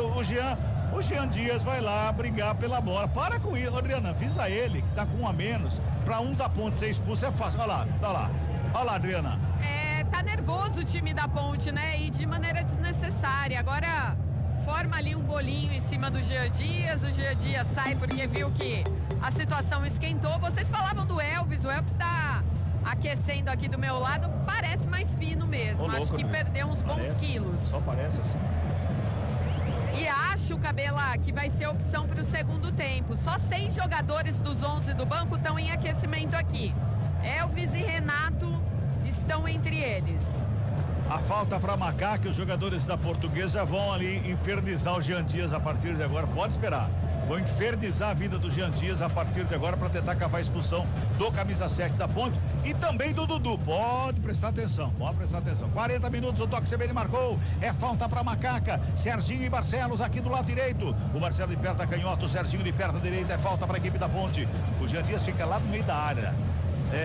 Jean Dias vai lá brigar pela bola. Para com isso, Adriana, avisa ele que tá com um a menos, pra um da Ponte ser expulso é fácil, olha lá, Adriana. Tá nervoso o time da Ponte, né? E de maneira desnecessária. Agora forma ali um bolinho em cima do Jean Dias. O Jean Dias sai porque viu que a situação esquentou. Vocês falavam do Elvis. O Elvis tá aquecendo aqui do meu lado. Parece mais fino mesmo. Louco, acho que né? perdeu uns bons quilos. Só parece assim. E acho, Cabela, que vai ser opção para o segundo tempo. Só 6 jogadores dos 11 do banco estão em aquecimento aqui. Elvis e Renato estão entre eles. A falta para Macaca, os jogadores da Portuguesa vão ali infernizar o Jean Dias a partir de agora. Pode esperar. Vão infernizar a vida do Jean Dias a partir de agora para tentar cavar a expulsão do camisa 7 da Ponte e também do Dudu. Pode prestar atenção, 40 minutos, o toque CBN marcou. É falta para Macaca. Serginho e Barcelos aqui do lado direito. O Marcelo de perto da canhota, o Serginho de perto da direita. É falta para a equipe da Ponte. O Jean Dias fica lá no meio da área.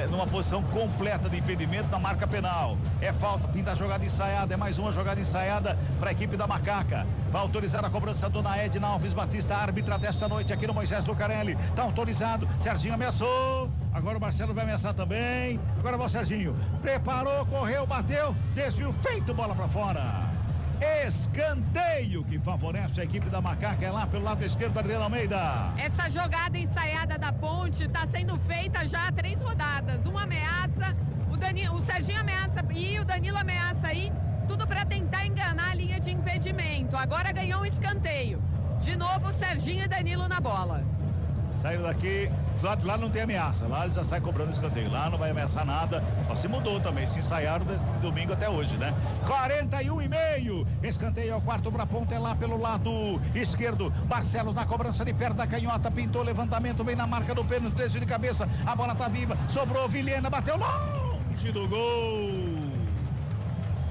numa posição completa de impedimento na marca penal. É falta, pinta a jogada ensaiada, é mais uma jogada ensaiada para a equipe da Macaca. Vai autorizar a cobrança Dona Edna Alves Batista, árbitra desta noite aqui no Moisés Lucarelli. Tá autorizado, Serginho ameaçou. Agora o Marcelo vai ameaçar também. Agora vai o Serginho. Preparou, correu, bateu, desvio feito, bola para fora. Escanteio que favorece a equipe da Macaca, é lá pelo lado esquerdo, Adriano Almeida. Essa jogada ensaiada da Ponte está sendo feita já há 3 rodadas. Uma ameaça, o Serginho ameaça e o Danilo ameaça aí, tudo para tentar enganar a linha de impedimento. Agora ganhou um escanteio. De novo o Serginho e Danilo na bola. Saíram daqui, do lado de lá não tem ameaça, lá ele já sai cobrando escanteio, lá não vai ameaçar nada, só se mudou também, se ensaiaram desde domingo até hoje, né? 41,5, escanteio ao quarto pra ponta, é lá pelo lado esquerdo, Barcelos na cobrança de perto da canhota, pintou levantamento, vem na marca do pênalti, desvio de cabeça, a bola tá viva, sobrou Vilhena, bateu longe do gol.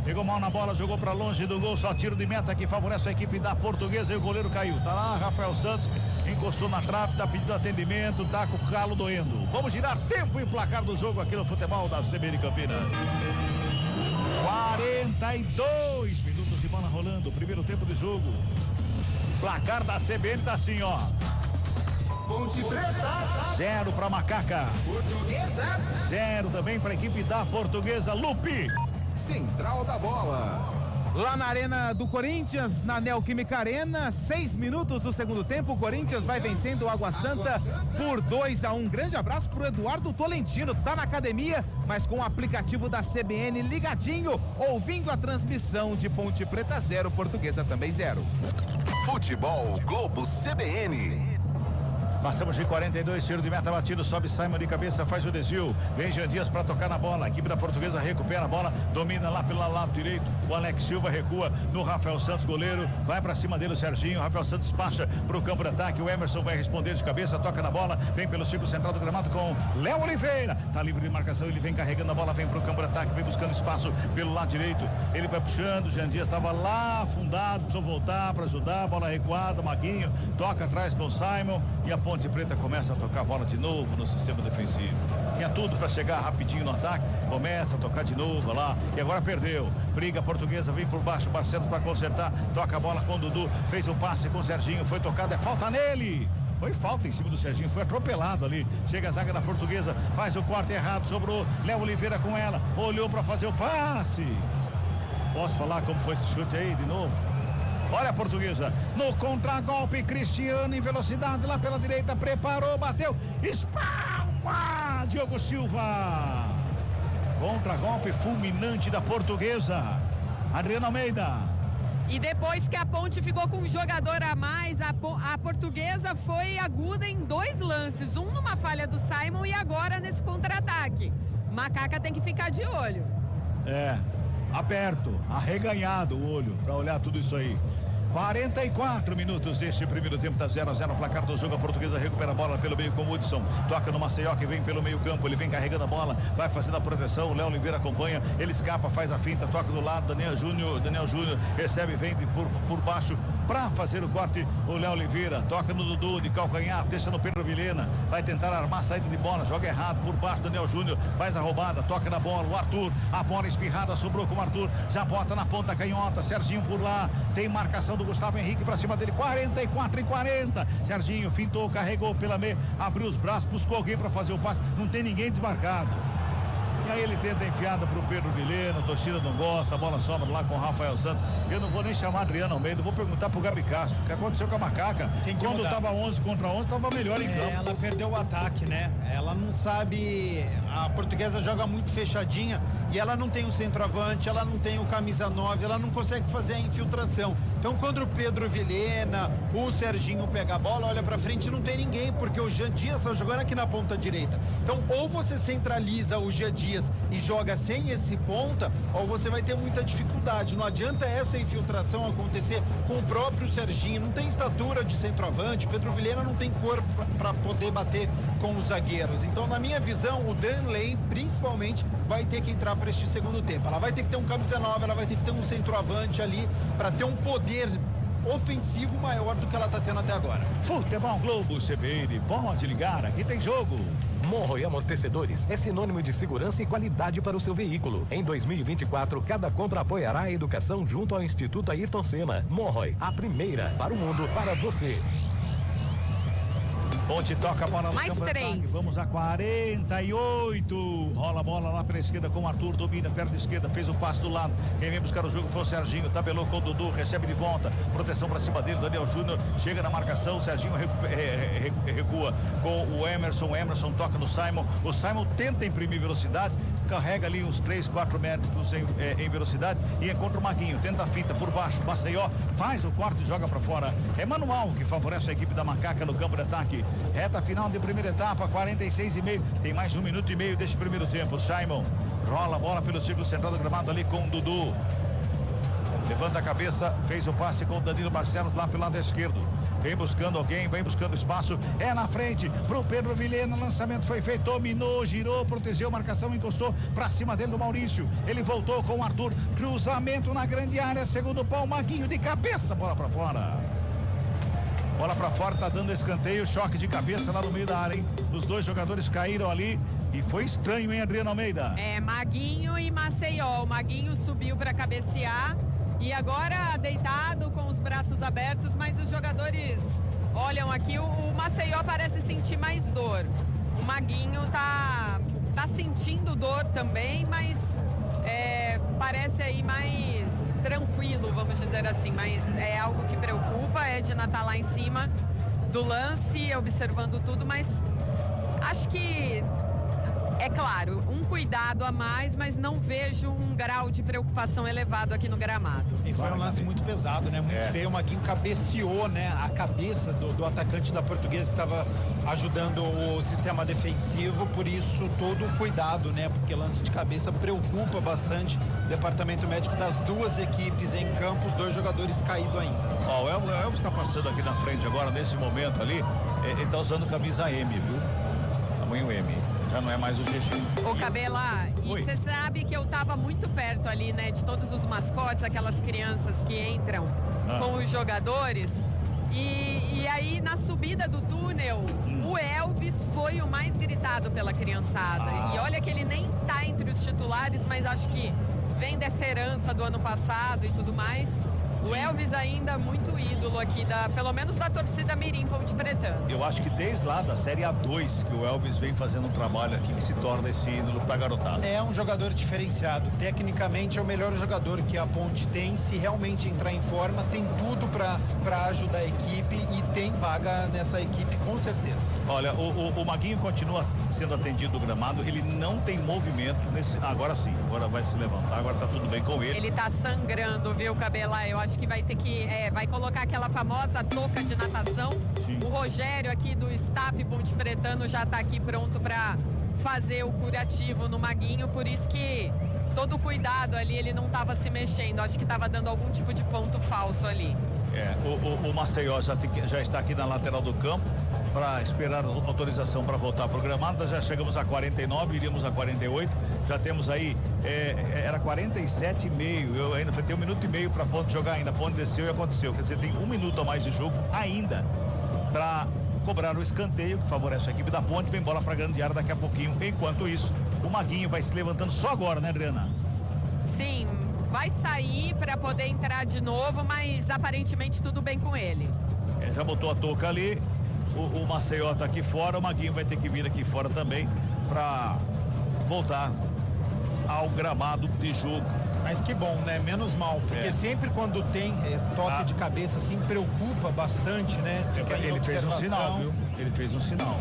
Pegou mal na bola, jogou pra longe do gol, só tiro de meta que favorece a equipe da Portuguesa e o goleiro caiu. Tá lá, Rafael Santos encostou na trave, tá pedindo atendimento, tá com o calo doendo. Vamos girar tempo e placar do jogo aqui no futebol da CBN Campinas. 42 minutos de bola rolando, primeiro tempo de jogo. Placar da CBN tá assim, ó. Ponte Preta. 0 pra Macaca. Portuguesa. 0 também pra equipe da Portuguesa. Lupe. Central da bola. Lá na Arena do Corinthians, na Neoquímica Arena, 6 minutos do segundo tempo, o Corinthians vai vencendo o Água Santa por 2-1. Grande abraço pro Eduardo Tolentino, tá na academia, mas com o aplicativo da CBN ligadinho, ouvindo a transmissão de Ponte Preta 0, Portuguesa também 0. Futebol Globo CBN. Passamos de 42, tiro de meta batido, sobe Simon de cabeça, faz o desvio, vem Jean Dias para tocar na bola, a equipe da Portuguesa recupera a bola, domina lá pelo lado direito, o Alex Silva recua no Rafael Santos, goleiro, vai para cima dele o Serginho, o Rafael Santos despacha para o campo de ataque, o Emerson vai responder de cabeça, toca na bola, vem pelo círculo central do gramado com Léo Oliveira, tá livre de marcação, ele vem carregando a bola, vem para o campo de ataque, vem buscando espaço pelo lado direito, ele vai puxando, Jean Dias estava lá afundado, precisou voltar para ajudar, bola recuada, Maguinho, toca atrás com o Simon e a Ponte Preta começa a tocar a bola de novo no sistema defensivo. Tinha tudo para chegar rapidinho no ataque, começa a tocar de novo lá e agora perdeu. Briga a Portuguesa, vem por baixo, Barcelos para consertar, toca a bola com o Dudu, fez o passe com o Serginho, foi tocado, é falta nele. Foi falta em cima do Serginho, foi atropelado ali. Chega a zaga da Portuguesa, faz o corte errado, sobrou Léo Oliveira com ela, olhou para fazer o passe. Posso falar como foi esse chute aí de novo? Olha a Portuguesa, no contragolpe, Cristiano em velocidade lá pela direita, preparou, bateu, espalma, Diogo Silva. Contragolpe fulminante da Portuguesa, Adriano Almeida. E depois que a Ponte ficou com um jogador a mais, a Portuguesa foi aguda em 2 lances, um numa falha do Simon e agora nesse contra-ataque. Macaca tem que ficar de olho. Aberto, arreganhado o olho para olhar tudo isso aí. 44 minutos deste primeiro tempo, tá 0-0 o placar do jogo. A Portuguesa recupera a bola pelo meio com o Hudson, toca no Maceió que vem pelo meio campo, ele vem carregando a bola, vai fazendo a proteção, o Léo Oliveira acompanha, ele escapa, faz a finta, toca do lado, Daniel Júnior recebe, vem por baixo para fazer o corte, o Léo Oliveira toca no Dudu de calcanhar, deixa no Pedro Vilhena, vai tentar armar a saída de bola, joga errado por baixo, Daniel Júnior faz a roubada, toca na bola, o Arthur, a bola espirrada, sobrou com o Arthur, já bota na ponta canhota, Serginho por lá, tem marcação do Gustavo Henrique pra cima dele, 44-40. Serginho fintou, carregou pela meia, abriu os braços, buscou alguém pra fazer o passe, não tem ninguém desmarcado. E aí ele tenta a enfiada pro Pedro Vilhena, a torcida não gosta, a bola sobra lá com o Rafael Santos. Eu não vou nem chamar Adriano Almeida, vou perguntar pro Gabi Castro, o que aconteceu com a Macaca? Quando mudar. Tava 11 contra 11, tava melhor em campo. Ela perdeu o ataque, né? Ela não sabe, a Portuguesa joga muito fechadinha e ela não tem o centroavante, ela não tem o camisa 9, ela não consegue fazer a infiltração. Então quando o Pedro Vilhena, o Serginho pega a bola, olha pra frente, não tem ninguém, porque o Jean Dias tá jogando aqui na ponta direita. Então ou você centraliza o Jean Dias e joga sem esse ponta, ou você vai ter muita dificuldade. Não adianta essa infiltração acontecer com o próprio Serginho, não tem estatura de centroavante, Pedro Vilhena não tem corpo para poder bater com os zagueiros. Então, na minha visão, o Danley, principalmente, vai ter que entrar para este segundo tempo. Ela vai ter que ter um camisa 9, ela vai ter que ter um centroavante ali para ter um poder ofensivo maior do que ela tá tendo até agora. Futebol Globo CBN, pode ligar, aqui tem jogo. Monroe Amortecedores é sinônimo de segurança e qualidade para o seu veículo. Em 2024, cada compra apoiará a educação junto ao Instituto Ayrton Senna. Monroe, a primeira para o mundo, para você. Ponte toca a bola no Mais campo de 3. ataque. Vamos a 48. Rola a bola lá pela esquerda com o Arthur, domina, perna esquerda, fez o passe do lado. Quem vem buscar o jogo foi o Serginho, tabelou com o Dudu, recebe de volta. Proteção pra cima dele, Daniel Júnior chega na marcação, o Serginho recua com o Emerson. O Emerson toca no Simon. O Simon tenta imprimir velocidade, carrega ali uns 3, 4 metros em velocidade e encontra o Maguinho, tenta a fita por baixo. Maceió faz o corte e joga pra fora. É manual que favorece a equipe da Macaca no campo de ataque. Reta final de primeira etapa, 46,5. Tem mais de 1 minuto e meio deste primeiro tempo. Simon rola a bola pelo círculo central do gramado ali com o Dudu. Levanta a cabeça, fez o passe com o Danilo Barcelos lá pelo lado esquerdo. Vem buscando alguém, vem buscando espaço. É na frente pro Pedro Vilhena. Lançamento foi feito, dominou, girou, protegeu, marcação, encostou pra cima dele do Maurício. Ele voltou com o Arthur. Cruzamento na grande área, segundo pau, Maguinho de cabeça, bola pra fora. Bola pra fora, tá dando escanteio, choque de cabeça lá no meio da área, hein? Os dois jogadores caíram ali e foi estranho, hein, Adriano Almeida? É, Maguinho e Maceió. O Maguinho subiu para cabecear e agora deitado com os braços abertos, mas os jogadores olham aqui, o Maceió parece sentir mais dor. O Maguinho tá sentindo dor também, mas parece aí mais tranquilo, vamos dizer assim, mas é algo que preocupa. Edna tá lá em cima do lance, observando tudo, mas acho que é claro, um cuidado a mais, mas não vejo um grau de preocupação elevado aqui no gramado. E foi um lance muito pesado, né? Muito feio. O Maguinho cabeceou, né? A cabeça do atacante da Portuguesa que estava ajudando o sistema defensivo, por isso todo o cuidado, né? Porque lance de cabeça preocupa bastante o departamento médico das duas equipes em campo, os dois jogadores caídos ainda. Ó, o Elvis está passando aqui na frente agora, nesse momento ali, ele tá usando camisa M, viu? Tamanho M. Já não é mais o GG. Ô, Cabela, e você sabe que eu tava muito perto ali, né, de todos os mascotes, aquelas crianças que entram com os jogadores. E aí, na subida do túnel, o Elvis foi o mais gritado pela criançada. E olha que ele nem tá entre os titulares, mas acho que vem dessa herança do ano passado e tudo mais. O Elvis ainda muito ídolo aqui, pelo menos da torcida Mirim Ponte Pretana. Eu acho que desde lá da Série A2 que o Elvis vem fazendo um trabalho aqui que se torna esse ídolo pra garotada. É um jogador diferenciado. Tecnicamente é o melhor jogador que a Ponte tem. Se realmente entrar em forma, tem tudo pra ajudar a equipe e tem vaga nessa equipe com certeza. Olha, o Maguinho continua sendo atendido no gramado, ele não tem movimento agora sim, agora vai se levantar, agora tá tudo bem com ele. Ele tá sangrando, viu, Cabela? Eu acho que vai ter que, vai colocar aquela famosa touca de natação. Sim. O Rogério aqui do staff Ponte Pretano já tá aqui pronto para fazer o curativo no Maguinho, por isso que todo o cuidado ali, ele não tava se mexendo, acho que tava dando algum tipo de ponto falso ali. O Maceió já está aqui na lateral do campo para esperar autorização para voltar para o gramado. Nós já chegamos a 49, iríamos a 48. Já temos aí, era 47,5. Eu ainda tenho 1 minuto e meio para a Ponte jogar ainda. A Ponte desceu e aconteceu. Quer dizer, tem 1 minuto a mais de jogo ainda para cobrar o escanteio que favorece a equipe da Ponte. Vem bola para a grande área daqui a pouquinho. Enquanto isso, o Maguinho vai se levantando só agora, né, Adriana? Sim, vai sair para poder entrar de novo, mas aparentemente tudo bem com ele. Já botou a touca ali. O Maceió tá aqui fora, o Maguinho vai ter que vir aqui fora também para voltar ao gramado de jogo. Mas que bom, né? Menos mal, porque sempre quando tem toque de cabeça assim, preocupa bastante, né? Ele fez um sinal, viu? Ele fez um sinal.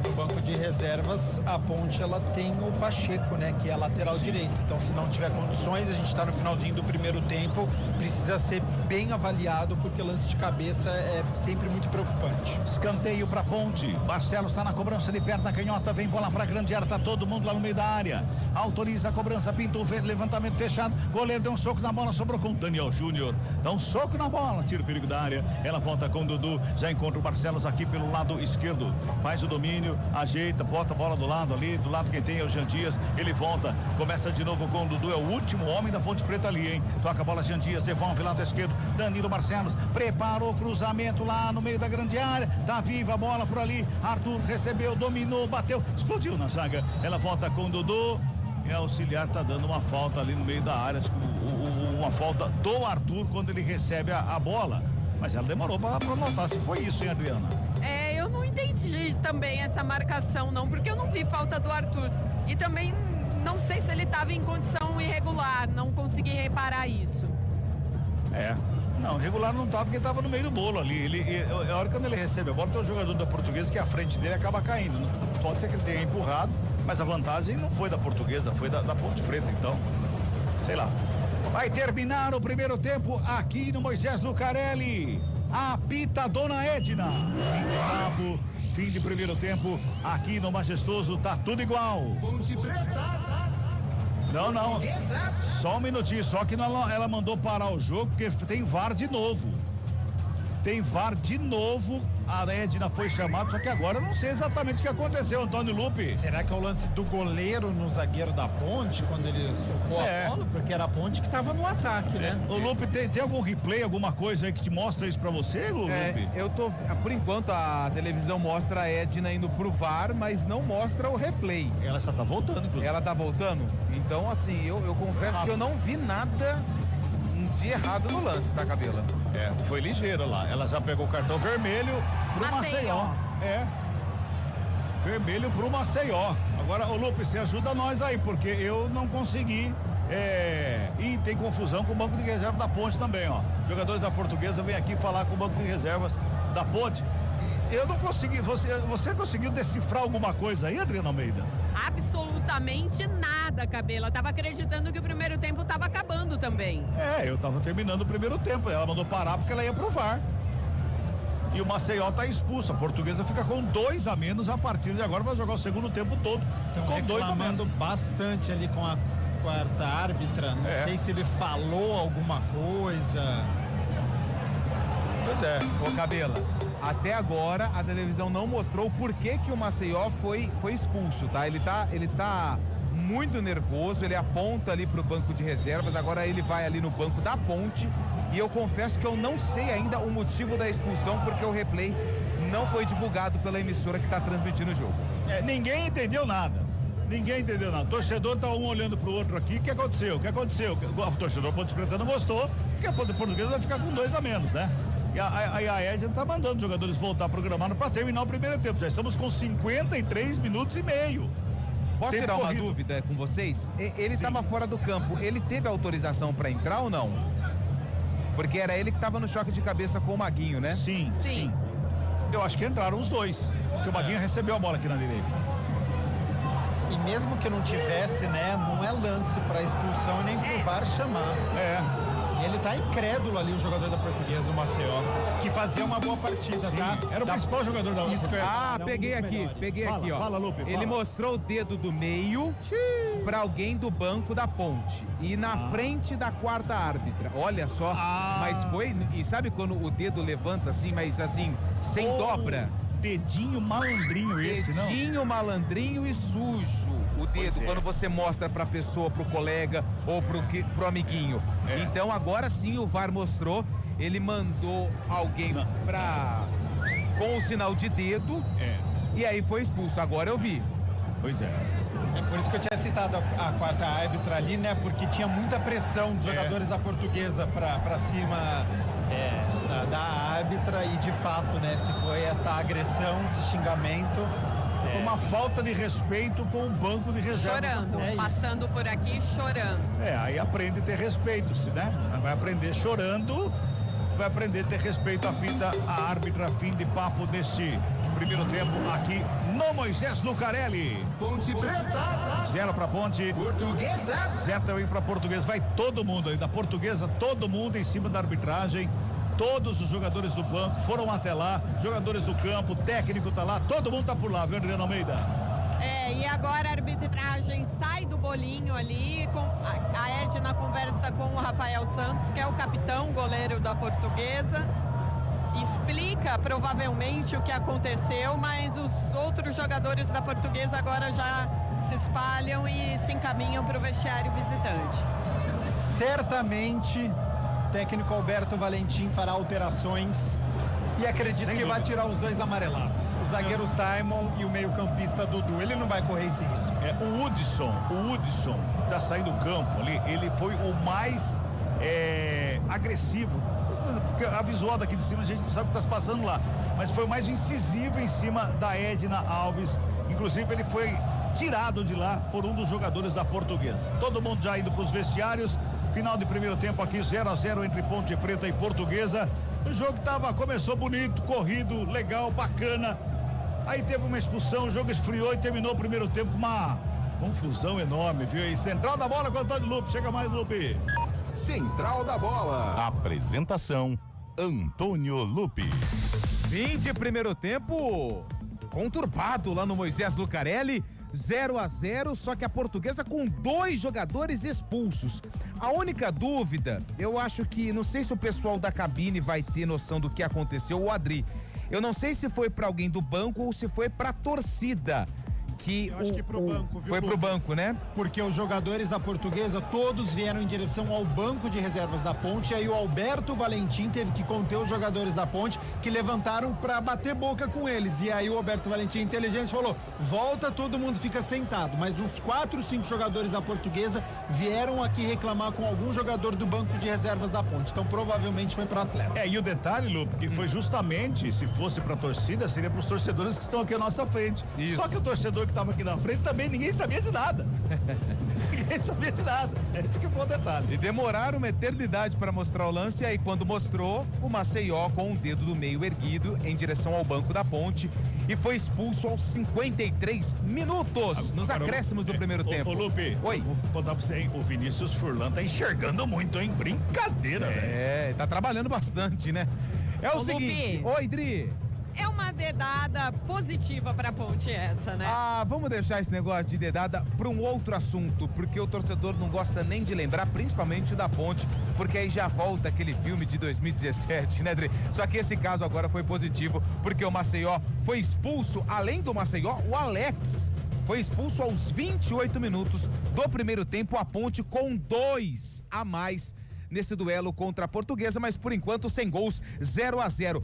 No banco de reservas, a Ponte, ela tem o Pacheco, né? Que é lateral direito. Então, se não tiver condições, a gente tá no finalzinho do primeiro tempo, precisa ser bem avaliado, porque lance de cabeça é sempre muito preocupante. Escanteio pra Ponte. Barcelos está na cobrança de perna na canhota, vem bola pra grande área, tá todo mundo lá no meio da área. Autoriza a cobrança, pintou, levantamento fechado. Goleiro deu um soco na bola, sobrou com o Daniel Júnior. Dá um soco na bola, tira o perigo da área. Ela volta com o Dudu, já encontra o Barcelos aqui pelo lado esquerdo. esquerdo, faz o domínio, ajeita, bota a bola do lado ali, do lado quem tem é o Jean Dias, ele volta, começa de novo com o Dudu, é o último homem da Ponte Preta ali, hein? Toca a bola Jean Dias, devolve lado esquerdo, Danilo Barcelos, preparou o cruzamento lá no meio da grande área, tá viva a bola por ali, Arthur recebeu, dominou, bateu, explodiu na zaga, ela volta com o Dudu, e a auxiliar tá dando uma falta ali no meio da área, uma falta do Arthur quando ele recebe a bola, mas ela demorou para notar se foi isso, hein, Adriana? Eu não entendi também essa marcação não, porque eu não vi falta do Arthur e também não sei se ele estava em condição irregular, não consegui reparar isso. Não, regular não tava porque ele tava no meio do bolo ali. A hora que ele recebe a bola, tem um jogador da Portuguesa que a frente dele acaba caindo. Pode ser que ele tenha empurrado, mas a vantagem não foi da Portuguesa, foi da Ponte Preta, então, sei lá. Vai terminar o primeiro tempo aqui no Moisés Lucarelli. Apita Dona Edna. Fim de primeiro tempo aqui no Majestoso, tá tudo igual. Ponte Preta. Não, só um minutinho, só que ela mandou parar o jogo porque tem VAR de novo. A Edna foi chamada, só que agora eu não sei exatamente o que aconteceu, Antônio Lupe. Será que é o lance do goleiro no zagueiro da Ponte, quando ele socou a bola? Porque era a Ponte que estava no ataque, né? O Lupe, tem algum replay, alguma coisa aí que te mostra isso pra você, Lupe? Por enquanto a televisão mostra a Edna indo pro VAR, mas não mostra o replay. Ela já tá voltando, inclusive. Ela tá voltando? Então, assim, eu confesso que eu não vi nada de errado no lance, tá, Cabela? Foi ligeira lá. Ela já pegou o cartão vermelho pro Maceió. Vermelho pro Maceió. Agora, ô Lupe, você ajuda nós aí, porque eu não consegui. E tem confusão com o banco de reserva da Ponte também, ó. Jogadores da Portuguesa vêm aqui falar com o banco de reservas da Ponte. Eu não consegui. Você conseguiu decifrar alguma coisa aí, Adriana Almeida? Absolutamente nada, Cabela. Tava acreditando que o primeiro tempo tava acabando também. Eu tava terminando o primeiro tempo. Ela mandou parar porque ela ia pro VAR. E o Maceió tá expulso. A Portuguesa fica com 2 a menos a partir de agora, vai jogar o segundo tempo todo. Então, com 2 a menos. Bastante ali com a quarta árbitra. Não sei se ele falou alguma coisa. Pois é. Ô, Cabela, até agora a televisão não mostrou por que o Maceió foi expulso, tá? Ele tá muito nervoso, ele aponta ali pro banco de reservas, agora ele vai ali no banco da Ponte e eu confesso que eu não sei ainda o motivo da expulsão porque o replay não foi divulgado pela emissora que tá transmitindo o jogo. Ninguém entendeu nada. O torcedor tá um olhando pro outro aqui. O que aconteceu? O torcedor Ponte Preta não gostou, porque a Ponte Portuguesa vai ficar com 2 a menos, né? E a Edna tá mandando os jogadores voltar programado para terminar o primeiro tempo. Já estamos com 53 minutos e meio. Posso tirar uma dúvida com vocês? Ele estava fora do campo. Ele teve autorização para entrar ou não? Porque era ele que estava no choque de cabeça com o Maguinho, né? Sim. Eu acho que entraram os dois. Porque o Maguinho recebeu a bola aqui na direita. E mesmo que não tivesse, né? Não é lance para expulsão e nem pro VAR chamar. Ele tá incrédulo ali, o jogador da Portuguesa, o Maceió, que fazia uma boa partida, tá? Era o principal jogador da peguei aqui, ó. Fala, Lupe, Ele mostrou o dedo do meio pra alguém do banco da Ponte e na frente da quarta árbitra. Olha só, mas foi, e sabe quando o dedo levanta assim, mas assim, sem dobra? Dedinho malandrinho esse, não? Dedinho malandrinho e sujo. O dedo, quando você mostra pra pessoa, pro colega ou pro amiguinho. Então agora sim o VAR mostrou, ele mandou alguém com o sinal de dedo e aí foi expulso. Agora eu vi. Pois é. É por isso que eu tinha citado a quarta árbitra ali, né? Porque tinha muita pressão dos jogadores da Portuguesa pra cima da árbitra e de fato, né? Se foi esta agressão, esse xingamento. Uma falta de respeito com o banco de reserva. Chorando, passando por aqui chorando. Aí aprende a ter respeito, né? Vai aprender chorando, vai aprender a ter respeito. Apita a árbitra, fim de papo deste primeiro tempo aqui no Moisés Lucarelli. Ponte Preta. 0 pra Ponte. Portuguesa. 0 também pra Portuguesa. Vai todo mundo aí da Portuguesa, todo mundo em cima da arbitragem. Todos os jogadores do banco foram até lá, jogadores do campo, técnico tá lá, todo mundo tá por lá, viu, Adriana Almeida? E agora a arbitragem sai do bolinho ali, a Edna conversa com o Rafael Santos, que é o capitão, goleiro da Portuguesa. explica provavelmente o que aconteceu, mas os outros jogadores da Portuguesa agora já se espalham e se encaminham para o vestiário visitante. Certamente, o técnico Alberto Valentim fará alterações e acredito que vai tirar os dois amarelados. O zagueiro Simon e o meio-campista Dudu. Ele não vai correr esse risco. O Hudson tá saindo do campo ali, ele foi o mais agressivo. Porque a visual daqui de cima a gente não sabe o que tá se passando lá, mas foi o mais incisivo em cima da Edna Alves. Inclusive ele foi tirado de lá por um dos jogadores da Portuguesa. Todo mundo já indo para os vestiários. Final de primeiro tempo aqui, 0-0 entre Ponte Preta e Portuguesa. O jogo começou bonito, corrido, legal, bacana. Aí teve uma expulsão, o jogo esfriou e terminou o primeiro tempo com uma confusão enorme, viu aí? Central da bola com o Antônio Lupe. Chega mais, Lupe. Central da bola. Apresentação: Antônio Lupe. Fim de primeiro tempo conturbado lá no Moisés Lucarelli. 0-0, só que a Portuguesa com 2 jogadores expulsos. A única dúvida, eu acho que, não sei se o pessoal da cabine vai ter noção do que aconteceu, o Adri. Eu não sei se foi pra alguém do banco ou se foi pra torcida. Eu acho que pro banco, viu? Foi pro banco, né? Porque os jogadores da Portuguesa todos vieram em direção ao banco de reservas da Ponte, e aí o Alberto Valentim teve que conter os jogadores da Ponte que levantaram pra bater boca com eles. E aí o Alberto Valentim, inteligente, falou: volta, todo mundo fica sentado. Mas uns 4, 5 jogadores da Portuguesa vieram aqui reclamar com algum jogador do banco de reservas da Ponte. Então provavelmente foi pro atleta. E o detalhe, Lupe, que foi justamente, se fosse pra torcida, seria pros torcedores que estão aqui à nossa frente. Isso. Só que o torcedor que estava aqui na frente também ninguém sabia de nada. Ninguém sabia de nada. Esse que foi o detalhe. E demoraram uma eternidade para mostrar o lance, e aí quando mostrou, o Maceió com o dedo do meio erguido em direção ao banco da Ponte e foi expulso aos 53 minutos nos acréscimos do primeiro tempo. Ô Lupe, oi. Vou botar pra você aí, o Vinícius Furlan tá enxergando muito, hein? Brincadeira, velho. Tá trabalhando bastante, né? É o Ô, seguinte, Lupe. oi, Dri. É uma dedada positiva pra Ponte essa, né? Vamos deixar esse negócio de dedada para um outro assunto, porque o torcedor não gosta nem de lembrar, principalmente da Ponte, porque aí já volta aquele filme de 2017, né, Dri? Só que esse caso agora foi positivo, porque o Maceió foi expulso, além do Maceió, o Alex foi expulso aos 28 minutos do primeiro tempo, a Ponte com 2 a mais nesse duelo contra a Portuguesa, mas por enquanto sem gols, 0-0.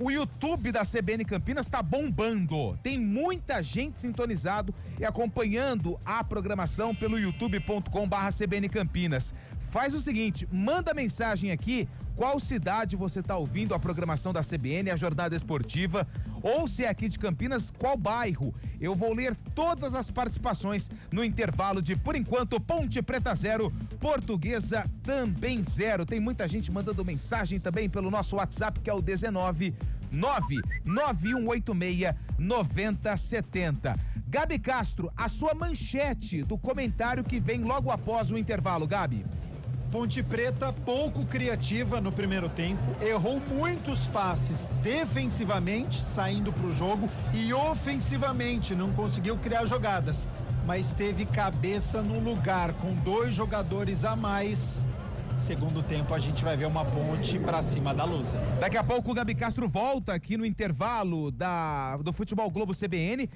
O YouTube da CBN Campinas está bombando. Tem muita gente sintonizado e acompanhando a programação pelo youtube.com/CBN Campinas. Faz o seguinte, manda mensagem aqui qual cidade você está ouvindo a programação da CBN, a jornada esportiva, ou se é aqui de Campinas, qual bairro. Eu vou ler todas as participações no intervalo de, por enquanto, Ponte Preta 0, Portuguesa também 0. Tem muita gente mandando mensagem também pelo nosso WhatsApp, que é o 19991869070. Gabi Castro, a sua manchete do comentário que vem logo após o intervalo, Gabi. Ponte Preta pouco criativa no primeiro tempo, errou muitos passes defensivamente, saindo pro jogo, e ofensivamente não conseguiu criar jogadas, mas teve cabeça no lugar, com 2 jogadores a mais. Segundo tempo a gente vai ver uma Ponte pra cima da Lusa. Daqui a pouco o Gabi Castro volta aqui no intervalo do Futebol Globo CBN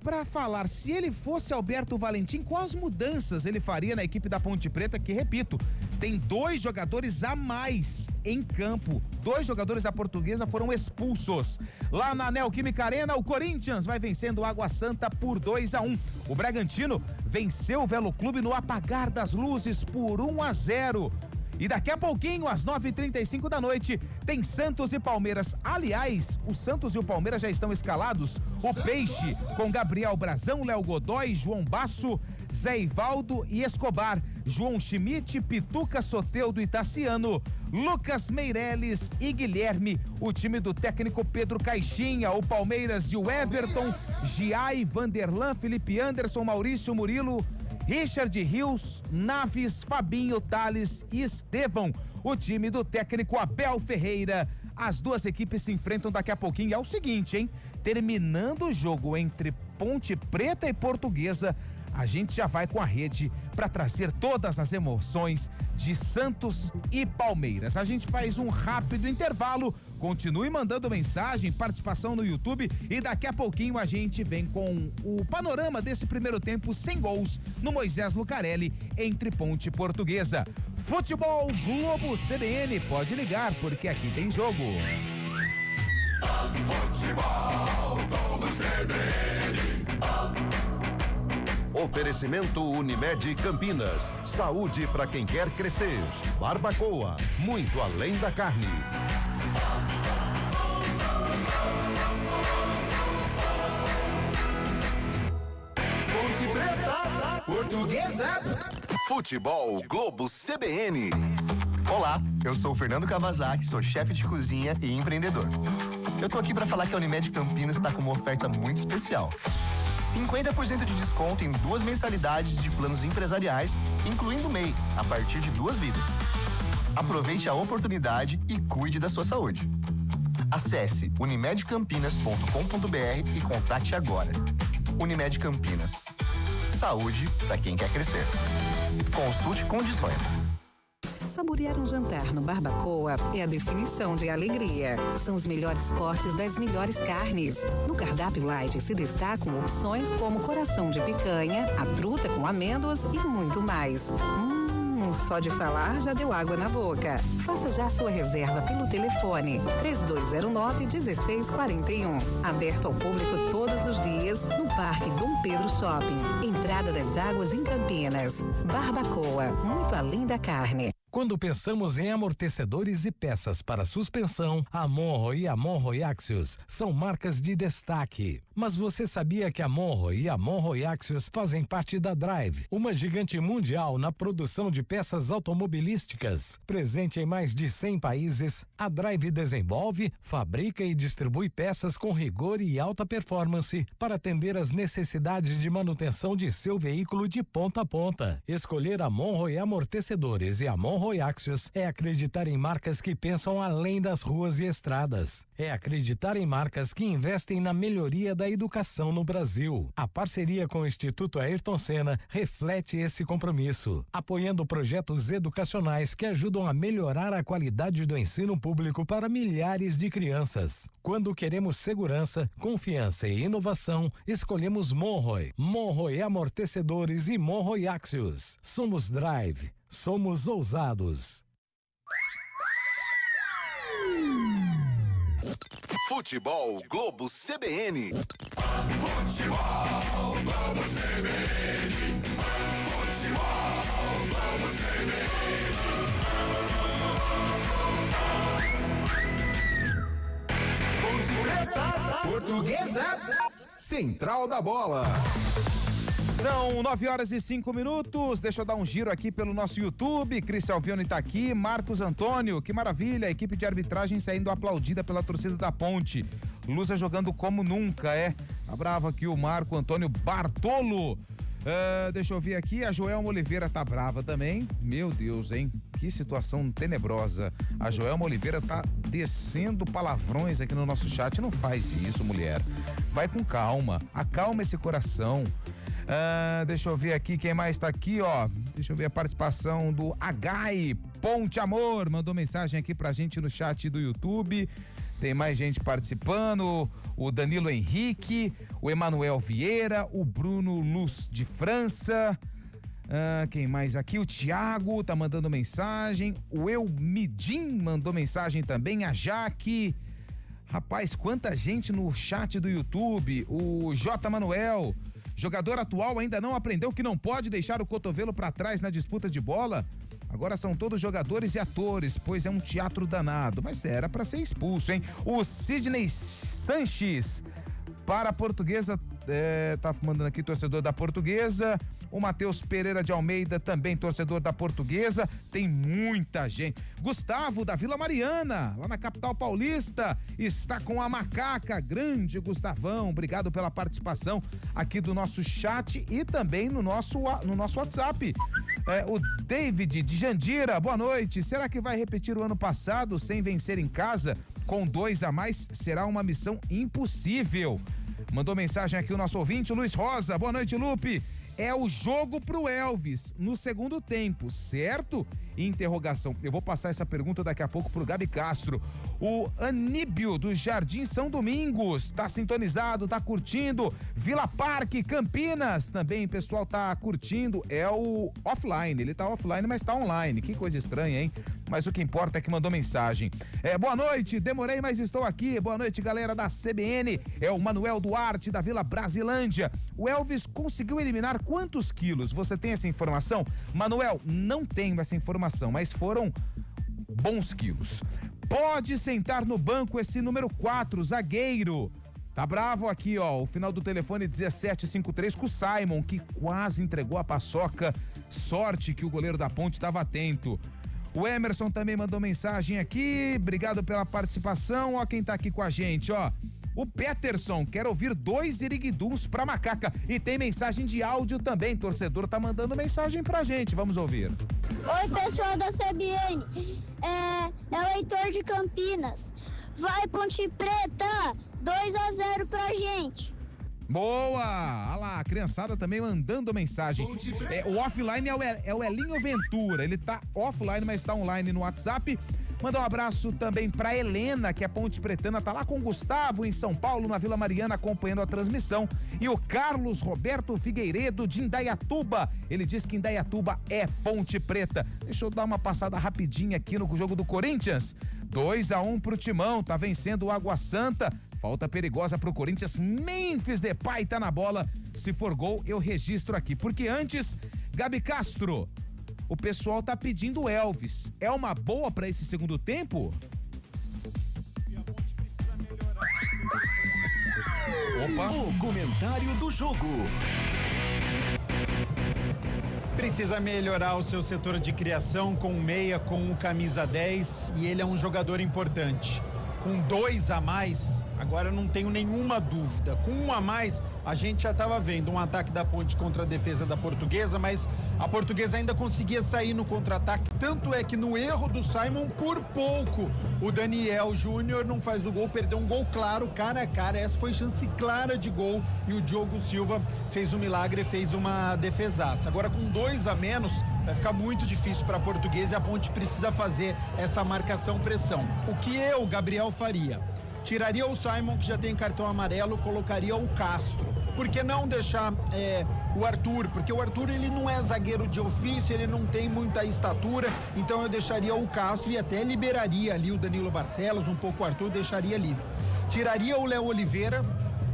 para falar, se ele fosse Alberto Valentim, quais mudanças ele faria na equipe da Ponte Preta, que, repito, tem 2 jogadores a mais em campo. 2 jogadores da Portuguesa foram expulsos. Lá na Neoquímica Arena, o Corinthians vai vencendo o Água Santa por 2-1. O Bragantino venceu o Velo Clube no apagar das luzes por 1-0. E daqui a pouquinho, às 9h35 da noite, tem Santos e Palmeiras. Aliás, o Santos e o Palmeiras já estão escalados. O Peixe com Gabriel Brazão, Léo Godoy, João Basso, Zé Ivaldo e Escobar, João Schmidt, Pituca, Soteldo e Tassiano, Lucas Meireles e Guilherme, o time do técnico Pedro Caixinha. O Palmeiras de Everton, Giai, Vanderlan, Felipe Anderson, Maurício Murilo, Richard Rios, Naves, Fabinho, Thales e Estevão, o time do técnico Abel Ferreira. As 2 equipes se enfrentam daqui a pouquinho. É o seguinte, hein? Terminando o jogo entre Ponte Preta e Portuguesa, a gente já vai com a rede para trazer todas as emoções de Santos e Palmeiras. A gente faz um rápido intervalo, continue mandando mensagem, participação no YouTube e daqui a pouquinho a gente vem com o panorama desse primeiro tempo sem gols no Moisés Lucarelli entre Ponte e Portuguesa. Futebol Globo CBN, pode ligar porque aqui tem jogo. Futebol Globo CBN. Oferecimento Unimed Campinas. Saúde para quem quer crescer. Barbacoa, muito além da carne. Ponte Preta, Portuguesa. Futebol Globo CBN. Olá, eu sou o Fernando Kawasaki, sou chefe de cozinha e empreendedor. Eu tô aqui para falar que a Unimed Campinas está com uma oferta muito especial. 50% de desconto em 2 mensalidades de planos empresariais, incluindo MEI, a partir de 2 vidas. Aproveite a oportunidade e cuide da sua saúde. Acesse unimedcampinas.com.br e contrate agora. Unimed Campinas. Saúde para quem quer crescer. Consulte condições. Saborear um jantar no Barbacoa é a definição de alegria. São os melhores cortes das melhores carnes. No cardápio light se destacam opções como coração de picanha, a truta com amêndoas e muito mais. Só de falar já deu água na boca. Faça já sua reserva pelo telefone 3209-1641. Aberto ao público todos os dias no Parque Dom Pedro Shopping. Entrada das Águas em Campinas. Barbacoa, muito além da carne. Quando pensamos em amortecedores e peças para suspensão, a Monro e a Monro Axios são marcas de destaque. Mas você sabia que a Monro e a Monro Axios fazem parte da Drive, uma gigante mundial na produção de peças automobilísticas? Presente em mais de 100 países, a Drive desenvolve, fabrica e distribui peças com rigor e alta performance para atender às necessidades de manutenção de seu veículo de ponta a ponta. Escolher a Monro e amortecedores e a Monro Axios é acreditar em marcas que pensam além das ruas e estradas. É acreditar em marcas que investem na melhoria da educação no Brasil. A parceria com o Instituto Ayrton Senna reflete esse compromisso, apoiando projetos educacionais que ajudam a melhorar a qualidade do ensino público para milhares de crianças. Quando queremos segurança, confiança e inovação, escolhemos Monroe. Monroe Amortecedores e Monroe Axios. Somos Drive. Somos ousados. Futebol Globo CBN. Futebol Globo CBN. Futebol Globo CBN. Ponte Preta, Portuguesa. Central da Bola. São 9h05. Deixa eu dar um giro aqui pelo nosso YouTube. Cris Alvione tá aqui, Marcos Antônio, que maravilha, a equipe de arbitragem saindo aplaudida pela torcida da Ponte. Lusa jogando como nunca, Tá bravo aqui o Marco Antônio Bartolo. Deixa eu ver aqui, a Joelma Oliveira tá brava também. Meu Deus, hein? Que situação tenebrosa. A Joelma Oliveira tá descendo palavrões aqui no nosso chat. Não faz isso, mulher. Vai com calma, acalma esse coração. Deixa eu ver aqui quem mais tá aqui, Deixa eu ver a participação do Agai Ponte Amor, mandou mensagem aqui pra gente no chat do YouTube. Tem mais gente participando, o Danilo Henrique, o Emanuel Vieira, o Bruno Luz de França. Quem mais aqui? O Thiago tá mandando mensagem, o Elmidim mandou mensagem também, a Jaque. Rapaz, quanta gente no chat do YouTube. O J. Manuel, jogador atual ainda não aprendeu que não pode deixar o cotovelo para trás na disputa de bola. Agora são todos jogadores e atores, pois é um teatro danado. Mas era para ser expulso, hein? O Sidney Sanches, para a Portuguesa, tá mandando aqui, torcedor da Portuguesa. O Matheus Pereira de Almeida, também torcedor da Portuguesa. Tem muita gente. Gustavo, da Vila Mariana, lá na capital paulista, está com a macaca. Grande Gustavão, obrigado pela participação aqui do nosso chat e também no nosso WhatsApp. O David de Jandira, boa noite. Será que vai repetir o ano passado sem vencer em casa? Com 2 a mais, será uma missão impossível. Mandou mensagem aqui o nosso ouvinte, o Luiz Rosa. Boa noite, Lupe. é o jogo pro Elvis no segundo tempo, certo? Interrogação. Eu vou passar essa pergunta daqui a pouco pro Gabi Castro. O Aníbio do Jardim São Domingos tá sintonizado, tá curtindo. Vila Parque, Campinas, também o pessoal tá curtindo. É o offline, ele tá offline, mas tá online. Que coisa estranha, hein? Mas o que importa é que mandou mensagem. Boa noite, demorei, mas estou aqui. Boa noite, galera da CBN. É o Manuel Duarte da Vila Brasilândia. O Elvis conseguiu eliminar quantos quilos? Você tem essa informação? Manuel, não tenho essa informação, mas foram bons quilos. Pode sentar no banco esse número 4, zagueiro. Tá bravo aqui, ó, o final do telefone 1753 com o Simon, que quase entregou a paçoca. Sorte que o goleiro da Ponte estava atento. O Emerson também mandou mensagem aqui, obrigado pela participação. Ó quem tá aqui com a gente, ó. O Peterson quer ouvir 2 iriguiduns pra Macaca. E tem mensagem de áudio também, torcedor tá mandando mensagem pra gente, vamos ouvir. Oi, pessoal da CBN, é o Heitor de Campinas. Vai, Ponte Preta, 2-0 pra gente. Boa! Olha lá, a criançada também mandando mensagem. O offline é o Elinho Ventura, ele tá offline, mas tá online no WhatsApp. Manda um abraço também pra Helena, que é Ponte Pretana, tá lá com o Gustavo em São Paulo, na Vila Mariana, acompanhando a transmissão. E o Carlos Roberto Figueiredo de Indaiatuba, ele diz que Indaiatuba é Ponte Preta. Deixa eu dar uma passada rapidinha aqui no jogo do Corinthians. 2-1 pro Timão, tá vencendo o Água Santa. Falta perigosa pro Corinthians, Memphis Depay tá na bola. Se for gol, eu registro aqui, porque antes, Gabi Castro, o pessoal tá pedindo Elvis. É uma boa pra esse segundo tempo? Opa! O comentário do jogo. Precisa melhorar o seu setor de criação com o meia, com o camisa 10, e ele é um jogador importante. Com 2 a mais, agora eu não tenho nenhuma dúvida. Com 1 a mais, a gente já estava vendo um ataque da Ponte contra a defesa da Portuguesa, mas a Portuguesa ainda conseguia sair no contra-ataque. Tanto é que no erro do Simon, por pouco, o Daniel Júnior não faz o gol, perdeu um gol claro, cara a cara. Essa foi chance clara de gol e o Diogo Silva fez um milagre, fez uma defesaça. Agora com 2 a menos, vai ficar muito difícil para a Portuguesa e a Ponte precisa fazer essa marcação-pressão. O que eu, Gabriel, faria? Tiraria o Simon, que já tem cartão amarelo, colocaria o Castro. Por que não deixar o Arthur? Porque o Arthur, ele não é zagueiro de ofício, ele não tem muita estatura, então eu deixaria o Castro e até liberaria ali o Danilo Barcelos, um pouco o Arthur, deixaria ali. Tiraria o Léo Oliveira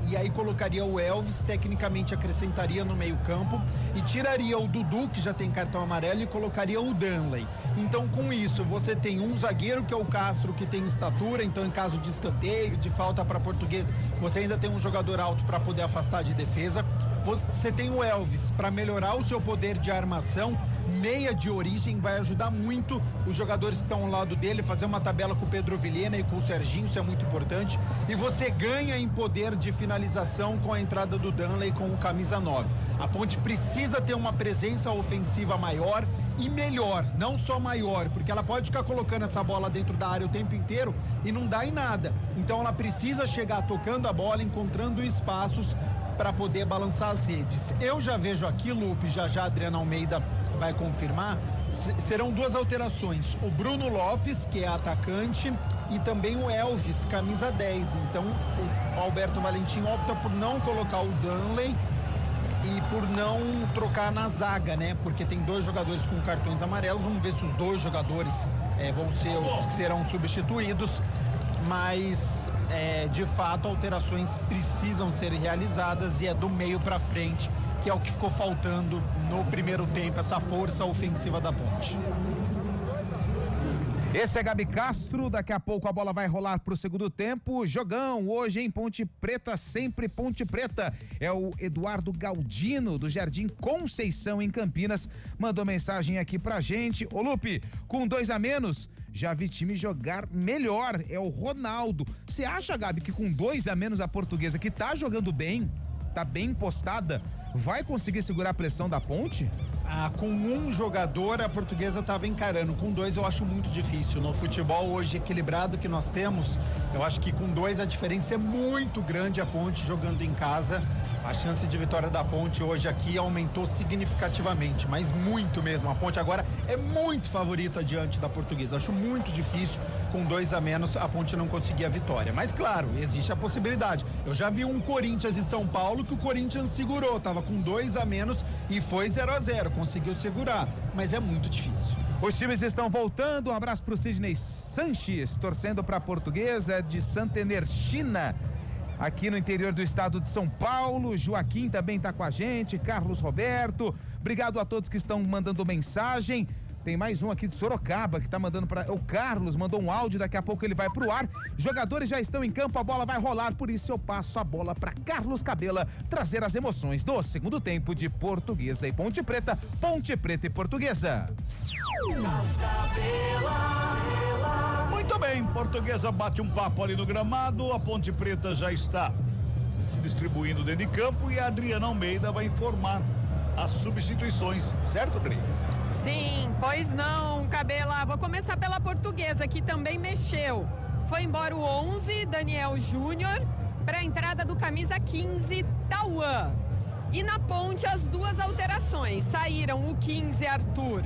e aí colocaria o Elvis, tecnicamente acrescentaria no meio campo e tiraria o Dudu, que já tem cartão amarelo, e colocaria o Danley. Então com isso você tem um zagueiro que é o Castro, que tem estatura, então em caso de escanteio, de falta para a Portuguesa, você ainda tem um jogador alto para poder afastar de defesa. Você tem o Elvis para melhorar o seu poder de armação, meia de origem, vai ajudar muito os jogadores que estão ao lado dele, fazer uma tabela com o Pedro Vilhena e com o Serginho, isso é muito importante. E você ganha em poder de finalização com a entrada do Danley com o camisa 9. A Ponte precisa ter uma presença ofensiva maior e melhor, não só maior, porque ela pode ficar colocando essa bola dentro da área o tempo inteiro e não dá em nada. Então ela precisa chegar tocando a bola, encontrando espaços para poder balançar as redes. Eu já vejo aqui, Lupe, já Adriana Almeida vai confirmar, serão 2 alterações. O Bruno Lopes, que é atacante, e também o Elvis, camisa 10. Então o Alberto Valentim opta por não colocar o Danley e por não trocar na zaga, né? Porque tem 2 jogadores com cartões amarelos. Vamos ver se os 2 jogadores vão ser os que serão substituídos. Mas de fato alterações precisam ser realizadas e é do meio para frente, que é o que ficou faltando no primeiro tempo, essa força ofensiva da Ponte. Esse é Gabi Castro, daqui a pouco a bola vai rolar pro segundo tempo. Jogão hoje em Ponte Preta, sempre Ponte Preta. É o Eduardo Galdino do Jardim Conceição em Campinas, mandou mensagem aqui pra gente. Ô Lupe, com 2 a menos, já vi time jogar melhor, é o Ronaldo. Você acha, Gabi, que com 2 a menos a Portuguesa, que tá jogando bem, tá bem postada, vai conseguir segurar a pressão da Ponte? Com um jogador a Portuguesa estava encarando, com dois eu acho muito difícil. No futebol hoje equilibrado que nós temos, eu acho que com dois a diferença é muito grande. A Ponte jogando em casa, a chance de vitória da Ponte hoje aqui aumentou significativamente, mas muito mesmo. A Ponte agora é muito favorita diante da Portuguesa. Acho muito difícil, com 2 a menos, a Ponte não conseguir a vitória. Mas claro, existe a possibilidade. Eu já vi um Corinthians e São Paulo que o Corinthians segurou, tava com 2 a menos e foi 0-0, conseguiu segurar, mas é muito difícil. Os times estão voltando, um abraço pro Sidney Sanches, torcendo pra Portuguesa de Santa Energina, aqui no interior do estado de São Paulo. Joaquim também tá com a gente, Carlos Roberto, obrigado a todos que estão mandando mensagem. Tem mais um aqui de Sorocaba que tá mandando o Carlos mandou um áudio, daqui a pouco ele vai pro ar. Jogadores já estão em campo, a bola vai rolar, por isso eu passo a bola para Carlos Cabela trazer as emoções do segundo tempo de Portuguesa e Ponte Preta, Ponte Preta e Portuguesa. Muito bem, Portuguesa bate um papo ali no gramado, a Ponte Preta já está se distribuindo dentro de campo e a Adriana Almeida vai informar as substituições, certo, Adri? Sim, pois não, Cabela. Vou começar pela Portuguesa, que também mexeu. Foi embora o 11, Daniel Júnior, para a entrada do camisa 15, Tauan. E na Ponte, as 2 alterações. Saíram o 15, Arthur,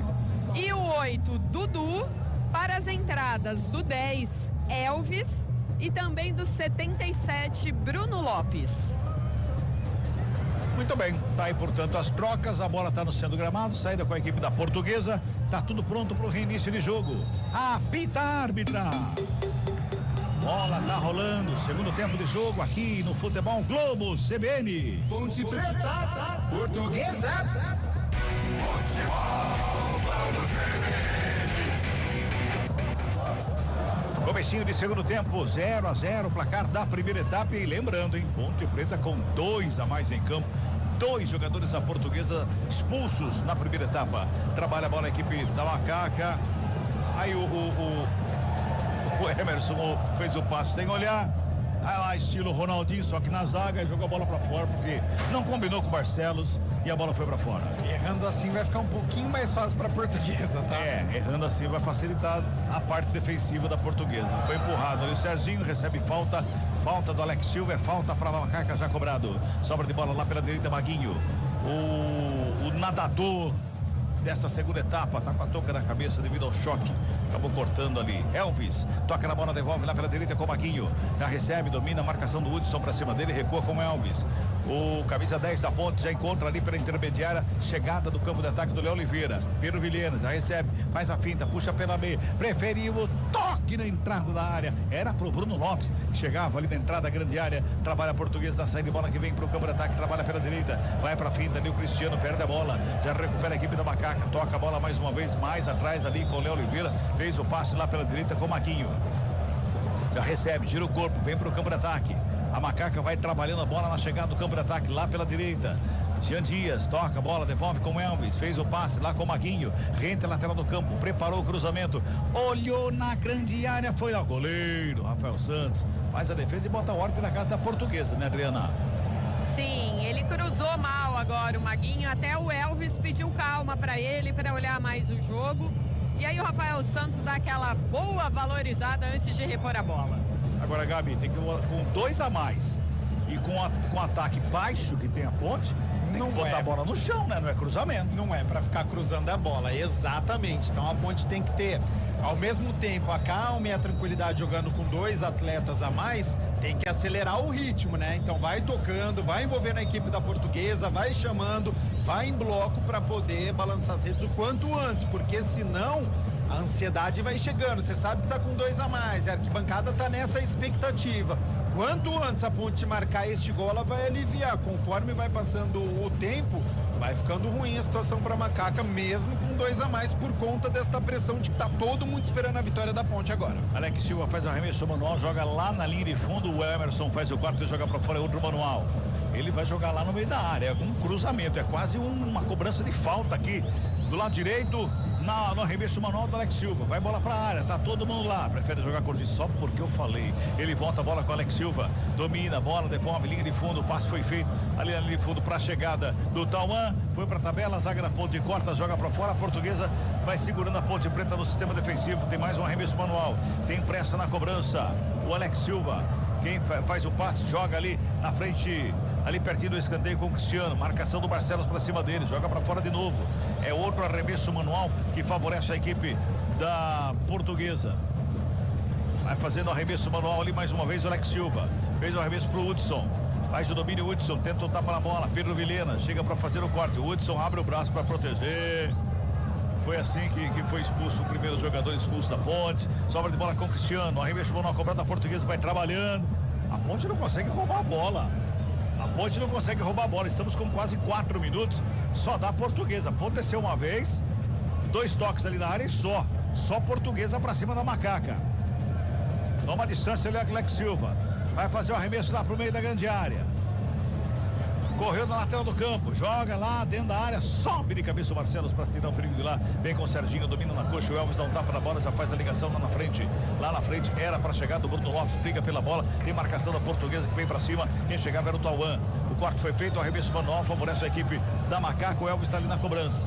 e o 8, Dudu, para as entradas do 10, Elvis, e também do 77, Bruno Lopes. Muito bem, tá aí portanto as trocas, a bola tá no centro do gramado, saída com a equipe da Portuguesa, tá tudo pronto pro reinício de jogo. Apita a árbitra. Bola tá rolando, segundo tempo de jogo aqui no Futebol Globo CBN. Ponte Preta, Portuguesa. Futebol Globo CBN. Comecinho de segundo tempo, 0-0, placar da primeira etapa. E lembrando, hein, Ponte Preta com 2 a mais em campo. 2 jogadores da Portuguesa expulsos na primeira etapa. Trabalha a bola a equipe da Macaca. Aí o Emerson fez o passe sem olhar. Aí lá, estilo Ronaldinho, só que na zaga, jogou a bola pra fora, porque não combinou com o Barcelos e a bola foi pra fora. Errando assim vai ficar um pouquinho mais fácil pra Portuguesa, tá? Errando assim vai facilitar a parte defensiva da Portuguesa. Foi empurrado ali o Serginho, recebe falta do Alex Silva, é falta pra Macaca já cobrado. Sobra de bola lá pela direita, Maguinho. O nadador dessa segunda etapa, tá com a touca na cabeça devido ao choque, acabou cortando ali. Elvis, toca na bola, devolve lá pela direita com o Maguinho, já recebe, domina a marcação do Hudson pra cima dele, recua com o Elvis. O camisa 10 da Ponte já encontra ali pela intermediária, chegada do campo de ataque do Léo Oliveira. Pedro Vilhena já recebe, faz a finta, puxa pela meia, preferiu o toque na entrada da área, era pro Bruno Lopes, chegava ali na entrada da grande área, trabalha a Portuguesa da saída de bola que vem pro campo de ataque, trabalha pela direita, vai pra finta ali, o Cristiano perde a bola, já recupera a equipe da Macaca, toca a bola mais uma vez, mais atrás ali com o Léo Oliveira, fez o passe lá pela direita com o Maguinho. Já recebe, gira o corpo, vem pro campo de ataque. A Macaca vai trabalhando a bola na chegada do campo de ataque lá pela direita. Jean Dias toca a bola, devolve com o Elvis, fez o passe lá com o Maguinho, renta lateral do campo, preparou o cruzamento, olhou na grande área, foi lá o goleiro, Rafael Santos, faz a defesa e bota a ordem na casa da Portuguesa, né, Adriana? Sim, ele cruzou mal agora o Maguinho, até o Elvis pediu calma para ele, para olhar mais o jogo. E aí o Rafael Santos dá aquela boa valorizada antes de repor a bola. Agora, Gabi, tem que com 2 a mais e com ataque baixo que tem a Ponte, tem que botar a bola no chão, né? Não é cruzamento. Não é para ficar cruzando a bola, exatamente. Então a Ponte tem que ter, ao mesmo tempo, a calma e a tranquilidade jogando com 2 atletas a mais, tem que acelerar o ritmo, né? Então vai tocando, vai envolvendo a equipe da Portuguesa, vai chamando, vai em bloco para poder balançar as redes o quanto antes, porque senão a ansiedade vai chegando. Você sabe que tá com 2 a mais, a arquibancada tá nessa expectativa. Quanto antes a Ponte marcar este gol, ela vai aliviar. Conforme vai passando o tempo, vai ficando ruim a situação para Macaca, mesmo com 2 a mais, por conta desta pressão de que tá todo mundo esperando a vitória da Ponte agora. Alex Silva faz arremesso manual, joga lá na linha de fundo, o Emerson faz o quarto e joga para fora, outro manual. ele vai jogar lá no meio da área, é um cruzamento, é quase uma cobrança de falta aqui do lado direito, no arremesso manual do Alex Silva. Vai bola pra área, tá todo mundo lá. Prefere jogar curtinho só porque eu falei. Ele volta a bola com o Alex Silva. Domina a bola, devolve linha de fundo. O passe foi feito ali na linha de fundo pra chegada do Tauan. Foi pra tabela, a zaga da Ponte corta, joga pra fora. A Portuguesa vai segurando a Ponte Preta no sistema defensivo. Tem mais um arremesso manual. Tem pressa na cobrança. O Alex Silva, quem faz o passe, joga ali na frente, ali pertinho do escanteio com o Cristiano. Marcação do Barcelos pra cima dele, joga pra fora de novo. É outro arremesso manual que favorece a equipe da Portuguesa. Vai fazendo arremesso manual ali mais uma vez o Alex Silva. Fez o arremesso pro Hudson. Faz o domínio o Hudson, tenta o tapa na bola. Pedro Vilhena chega pra fazer o corte. O Hudson abre o braço pra proteger. Foi assim que foi expulso o primeiro jogador expulso da Ponte. Sobra de bola com o Cristiano. Arremesso manual cobrado da Portuguesa, vai trabalhando. A Ponte não consegue roubar a bola. A Ponte não consegue roubar a bola. Estamos com quase 4 minutos. Só da Portuguesa. Aconteceu uma vez, 2 toques ali na área e só Portuguesa pra cima da Macaca. Toma a distância ali, Alex Silva. Vai fazer o arremesso lá pro meio da grande área. Correu na lateral do campo, joga lá dentro da área, sobe de cabeça o Barcelos para tirar o perigo de lá. Vem com o Serginho, domina na coxa, o Elvis dá um tapa na bola, já faz a ligação lá na frente. Lá na frente era para chegar do Bruno Lopes, briga pela bola, tem marcação da Portuguesa que vem para cima. Quem chegava era o Tauan. O corte foi feito, o arremesso manual favorece a equipe da Macaca. O Elvis está ali na cobrança.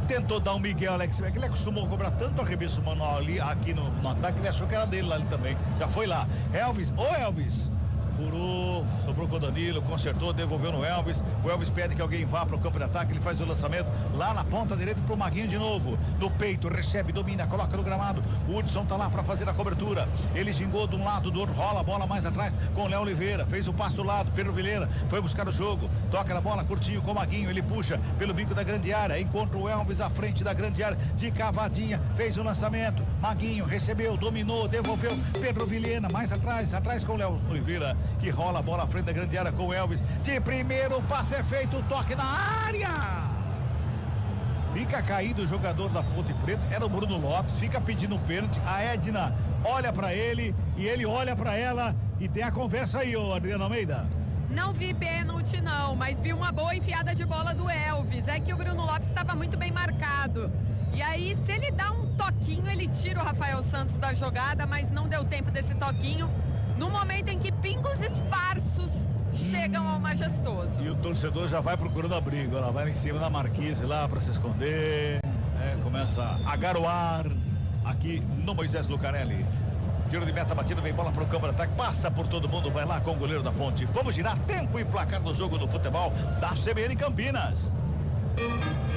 Tentou dar um Miguel Alex, que ele acostumou a cobrar tanto arremesso manual ali, aqui no ataque, ele achou que era dele lá ali também. Já foi lá. Elvis, Elvis. Furou, sobrou com o Danilo, consertou, devolveu no Elvis. O Elvis pede que alguém vá para o campo de ataque. Ele faz o lançamento lá na ponta direita pro Maguinho de novo. No peito, recebe, domina, coloca no gramado. O Hudson tá lá para fazer a cobertura. Ele gingou de um lado, do outro, rola a bola mais atrás com o Léo Oliveira. Fez o passo do lado, Pedro Vilhena foi buscar o jogo. Toca na bola curtinho com o Maguinho. Ele puxa pelo bico da grande área. Encontra o Elvis à frente da grande área. De cavadinha, fez o lançamento. Maguinho recebeu, dominou, devolveu. Pedro Vilhena mais atrás com o Léo Oliveira, que rola a bola à frente da grande área com o Elvis. De primeiro, o passe é feito, toque na área. Fica caído o jogador da Ponte Preta, era o Bruno Lopes, fica pedindo um pênalti. A Edna olha pra ele e ele olha pra ela e tem a conversa aí, ô Adriano Almeida. Não vi pênalti não, mas vi uma boa enfiada de bola do Elvis. É que o Bruno Lopes estava muito bem marcado. E aí, se ele dá um toquinho, ele tira o Rafael Santos da jogada, mas não deu tempo desse toquinho. No momento em que pingos esparsos chegam ao Majestoso. E o torcedor já vai procurando a briga, ela vai em cima da marquise lá para se esconder, começa a garoar aqui no Moisés Lucarelli. Tiro de meta batido, vem bola pro campo de ataque, passa por todo mundo, vai lá com o goleiro da Ponte. Vamos girar tempo e placar do jogo do futebol da CBN Campinas.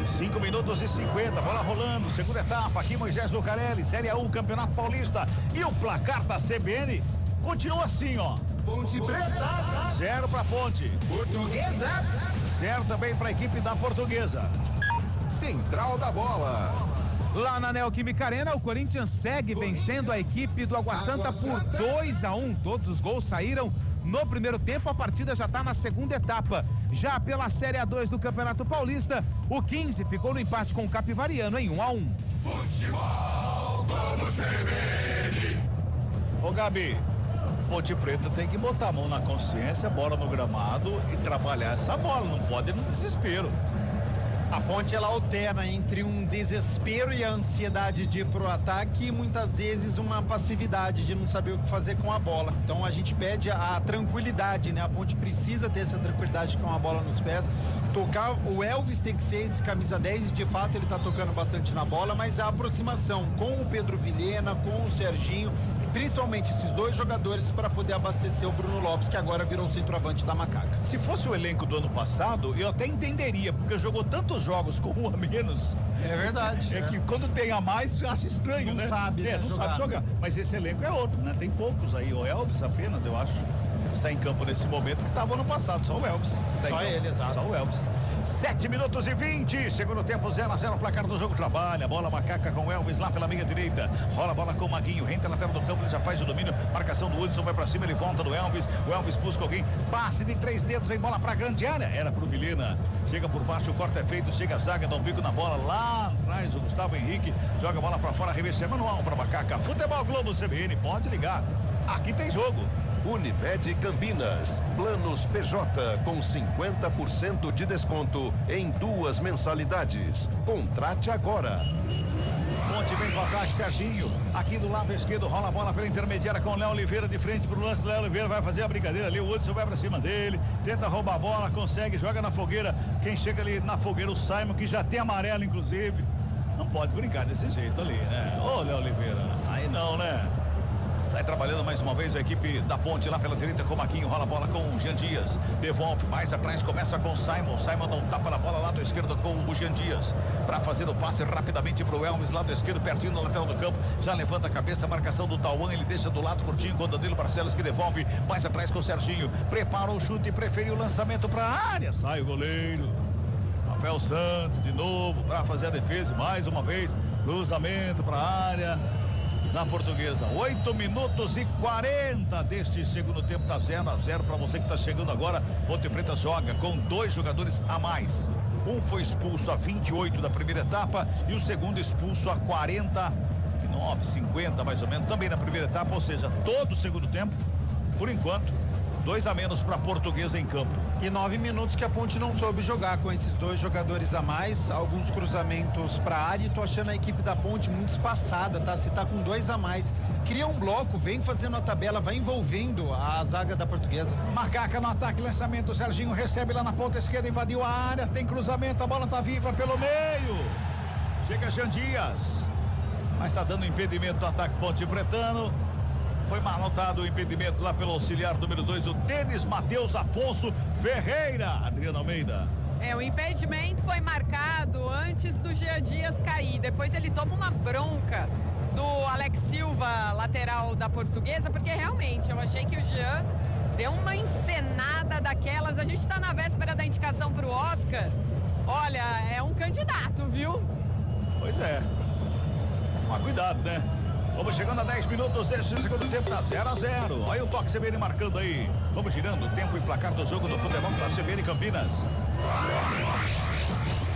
5 minutos e 50, bola rolando, segunda etapa aqui Moisés Lucarelli, Série A1, Campeonato Paulista. E o placar da CBN continua assim, ó. Ponte Preta. 0 pra Ponte. Portuguesa. 0 também pra equipe da Portuguesa. Central da Bola. Lá na Neoquímica Arena, o Corinthians segue vencendo a equipe do Água Santa por 2-1. Todos os gols saíram no primeiro tempo, a partida já está na segunda etapa. Já pela Série A2 do Campeonato Paulista, o 15 ficou no empate com o Capivariano em 1-1. Futebol, vamos CBN. Ô Gabi, Ponte Preta tem que botar a mão na consciência, bola no gramado e trabalhar essa bola, não pode ir no desespero. A Ponte, ela alterna entre um desespero e a ansiedade de ir pro ataque e muitas vezes uma passividade de não saber o que fazer com a bola. Então a gente pede a tranquilidade, né? A Ponte precisa ter essa tranquilidade com a bola nos pés. Tocar, o Elvis tem que ser esse camisa 10, de fato ele tá tocando bastante na bola, mas a aproximação com o Pedro Vilhena, com o Serginho, principalmente esses dois jogadores para poder abastecer o Bruno Lopes, que agora virou o centroavante da Macaca. Se fosse o elenco do ano passado, eu até entenderia, porque jogou tantos jogos com um a menos. É verdade. É que quando tem a mais, acha estranho, né? Não sabe, né, não sabe jogar. Mas esse elenco é outro, né? Tem poucos aí. O Elvis apenas, eu acho, está em campo nesse momento, que estava ano passado, só o Elvis. Só ele, exato. Só o Elvis. 7 minutos e 20, segundo tempo, 0-0, placar do jogo, trabalha, bola Macaca com o Elvis lá pela meia direita, rola a bola com o Maguinho, renta na tela do campo, ele já faz o domínio, marcação do Hudson, vai pra cima, ele volta do Elvis, o Elvis busca alguém, passe de 3 dedos, vem bola pra grande área, era pro Vilhena, chega por baixo, o corte é feito, chega a zaga, dá um bico na bola, lá atrás o Gustavo Henrique, joga a bola pra fora, arremesso é manual pra Macaca, Futebol Globo CBN, pode ligar, aqui tem jogo. Unimed Campinas. Planos PJ com 50% de desconto em 2 mensalidades. Contrate agora. Ponte vem com o ataque, Serginho. Aqui do lado esquerdo rola a bola pela intermediária com o Léo Oliveira de frente pro lance. Léo Oliveira vai fazer a brincadeira ali. O Hudson vai pra cima dele, tenta roubar a bola, consegue, joga na fogueira. Quem chega ali na fogueira, o Simon, que já tem amarelo, inclusive. Não pode brincar desse jeito ali, né? Ô, Léo Oliveira, aí não, né? Sai trabalhando mais uma vez a equipe da Ponte lá pela direita com o Maquinho, rola a bola com o Jean Dias, devolve mais atrás, começa com o Simon. Simon dá um tapa na bola lá do esquerdo com o Jean Dias para fazer o passe rapidamente pro Elvis lá do esquerdo, pertinho da lateral do campo, já levanta a cabeça, a marcação do Tauan, ele deixa do lado curtinho com o Danilo Barcelos, que devolve mais atrás com o Serginho, preparou o chute e preferiu o lançamento para a área, sai o goleiro Rafael Santos de novo para fazer a defesa, mais uma vez cruzamento para a área na Portuguesa. 8 minutos e 40 deste segundo tempo, tá 0-0 para você que está chegando agora. Ponte Preta joga com 2 jogadores a mais. Um foi expulso a 28 da primeira etapa e o segundo expulso a 49, 50 mais ou menos, também na primeira etapa, ou seja, todo o segundo tempo, por enquanto, 2 a menos para a Portuguesa em campo. E 9 minutos que a Ponte não soube jogar com esses 2 jogadores a mais, alguns cruzamentos para a área, e tô achando a equipe da Ponte muito espaçada, tá? Se tá com 2 a mais, cria um bloco, vem fazendo a tabela, vai envolvendo a zaga da Portuguesa. Macaca no ataque, lançamento, o Serginho recebe lá na ponta esquerda, invadiu a área, tem cruzamento, a bola tá viva pelo meio. Chega Jean Dias, mas tá dando impedimento do ataque Ponte Pretano. Foi mal notado o impedimento lá pelo auxiliar número 2, o Denis Matheus Afonso Ferreira. Adriano Almeida. O impedimento foi marcado antes do Jean Dias cair. Depois ele toma uma bronca do Alex Silva, lateral da Portuguesa, porque realmente eu achei que o Jean deu uma encenada daquelas. A gente tá na véspera da indicação pro Oscar. Olha, é um candidato, viu? Pois é. Mas cuidado, né? Vamos chegando a 10 minutos deste segundo tempo, tá 0-0. Olha o toque CBN marcando aí. Vamos girando o tempo e placar do jogo do futebol da CBN Campinas.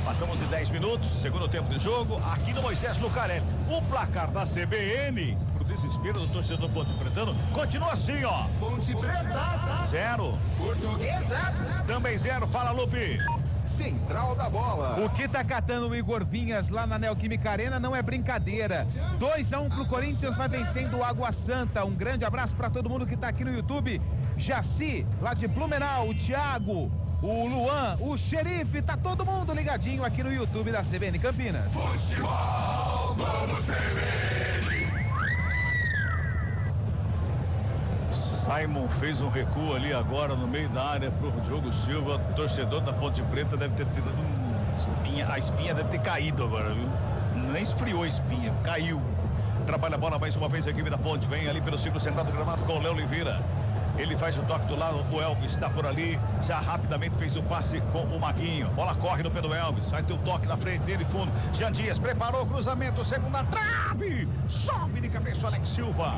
Passamos de 10 minutos, segundo tempo de jogo, aqui no Moisés Lucarelli. O placar da CBN, pro desespero do torcedor Ponte Pretano, continua assim, ó. Ponte Preta. 0. Portuguesa. Também 0. Fala, Lupe. Central da Bola. O que tá catando o Igor Vinhas lá na Neoquímica Arena não é brincadeira. 2-1 pro Corinthians, vai vencendo o Água Santa. Um grande abraço para todo mundo que tá aqui no YouTube. Jaci, lá de Blumenau, o Thiago, o Luan, o Xerife, tá todo mundo ligadinho aqui no YouTube da CBN Campinas. Futebol Globo CBN. Simon fez um recuo ali agora no meio da área pro Diogo Silva, torcedor da Ponte Preta deve ter tido a espinha deve ter caído agora, viu? Nem esfriou a espinha, caiu. Trabalha a bola mais uma vez a equipe da Ponte, vem ali pelo círculo central do gramado com o Léo Oliveira. Ele faz o toque do lado, o Elvis está por ali, já rapidamente fez o passe com o Maguinho. Bola corre no pé do Elvis, vai ter o toque na frente dele, fundo. Jean Dias preparou o cruzamento, segunda trave, sobe de cabeça o Alex Silva.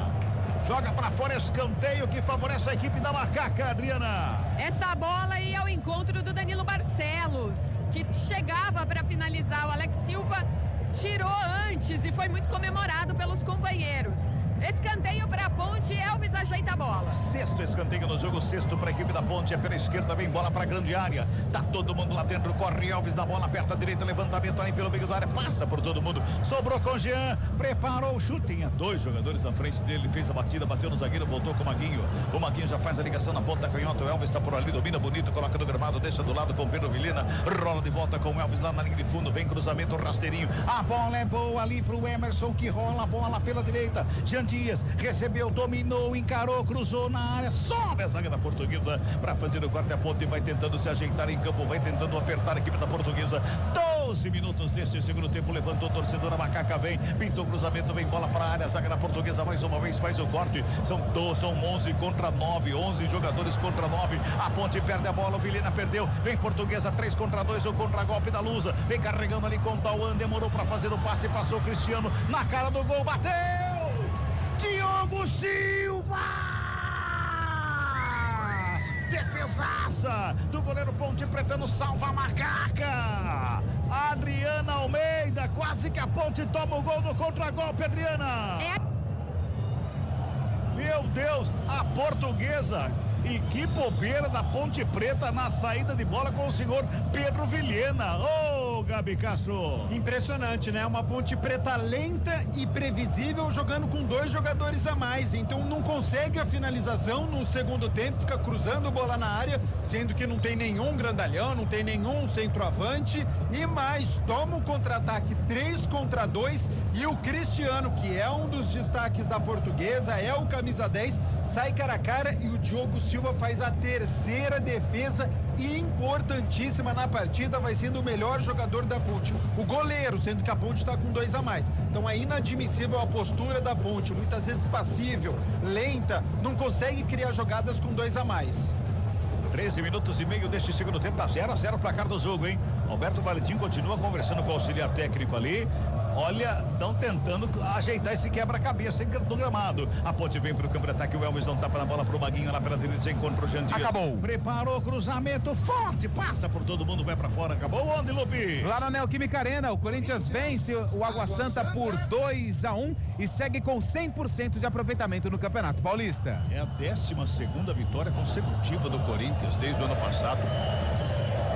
Joga para fora, escanteio que favorece a equipe da Macaca, Adriana. Essa bola ia ao encontro do Danilo Barcelos, que chegava para finalizar. O Alex Silva tirou antes e foi muito comemorado pelos companheiros. Escanteio para a Ponte, Elvis ajeita a bola. Sexto escanteio no jogo, sexto para a equipe da Ponte, é pela esquerda, vem bola para a grande área. Tá todo mundo lá dentro, corre Elvis na bola, aperta a direita, levantamento ali pelo meio da área, passa por todo mundo. Sobrou com Jean, preparou o chute. Tinha 2 jogadores na frente dele, fez a batida, bateu no zagueiro, voltou com o Maguinho. O Maguinho já faz a ligação na ponta canhota, o Elvis está por ali, domina bonito, coloca no gramado, deixa do lado com o Pedro Vilhena, rola de volta com o Elvis lá na linha de fundo, vem cruzamento, rasteirinho. A bola é boa ali pro Emerson, que rola a bola pela direita. Jean Dias recebeu, dominou, encarou, cruzou na área, sobe a zaga da Portuguesa para fazer o corte. A Ponte vai tentando se ajeitar em campo, vai tentando apertar a equipe da Portuguesa. 12 minutos deste segundo tempo, levantou o torcedor, a Macaca vem, pintou o cruzamento, vem bola para a área, a zaga da Portuguesa mais uma vez faz o corte. São 11 contra 9, 11 jogadores contra 9. A Ponte perde a bola, o Vilhena perdeu, vem Portuguesa 3 contra 2, o contra-golpe da Lusa, vem carregando ali com o Tauan, demorou para fazer o passe, passou o Cristiano na cara do gol, bateu! Diogo Silva! Defesaça do goleiro Ponte Pretano, salva a Macaca! Adriana Almeida, quase que a Ponte toma o gol do contra-golpe, Adriana! Meu Deus, a Portuguesa. E que bobeira da Ponte Preta na saída de bola com o senhor Pedro Vilhena. Ô, Gabi Castro. Impressionante, né? Uma Ponte Preta lenta e previsível, jogando com 2 jogadores a mais. Então não consegue a finalização no segundo tempo, fica cruzando bola na área, sendo que não tem nenhum grandalhão, não tem nenhum centroavante. E mais, toma o contra-ataque 3 contra 2 e o Cristiano, que é um dos destaques da Portuguesa, é o camisa 10, sai cara a cara e o Diogo Silva faz a terceira defesa importantíssima na partida, vai sendo o melhor jogador da Ponte. O goleiro, sendo que a Ponte está com 2 a mais. Então é inadmissível a postura da Ponte, muitas vezes passível, lenta, não consegue criar jogadas com 2 a mais. 13 minutos e meio deste segundo tempo, tá 0-0 o placar do jogo, hein? Alberto Valentim continua conversando com o auxiliar técnico ali. Olha, estão tentando ajeitar esse quebra-cabeça no gramado. A Ponte vem pro campo de ataque, o Elvis não tapa na bola pro Maguinho lá pela direita, encontra o Jean Dias. Acabou. Preparou o cruzamento forte, passa por todo mundo, vai pra fora, acabou onde, Lupi? Lá na Neoquímica Arena, o Corinthians vence o Água Santa por 2-1 e segue com 100% de aproveitamento no Campeonato Paulista. É a 12ª vitória consecutiva do Corinthians desde o ano passado.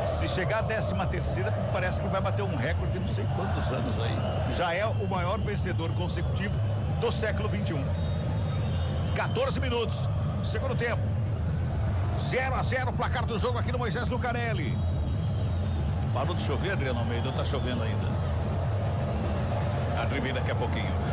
Se chegar a 13ª, parece que vai bater um recorde de não sei quantos anos aí. Já é o maior vencedor consecutivo do século 21. 14 minutos, segundo tempo. 0-0 o placar do jogo aqui no Moisés Lucarelli. Parou de chover, Adriano Almeida, tá chovendo ainda. Adri vem daqui a pouquinho.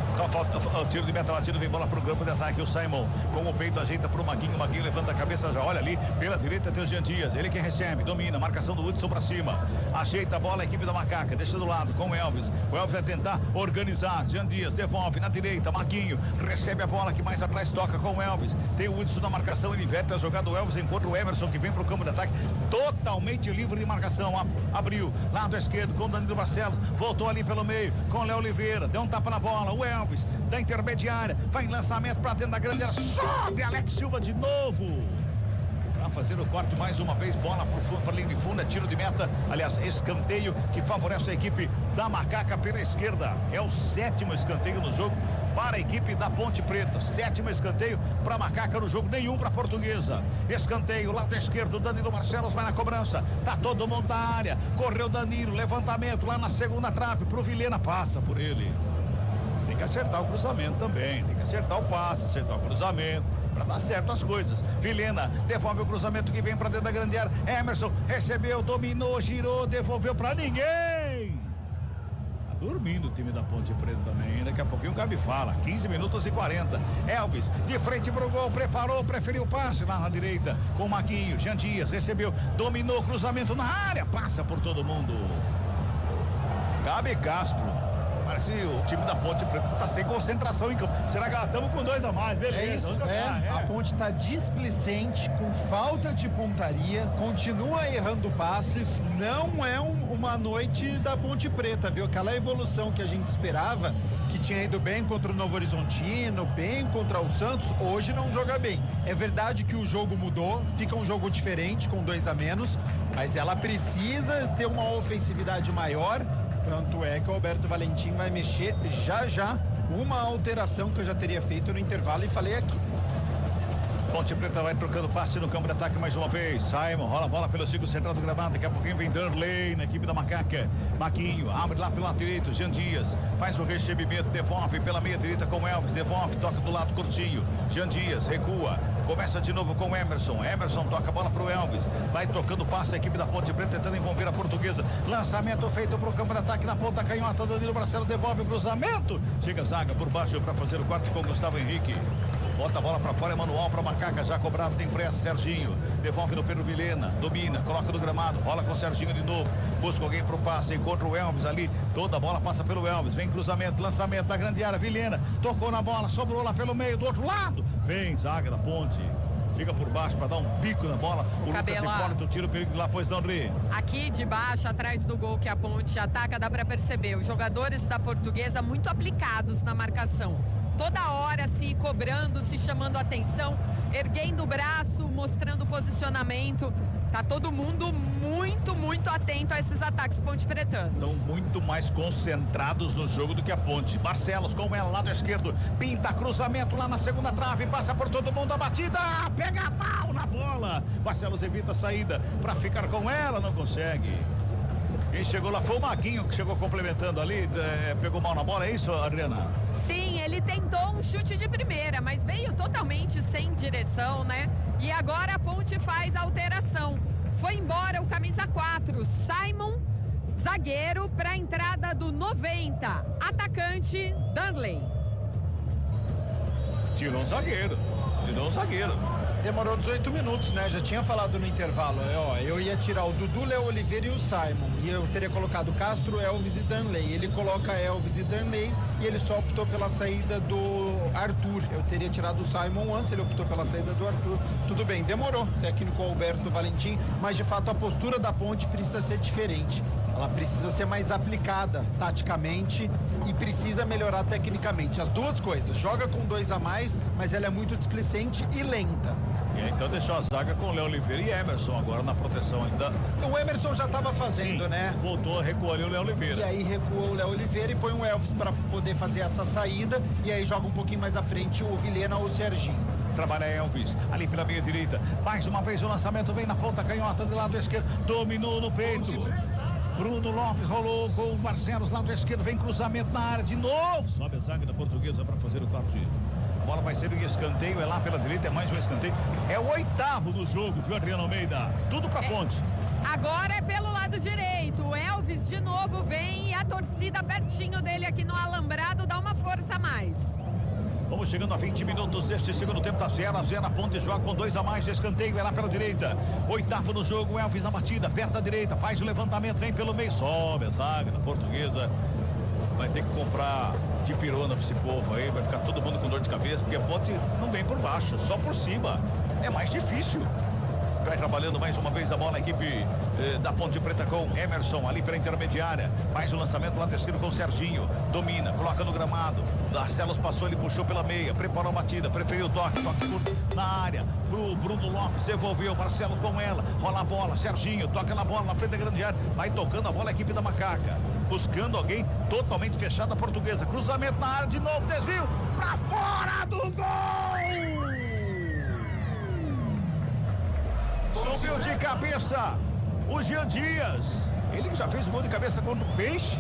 O tiro de meta batido, vem bola pro campo de ataque, o Simon com o peito ajeita pro Maguinho, Maguinho levanta a cabeça, já olha ali, pela direita tem o Jean Dias, ele quem recebe, domina, marcação do Hudson pra cima, ajeita a bola a equipe da Macaca, deixa do lado com o Elvis vai tentar organizar, Jean Dias devolve na direita, Maguinho recebe a bola que mais atrás toca com o Elvis, tem o Hudson na marcação, ele inverte a jogada, o Elvis encontra o Emerson que vem pro campo de ataque, totalmente livre de marcação, abriu, lado esquerdo com o Danilo Barcelos, voltou ali pelo meio com o Léo Oliveira, deu um tapa na bola, o Elvis da intermediária, vai em lançamento para dentro da grande área, sobe Alex Silva de novo para fazer o corte mais uma vez, bola para linha de fundo, é tiro de meta, aliás, escanteio que favorece a equipe da Macaca pela esquerda, é o 7º escanteio no jogo para a equipe da Ponte Preta, 7º escanteio para a Macaca no jogo, nenhum para a Portuguesa, escanteio, lado esquerdo, Danilo Barcelos vai na cobrança, tá todo mundo na área, correu Danilo, levantamento lá na segunda trave, pro Vilhena, passa por ele. Tem que acertar o cruzamento também, tem que acertar o passe, acertar o cruzamento, para dar certo as coisas. Vilhena devolve o cruzamento que vem para dentro da grande área. Emerson recebeu, dominou, girou, devolveu para ninguém. Tá dormindo o time da Ponte Preta também. Daqui a pouquinho o Gabi fala. 15 minutos e 40. Elvis de frente pro gol, preparou, preferiu o passe lá na direita com o Maguinho. Jean Dias recebeu, dominou, cruzamento na área, passa por todo mundo. Gabi Castro. Parece o time da Ponte Preta tá sem concentração em campo. Será que estamos com 2 a mais? Beleza. A Ponte está displicente, com falta de pontaria, continua errando passes. Não é uma noite da Ponte Preta, viu? Aquela evolução que a gente esperava, que tinha ido bem contra o Novo Horizontino, bem contra o Santos, hoje não joga bem. É verdade que o jogo mudou, fica um jogo diferente com 2 a menos, mas ela precisa ter uma ofensividade maior. Tanto é que o Alberto Valentim vai mexer já uma alteração que eu já teria feito no intervalo e falei aqui. Ponte Preta vai trocando passe no campo de ataque mais uma vez. Simon rola a bola pelo círculo central do gramado. Daqui a pouquinho vem Darley na equipe da Macaca. Maguinho abre lá pelo lado direito. Jean Dias faz o recebimento, devolve pela meia direita com Elvis. Devolve, toca do lado curtinho. Jean Dias recua. Começa de novo com Emerson. Emerson toca a bola pro Elvis. Vai trocando passe a equipe da Ponte Preta, tentando envolver a Portuguesa. Lançamento feito pro campo de ataque na ponta canhota. Danilo Barcelos devolve o cruzamento. Chega a zaga por baixo para fazer o corte com Gustavo Henrique. Bota a bola pra fora, é manual pra Macaca, já cobrado, tem pressa, Serginho, devolve no Pedro Vilhena, domina, coloca no gramado, rola com o Serginho de novo, busca alguém pro passe, encontra o Elvis ali, toda a bola passa pelo Elvis, vem cruzamento, lançamento da grande área, Vilhena, tocou na bola, sobrou lá pelo meio, do outro lado, vem, zaga da Ponte. Fica por baixo para dar um pico na bola. O Lucas Hipólito tira o perigo lá, pois não, André. Aqui de baixo, atrás do gol que a Ponte ataca, dá para perceber. Os jogadores da Portuguesa muito aplicados na marcação. Toda hora se cobrando, se chamando a atenção, erguendo o braço, mostrando o posicionamento. Tá todo mundo muito atento a esses ataques ponte-pretanos. Estão muito mais concentrados no jogo do que a Ponte. Barcelos com ela, lado esquerdo, pinta cruzamento lá na segunda trave, passa por todo mundo, a batida, pega mal na bola. Barcelos evita a saída para ficar com ela, não consegue. Quem chegou lá foi o Maguinho, que chegou complementando ali, pegou mal na bola, é isso, Adriana? Sim, ele tentou um chute de primeira, mas veio totalmente sem direção, né? E agora a Ponte faz a alteração. Foi embora o camisa 4, Simon, zagueiro, para a entrada do 90, atacante Danley. Tirou um zagueiro. Demorou 18 minutos, né? Já tinha falado no intervalo. Eu ia tirar o Dudu, Léo Oliveira e o Simon. E eu teria colocado Castro, Elvis e Danley. Ele coloca Elvis e Danley e ele só optou pela saída do Arthur. Eu teria tirado o Simon antes, ele optou pela saída do Arthur. Tudo bem, demorou, técnico Alberto Valentim, mas de fato a postura da Ponte precisa ser diferente. Ela precisa ser mais aplicada taticamente e precisa melhorar tecnicamente. As duas coisas. Joga com 2 a mais, mas ela é muito displicente e lenta. E então deixou a zaga com o Léo Oliveira e Emerson agora na proteção ainda. O Emerson já estava fazendo, né? Voltou a recuar ali o Léo Oliveira. E aí recua o Léo Oliveira e põe o Elvis para poder fazer essa saída. E aí joga um pouquinho mais à frente o Vilhena ou o Serginho. Trabalha Elvis, ali pela meia direita. Mais uma vez o lançamento vem na ponta canhota do lado esquerdo. Dominou no peito. Bruno Lopes rolou com o Barcelos, lado esquerdo, vem cruzamento na área de novo. Sobe a zaga da Portuguesa para fazer o quarto. A bola vai ser um escanteio, é lá pela direita, é mais um escanteio. É o 8º do jogo, viu, Adriano Almeida? Tudo pra Ponte. Agora é pelo lado direito. O Elvis de novo vem e a torcida pertinho dele aqui no alambrado dá uma força a mais. Vamos chegando a 20 minutos deste segundo tempo, tá 0-0, a Ponte joga com 2 a mais, escanteio é lá pela direita. 8º no jogo, Elvis na batida, perto da direita, faz o levantamento, vem pelo meio, sobe a zaga da Portuguesa. Vai ter que comprar de pirona pra esse povo aí, vai ficar todo mundo com dor de cabeça, porque a Ponte não vem por baixo, só por cima. É mais difícil. Vai trabalhando mais uma vez a bola, a equipe da Ponte Preta com Emerson ali pela intermediária. Faz o lançamento lá terceiro com o Serginho. Domina, coloca no gramado. Barcelos passou, ele puxou pela meia. Preparou a batida, preferiu o toque na área. Pro Bruno Lopes, devolveu. Barcelos com ela. Rola a bola, Serginho, toca na bola na frente da grande área. Vai tocando a bola a equipe da Macaca. Buscando alguém totalmente fechado a Portuguesa. Cruzamento na área de novo, desvio. Pra fora do gol! Subiu de cabeça o Jean Dias. Ele já fez o gol de cabeça contra o Peixe.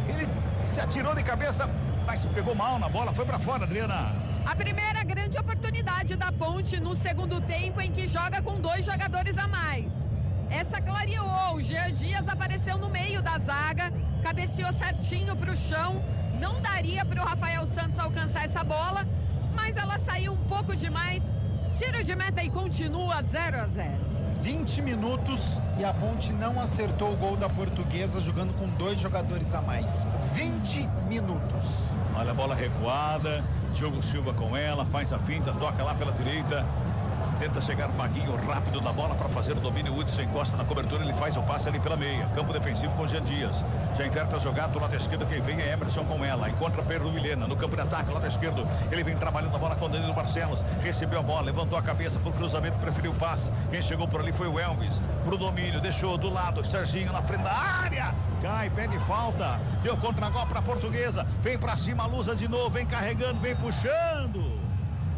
Ele se atirou de cabeça, mas pegou mal na bola, foi pra fora, Adriana. A primeira grande oportunidade da Ponte no segundo tempo, em que joga com 2 jogadores a mais. Essa clareou, o Jean Dias apareceu no meio da zaga, cabeceou certinho pro chão. Não daria pro Rafael Santos alcançar essa bola, mas ela saiu um pouco demais. Tiro de meta e continua 0-0. 20 minutos e a Ponte não acertou o gol da Portuguesa jogando com 2 jogadores a mais. 20 minutos. Olha a bola recuada, Diogo Silva com ela, faz a finta, toca lá pela direita. Tenta chegar Maguinho rápido na bola para fazer o domínio. O Hudson encosta na cobertura, ele faz o passe ali pela meia. Campo defensivo com Jean Dias. Já inverte a jogada do lado esquerdo, quem vem é Emerson com ela. Encontra Pedro Vilhena no campo de ataque, lado esquerdo. Ele vem trabalhando a bola com Danilo Barcelos. Recebeu a bola, levantou a cabeça pro cruzamento, preferiu o passe. Quem chegou por ali foi o Elvis. Pro domínio, deixou do lado, Serginho na frente da área. Cai, pede falta. Deu contra-gol pra Portuguesa. Vem pra cima, a Lusa de novo, vem carregando, vem puxando.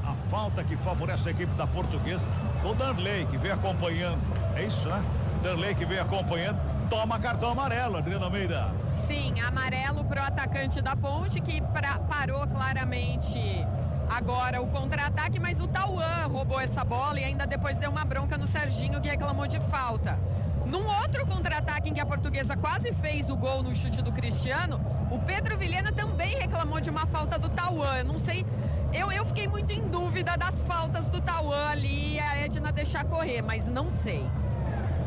A falta que favorece a equipe da Portuguesa foi o Danley, que veio acompanhando. É isso, né? Danley que veio acompanhando. Toma cartão amarelo, Adriana Almeida. Sim, amarelo pro atacante da Ponte, que parou claramente agora o contra-ataque, mas o Tauan roubou essa bola e ainda depois deu uma bronca no Serginho, que reclamou de falta. Num outro contra-ataque em que a Portuguesa quase fez o gol no chute do Cristiano, o Pedro Vilhena também reclamou de uma falta do Tauan. Não sei... Eu fiquei muito em dúvida das faltas do Tauan ali e a Edna deixar correr, mas não sei.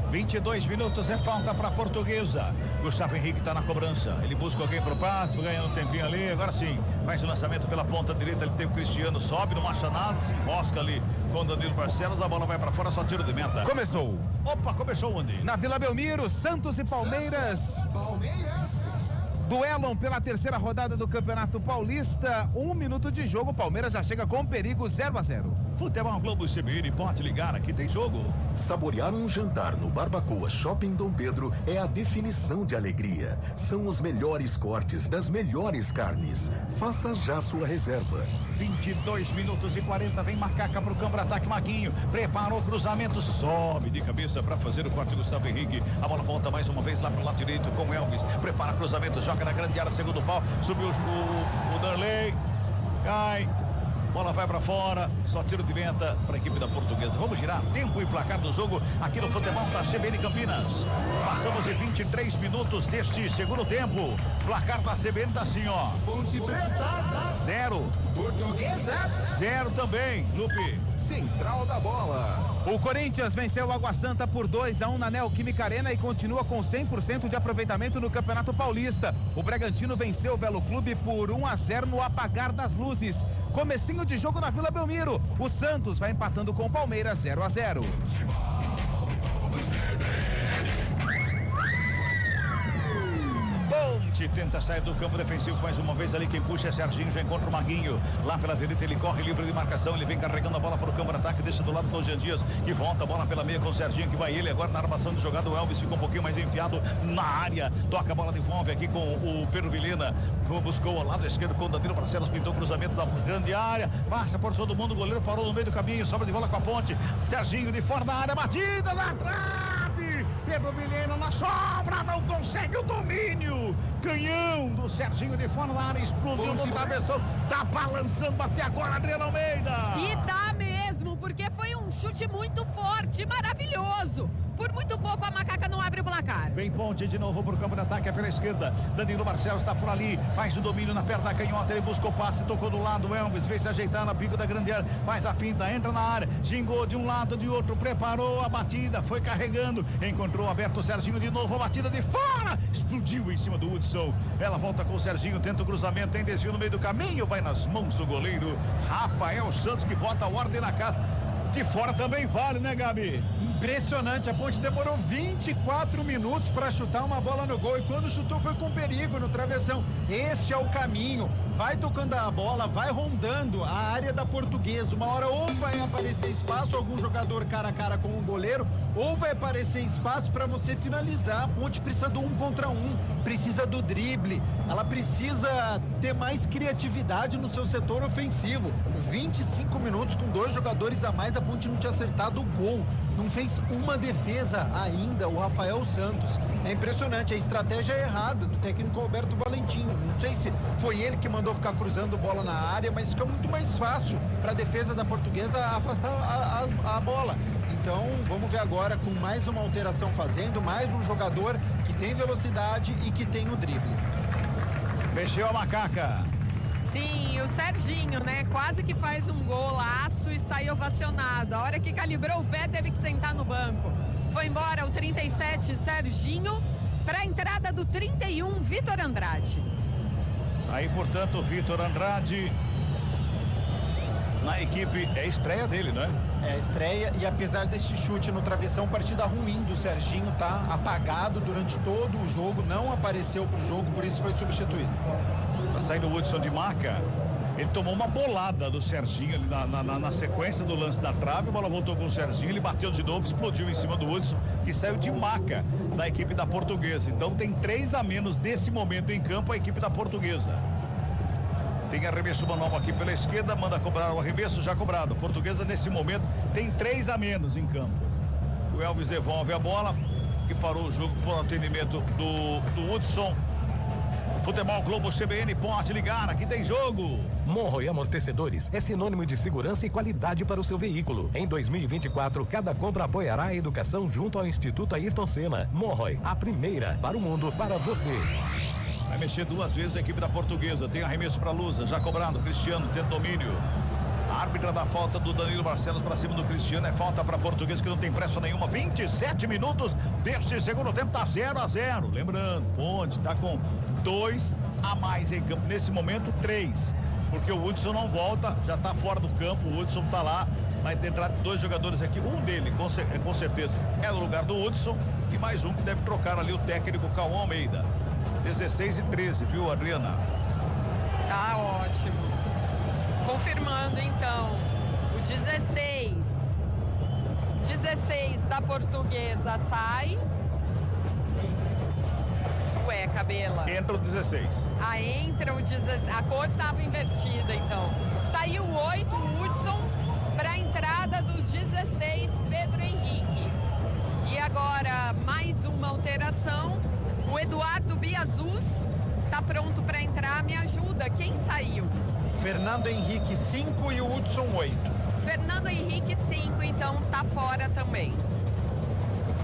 22 minutos é falta para a Portuguesa. Gustavo Henrique está na cobrança. Ele busca alguém pro passe, ganhando um tempinho ali. Agora sim, faz o lançamento pela ponta direita. Ele tem o Cristiano, sobe, não acha nada, se enrosca ali com o Danilo Barcelos. A bola vai para fora, só tiro de meta. Começou. Opa, começou onde? Na Vila Belmiro, Santos e Palmeiras. Duelam pela terceira rodada do Campeonato Paulista. 1 minuto de jogo, Palmeiras já chega com perigo, 0-0. Futebol Globo CBN, pode ligar, aqui tem jogo. Saborear um jantar no Barbacoa Shopping Dom Pedro é a definição de alegria. São os melhores cortes das melhores carnes. Faça já sua reserva. 22 minutos e 40, vem Macaca pro campo, ataque Maguinho, preparou o cruzamento, sobe de cabeça para fazer o corte Gustavo Henrique, a bola volta mais uma vez lá pro lado direito com Elvis, prepara cruzamento, joga na grande área, segundo pau, subiu o Darley, cai, bola vai pra fora, só tiro de meta pra equipe da Portuguesa. Vamos girar tempo e placar do jogo aqui no futebol da CBN Campinas. Passamos de 23 minutos deste segundo tempo. Placar da CBN tá assim, ó. Ponte Preta 0. Portuguesa 0 também, Lupe. Central da Bola. O Corinthians venceu o Água Santa por 2-1 na Neoquímica Arena e continua com 100% de aproveitamento no Campeonato Paulista. O Bragantino venceu o Velo Clube por 1-0 no apagar das luzes. Comecinho de jogo na Vila Belmiro. O Santos vai empatando com o Palmeiras 0-0. Ponte tenta sair do campo defensivo mais uma vez ali, quem puxa é Serginho, já encontra o Maguinho, lá pela direita ele corre livre de marcação, ele vem carregando a bola para o campo de ataque, deixa do lado com o Jean Dias, que volta a bola pela meia com o Serginho, que vai ele agora na armação de jogada, o Elvis ficou um pouquinho mais enfiado na área, toca a bola, devolve aqui com o Pedro Vilhena, buscou ao lado esquerdo com o Danilo Barcelos, pintou o cruzamento da grande área, passa por todo mundo, o goleiro parou no meio do caminho, sobra de bola com a Ponte, Serginho de fora da área, batida na trave, Pedro Vilhena na sobra, não consegue o domínio, canhão do Serginho de fora da área, explodiu no travessão, tá balançando até agora, Adriano Almeida. E tá mesmo, porque foi um chute muito forte, maravilhoso. Por muito pouco a Macaca não abre o placar. Vem Ponte de novo pro campo de ataque, é pela esquerda. Danilo Barcelos está por ali, faz o domínio na perna da canhota, ele busca o passe, tocou do lado, Elvis veio se ajeitar na pico da grande área, faz a finta, entra na área, gingou de um lado, de outro, preparou a batida, foi carregando, encontrou aberto o Serginho de novo, a batida de fora, explodiu em cima do Hudson. Ela volta com o Serginho, tenta o cruzamento, tem desvio no meio do caminho, vai nas mãos do goleiro Rafael Santos, que bota a ordem na casa. De fora também vale, né, Gabi? Impressionante, a Ponte demorou 24 minutos para chutar uma bola no gol e quando chutou foi com perigo no travessão. Este é o caminho, vai tocando a bola, vai rondando a área da Portuguesa. Uma hora ou vai aparecer espaço, algum jogador cara a cara com o goleiro, ou vai aparecer espaço para você finalizar. A Ponte precisa do 1 contra 1, precisa do drible, ela precisa ter mais criatividade no seu setor ofensivo. 25 minutos com 2 jogadores a mais, a Ponte não tinha acertado o gol, não fez uma defesa ainda, o Rafael Santos. É impressionante, a estratégia é errada do técnico Alberto Valentim. Não sei se foi ele que mandou ficar cruzando bola na área, mas fica muito mais fácil para a defesa da Portuguesa afastar a bola. Então vamos ver agora com mais uma alteração fazendo, mais um jogador que tem velocidade e que tem o drible. Mexeu a Macaca. Sim, o Serginho, né? Quase que faz um golaço e sai ovacionado. A hora que calibrou o pé, teve que sentar no banco. Foi embora o 37, Serginho, para a entrada do 31, Vitor Andrade. Aí, portanto, o Vitor Andrade na equipe, é a estreia dele, não é? É a estreia e apesar deste chute no travessão, partida ruim do Serginho, tá apagado durante todo o jogo, não apareceu pro jogo, por isso foi substituído. Tá saindo o Hudson de Maca. Ele tomou uma bolada do Serginho ali na sequência do lance da trave, a bola voltou com o Serginho, ele bateu de novo, explodiu em cima do Hudson, que saiu de Maca da equipe da Portuguesa. Então tem 3 a menos nesse momento em campo a equipe da Portuguesa. Tem arremesso manual aqui pela esquerda, manda cobrar o arremesso já cobrado. Portuguesa nesse momento tem 3 a menos em campo. O Elvis devolve a bola, que parou o jogo por atendimento do Hudson. Futebol Globo CBN, pode ligar, aqui tem jogo. Monroe Amortecedores é sinônimo de segurança e qualidade para o seu veículo. Em 2024, cada compra apoiará a educação junto ao Instituto Ayrton Senna. Monroe, a primeira para o mundo, para você. Vai mexer 2 vezes a equipe da Portuguesa, tem arremesso para Lusa, já cobrado, Cristiano tenta domínio. A árbitra da falta do Danilo Barcelos para cima do Cristiano, é falta para Portuguesa que não tem pressa nenhuma. 27 minutos deste segundo tempo, tá 0 a 0. Lembrando, Ponte tá com 2 a mais em campo, nesse momento 3, porque o Hudson não volta, já tá fora do campo, o Hudson tá lá, vai ter 2 jogadores aqui, um dele com certeza é no lugar do Hudson e mais um que deve trocar ali o técnico Cauã Almeida. 16 e 13, viu, Adriana? Tá ótimo. Confirmando então, o 16 da Portuguesa sai. Ué, Cabela. Entra o 16. Entra o 16. A cor tava invertida, então. Saiu o 8, o Hudson, para a entrada do 16, Pedro Henrique. E agora, mais uma alteração. O Eduardo Biazus tá pronto para entrar. Me ajuda. Quem saiu? Fernando Henrique 5 e o Hudson 8. Fernando Henrique 5, então tá fora também.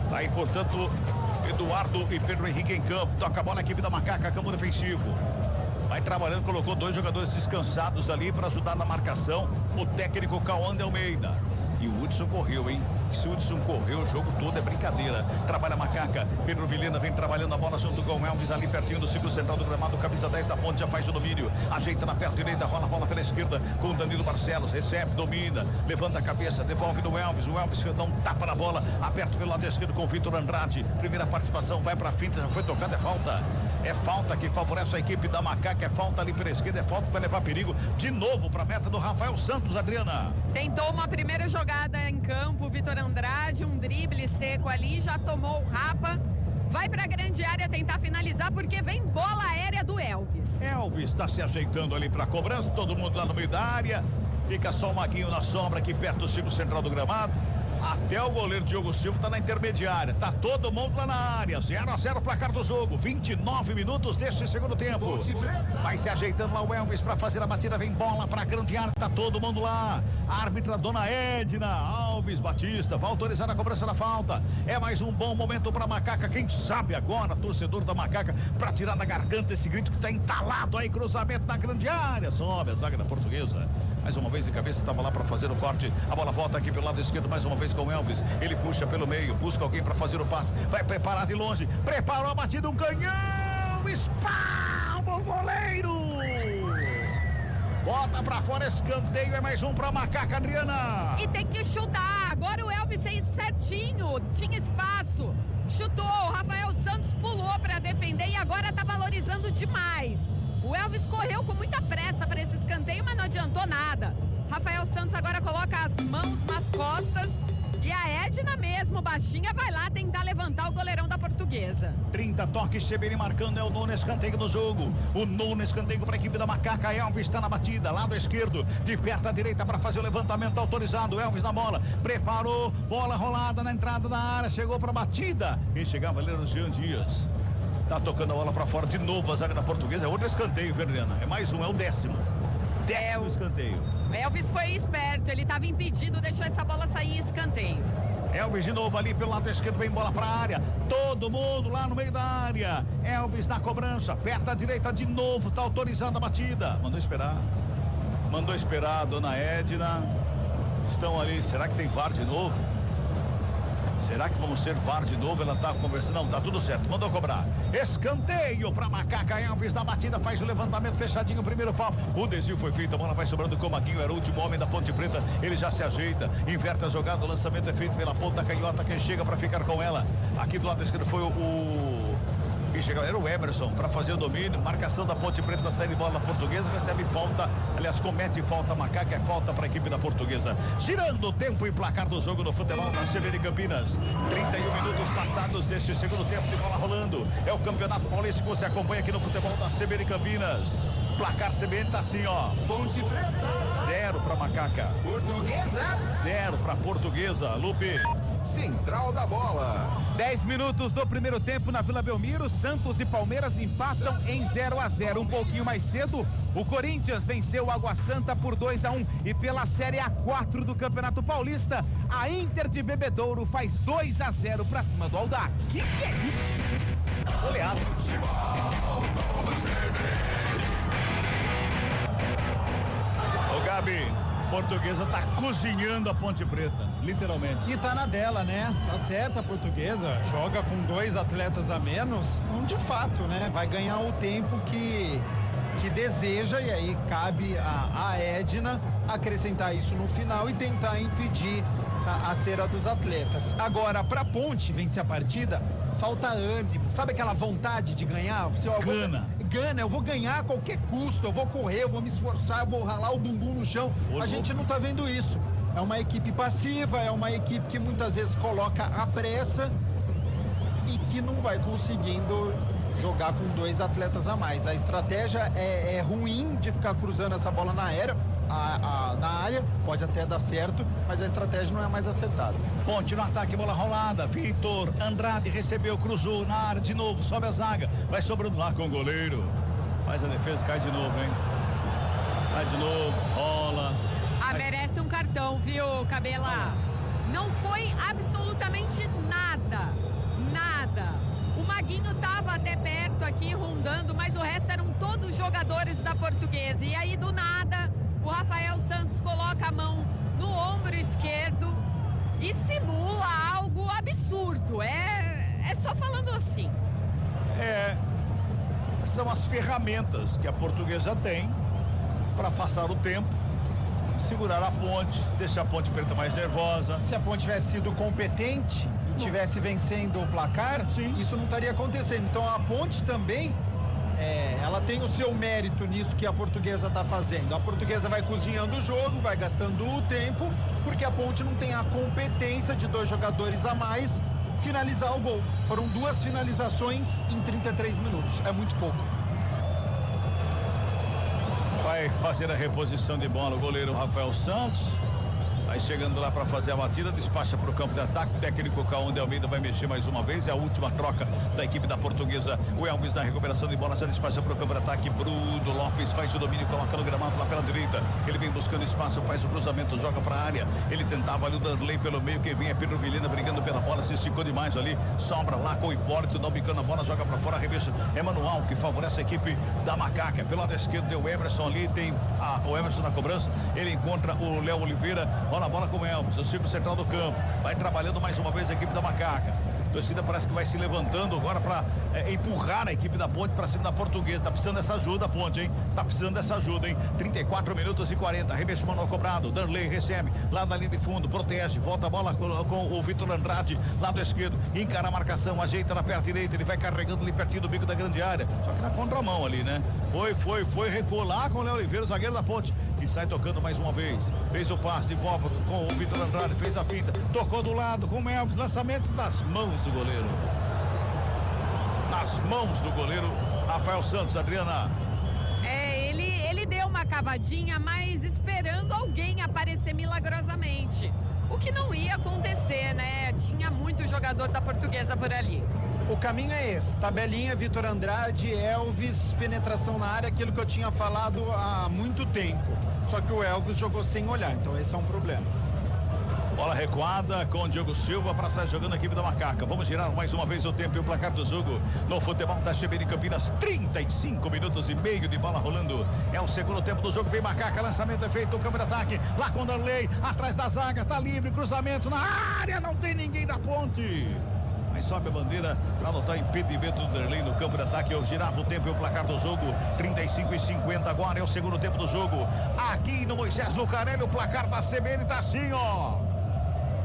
Tá aí, portanto, Eduardo e Pedro Henrique em campo. Toca a bola na equipe da Macaca, campo defensivo. Vai trabalhando, colocou 2 jogadores descansados ali para ajudar na marcação. O técnico Cauã de Almeida. E o Hudson correu, hein? Se o Hudson correu, o jogo todo é brincadeira. Trabalha a Macaca. Pedro Vilhena vem trabalhando a bola junto com o Elvis ali pertinho do círculo central do gramado. Camisa 10 da ponte já faz o domínio. Ajeita na perna direita, rola a bola pela esquerda com o Danilo Barcelos. Recebe, domina, levanta a cabeça, devolve no Elvis. O Elvis dá um tapa na bola, aperto pelo lado esquerdo com o Vitor Andrade. Primeira participação, vai pra finta, já foi tocada, é falta. É falta que favorece a equipe da Macaca. É falta ali pela esquerda, é falta para levar perigo. De novo pra meta do Rafael Santos, Adriana. Tentou uma primeira jogada em campo, Vitor Andrade, um drible seco ali, já tomou o rapa. Vai pra grande área tentar finalizar, porque vem bola aérea do Elvis. Elvis está se ajeitando ali pra cobrança, todo mundo lá no meio da área. Fica só o Maguinho na sombra aqui perto do círculo central do gramado. Até o goleiro Diogo Silva tá na intermediária. Tá todo mundo lá na área. 0-0 placar do jogo. 29 minutos deste segundo tempo. Vai se ajeitando lá o Elvis pra fazer a batida. Vem bola pra grande área. Tá todo mundo lá. Árbitra Dona Edna Alves Batista vai autorizar a cobrança da falta. É mais um bom momento pra Macaca. Quem sabe agora, torcedor da Macaca, pra tirar da garganta esse grito que tá entalado aí. Cruzamento na grande área. Sobe a zaga da Portuguesa. Mais uma vez em cabeça, estava lá para fazer o corte. A bola volta aqui pelo lado esquerdo, mais uma vez com o Elvis. Ele puxa pelo meio, busca alguém para fazer o passe. Vai preparar de longe. Preparou a batida, um canhão. Espalma o goleiro. Bota para fora, escanteio. É mais um para Macaca, Adriana. E tem que chutar. Agora o Elvis fez certinho. Tinha espaço. Chutou. O Rafael Santos pulou para defender e agora tá valorizando demais. O Elvis correu com muita pressa para esse escanteio, mas não adiantou nada. Rafael Santos agora coloca as mãos nas costas e a Edna mesmo, baixinha, vai lá tentar levantar o goleirão da Portuguesa. 30 toques, CBN marcando, é o nono escanteio do jogo. O nono escanteio para a equipe da Macaca. Elvis está na batida, lado esquerdo, de perto à direita para fazer o levantamento autorizado. Elvis na bola, preparou, bola rolada na entrada da área, chegou para a batida. Quem chegava ali era o Jean Dias. Tá tocando a bola pra fora de novo a zaga da Portuguesa. É outro escanteio, Fernanda. É mais um, é o 10º. 10º escanteio. Elvis foi esperto, ele tava impedido, deixou essa bola sair em escanteio. Elvis de novo ali pelo lado esquerdo, vem bola pra área. Todo mundo lá no meio da área. Elvis na cobrança, perto à direita de novo, tá autorizada a batida. Mandou esperar a dona Edna. Estão ali, será que tem VAR de novo? Será que vamos ter VAR de novo? Ela tá conversando. Não, tá tudo certo. Mandou cobrar. Escanteio pra Macaca. Elvis na batida, faz o levantamento fechadinho, primeiro pau. O desvio foi feito, a bola vai sobrando com o Maguinho. Era o último homem da Ponte Preta. Ele já se ajeita, inverte a jogada. O lançamento é feito pela ponta canhota. Quem chega pra ficar com ela? Aqui do lado esquerdo foi quem chegava era o Emerson para fazer o domínio. Marcação da Ponte Preta da saída de bola da Portuguesa. Recebe falta, aliás, comete falta Macaca. É falta para a equipe da Portuguesa. Girando o tempo e placar do jogo no futebol da CBN Campinas. 31 minutos passados deste segundo tempo de bola rolando. É o Campeonato Paulista que você acompanha aqui no futebol da CBN Campinas. Placar CBN tá assim, ó. Ponte Preta. 0 para Macaca. Portuguesa. 0 para Portuguesa. Lupe. Central da bola. 10 minutos do primeiro tempo na Vila Belmiro. Santos e Palmeiras empatam em 0-0. Um pouquinho mais cedo, o Corinthians venceu o Água Santa por 2-1. E pela Série A4 do Campeonato Paulista, a Inter de Bebedouro faz 2-0 pra cima do Audax. Que é isso? Goleado. Ô Gabi, Portuguesa tá cozinhando a Ponte Preta, literalmente. E tá na dela, né? Tá certa a Portuguesa, joga com 2 atletas a menos, então de fato, né? Vai ganhar o tempo que deseja e aí cabe a Edna acrescentar isso no final e tentar impedir a cera dos atletas. Agora, pra Ponte vencer a partida, falta ânimo, sabe aquela vontade de ganhar? Gana, eu vou ganhar a qualquer custo, eu vou correr, eu vou me esforçar, eu vou ralar o bumbum no chão. A gente não tá vendo isso. É uma equipe passiva, é uma equipe que muitas vezes coloca a pressa e que não vai conseguindo jogar com 2 atletas a mais. A estratégia é ruim de ficar cruzando essa bola na área, pode até dar certo, mas a estratégia não é mais acertada. Ponte no ataque, bola rolada, Vitor Andrade recebeu, cruzou na área de novo, sobe a zaga, vai sobrando lá com o goleiro. Faz a defesa, cai de novo, hein? Cai de novo, rola. Merece um cartão, viu, Cabela? Não foi absolutamente nada. O Maguinho tava até perto aqui, rondando, mas o resto eram todos jogadores da Portuguesa. E aí, do nada, o Rafael Santos coloca a mão no ombro esquerdo e simula algo absurdo. É só falando assim. São as ferramentas que a Portuguesa tem para passar o tempo, segurar a Ponte, deixar a Ponte Preta mais nervosa. Se a Ponte tivesse sido competente e tivesse vencendo o placar, isso não estaria acontecendo. Então a Ponte também, ela tem o seu mérito nisso que a Portuguesa está fazendo. A Portuguesa vai cozinhando o jogo, vai gastando o tempo, porque a Ponte não tem a competência de 2 jogadores a mais finalizar o gol. Foram 2 finalizações em 33 minutos. É muito pouco. Vai fazer a reposição de bola o goleiro Rafael Santos. Vai chegando lá para fazer a batida, despacha para o campo de ataque. O técnico Caonde Almeida vai mexer mais uma vez. É a última troca da equipe da Portuguesa. O Elvis na recuperação de bola já despacha para o campo de ataque. Bruno Lopes faz o domínio, coloca no gramado lá pela direita. Ele vem buscando espaço, faz o cruzamento, joga para a área. Ele tentava ali o Danley pelo meio. Quem vem é Pedro Vilhena brigando pela bola, se esticou demais ali. Sobra lá com o Hipólito, não bicando a bola, joga para fora, arremesso. É manual que favorece a equipe da Macaca. Pelo lado esquerdo tem o Emerson ali, tem o Emerson na cobrança. Ele encontra o Léo Oliveira, rola a bola com o Elvis, o círculo central do campo. Vai trabalhando mais uma vez a equipe da Macaca. A torcida parece que vai se levantando agora para empurrar a equipe da Ponte para cima da Portuguesa. Tá precisando dessa ajuda, a Ponte, hein? Tá precisando dessa ajuda, hein? 34 minutos e 40. Arremesso manual cobrado. Danley recebe lá na linha de fundo, protege, volta a bola com o Vitor Andrade, lado esquerdo, encara a marcação, ajeita na perna direita. Ele vai carregando ali pertinho do bico da grande área. Só que na contramão ali, né? Foi, recuou lá com o Léo Oliveira, o zagueiro da Ponte, que sai tocando mais uma vez. Fez o passe de volta com o Vitor Andrade, fez a finta, tocou do lado com o Elvis, lançamento nas mãos do goleiro. Nas mãos do goleiro Rafael Santos, Adriana. Ele deu uma cavadinha, mas esperando alguém aparecer milagrosamente. O que não ia acontecer, né? Tinha muito jogador da Portuguesa por ali. O caminho é esse, tabelinha, Vitor Andrade, Elvis, penetração na área, aquilo que eu tinha falado há muito tempo. Só que o Elvis jogou sem olhar, então esse é um problema. Bola recuada com o Diogo Silva para sair jogando a equipe da Macaca. Vamos girar mais uma vez o tempo e o placar do jogo no futebol da CBN Campinas. 35 minutos e meio de bola rolando. É o segundo tempo do jogo. Vem Macaca, lançamento é feito, o campo de ataque. Lá com o Danley, atrás da zaga, tá livre, cruzamento na área, não tem ninguém da Ponte. Aí sobe a bandeira para anotar impedimento do Danley no campo de ataque. Eu girava o tempo e o placar do jogo. 35 e 50 agora é o segundo tempo do jogo. Aqui no Moisés Lucarelli, o placar da CBN tá assim, ó.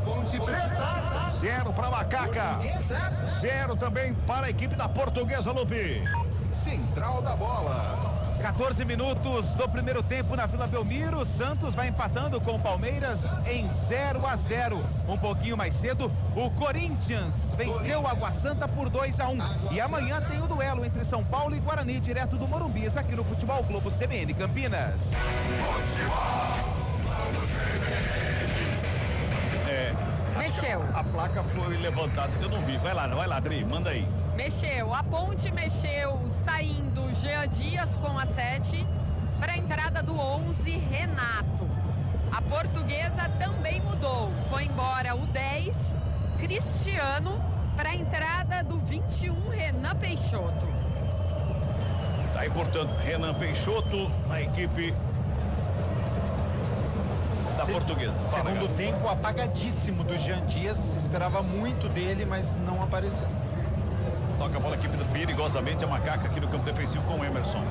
Ponte Preta. 0 para Macaca. 0 também para a equipe da Portuguesa, Lupe. Central da bola. 14 minutos do primeiro tempo na Vila Belmiro. Santos vai empatando com o Palmeiras em 0-0. Um pouquinho mais cedo, o Corinthians venceu o Água Santa por 2-1. E amanhã tem o duelo entre São Paulo e Guarani, direto do Morumbis, aqui no Futebol Globo CBN Campinas. Mexeu. A placa foi levantada, eu não vi. Vai lá, Adri, manda aí. Mexeu, a Ponte mexeu, saindo Jean Dias com a 7 para a entrada do 11, Renato. A Portuguesa também mudou, foi embora o 10, Cristiano, para a entrada do 21, Renan Peixoto. Tá aí, portanto, Renan Peixoto na equipe da Portuguesa. Segundo tempo apagadíssimo do Jean Dias, se esperava muito dele, mas não apareceu. Toca a bola aqui perigosamente a Macaca aqui no campo defensivo com o Emerson.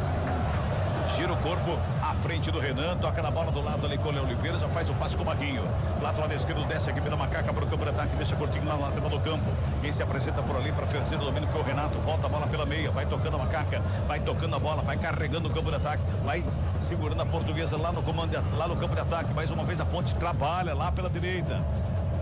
Gira o corpo à frente do Renan, toca na bola do lado ali com o Léo Oliveira, já faz o passe com o Maguinho. Lado esquerdo desce aqui pela Macaca para o campo de ataque, deixa curtinho lá na lateral do campo. Quem se apresenta por ali para fazer o domínio foi o Renato, volta a bola pela meia, vai tocando a Macaca, vai tocando a bola, vai carregando o campo de ataque, vai segurando a Portuguesa lá no comando, lá no campo de ataque. Mais uma vez a Ponte trabalha lá pela direita.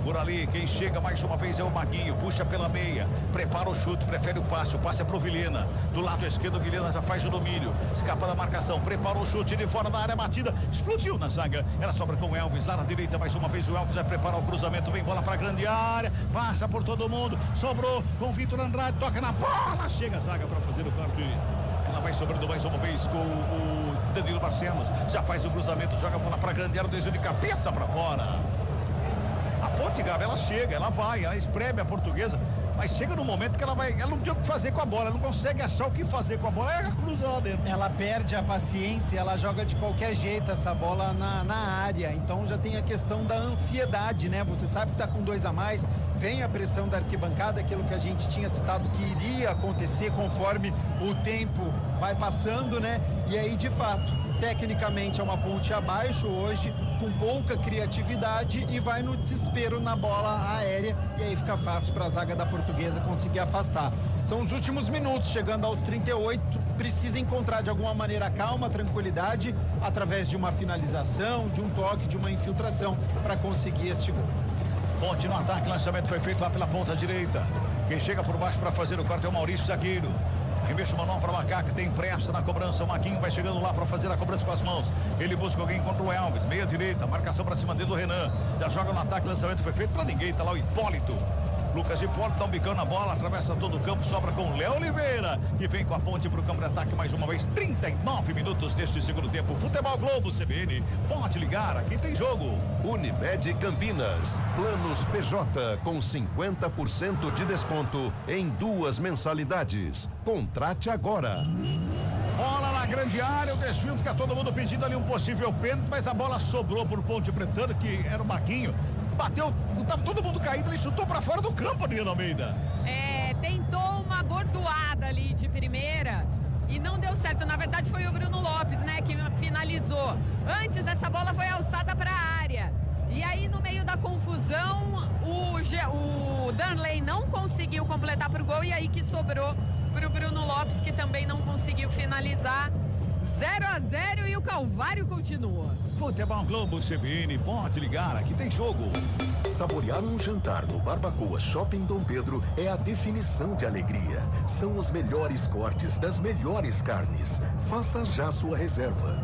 Por ali, quem chega mais uma vez é o Maguinho, puxa pela meia, prepara o chute, prefere o passe é pro Vilhena. Do lado esquerdo, o Vilhena já faz o domínio, escapa da marcação, prepara o chute de fora da área, batida, explodiu na zaga, ela sobra com o Elvis, lá na direita, mais uma vez o Elvis vai preparar o cruzamento, vem bola pra grande área, passa por todo mundo, sobrou com o Vitor Andrade, toca na bola, chega a zaga para fazer o corte. Ela vai sobrando mais uma vez com o Danilo Barcelos, já faz o cruzamento, joga a bola pra grande área, desvio de cabeça pra fora. A Ponte, Gabi, ela chega, ela vai, ela espreme a Portuguesa, mas chega num momento que ela não tem o que fazer com a bola, ela não consegue achar o que fazer com a bola, ela cruza lá dentro. Ela perde a paciência, ela joga de qualquer jeito essa bola na área, então já tem a questão da ansiedade, né? Você sabe que tá com 2 a mais, vem a pressão da arquibancada, aquilo que a gente tinha citado que iria acontecer conforme o tempo vai passando, né? E aí, de fato, tecnicamente é uma Ponte abaixo hoje, com pouca criatividade e vai no desespero na bola aérea e aí fica fácil para a zaga da Portuguesa conseguir afastar. São os últimos minutos, chegando aos 38, precisa encontrar de alguma maneira calma, tranquilidade, através de uma finalização, de um toque, de uma infiltração para conseguir este gol. Ponte no ataque, lançamento foi feito lá pela ponta direita. Quem chega por baixo para fazer o corte é o Maurício Zagueiro. Arremesso manual para Macaca, tem pressa na cobrança. O Maguinho vai chegando lá para fazer a cobrança com as mãos. Ele busca alguém contra o Elvis, meia direita, marcação para cima dele do Renan. Já joga no ataque, lançamento foi feito para ninguém. Tá lá o Hipólito. Lucas Hipólito dá um bicão na bola, atravessa todo o campo, sobra com o Léo Oliveira, que vem com a Ponte para o campo de ataque mais uma vez. 39 minutos deste segundo tempo. Futebol Globo CBN, pode ligar, aqui tem jogo. Unimed Campinas, planos PJ com 50% de desconto em 2 mensalidades. Contrate agora. Bola na grande área, o desvio, fica todo mundo pedindo ali um possível pênalti, mas a bola sobrou por Ponte Pretano, que era o Maguinho. Bateu, tava todo mundo caído, ele chutou pra fora do campo, Adriano Almeida. Tentou uma bordoada ali de primeira e não deu certo. Na verdade foi o Bruno Lopes, né, que finalizou. Antes essa bola foi alçada pra área. E aí no meio da confusão, o Darley não conseguiu completar pro gol e aí que sobrou pro Bruno Lopes, que também não conseguiu finalizar. 0 a 0 e o Calvário continua. Futebol Globo CBN, pode ligar, aqui tem jogo. Saborear um jantar no Barbacoa Shopping Dom Pedro é a definição de alegria. São os melhores cortes das melhores carnes. Faça já sua reserva.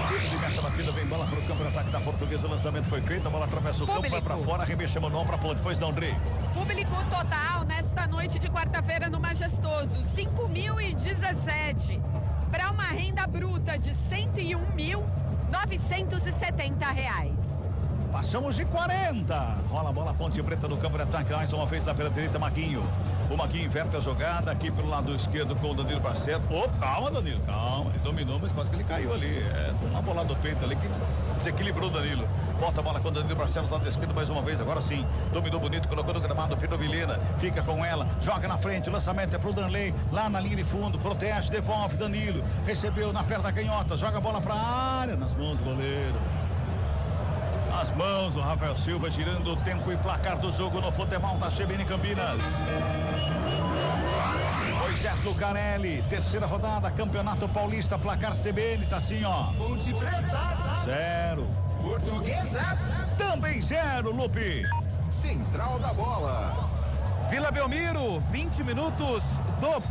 Tiro de meta batida, vem bola pro campo de ataque da Portuguesa, o lançamento foi feito, a bola atravessa o campo, vai pra fora, arremesso manual pra Ponte, pois não, Andrei. Público total nesta noite de quarta-feira no Majestoso, 5.017. Para uma renda bruta de R$101.970. Passamos de 40. Rola a bola, Ponte Preta no campo de ataque. Mais uma vez lá pela direita, Maguinho. O Maguinho inverte a jogada aqui pelo lado esquerdo com o Danilo Barcelos. Calma, Danilo, calma. Ele dominou, mas quase que ele caiu ali. Uma bolada do peito ali que desequilibrou o Danilo. Volta a bola com o Danilo Barcelos lá do esquerdo mais uma vez. Agora sim, dominou bonito, colocou no gramado, Pedro Vilhena. Fica com ela, joga na frente. O lançamento é pro Danley, lá na linha de fundo. Protege, devolve, Danilo. Recebeu na perna da canhota, joga a bola pra área, nas mãos do goleiro. As mãos do Rafael Silva, girando o tempo e placar do jogo no futebol da CBN Campinas. Moisés Lucarelli, terceira rodada, Campeonato Paulista, placar CBN, tá assim, ó. Ponte Preta. 0. Portuguesa. Também 0, Lupe. Central da bola. Vila Belmiro, 20 minutos do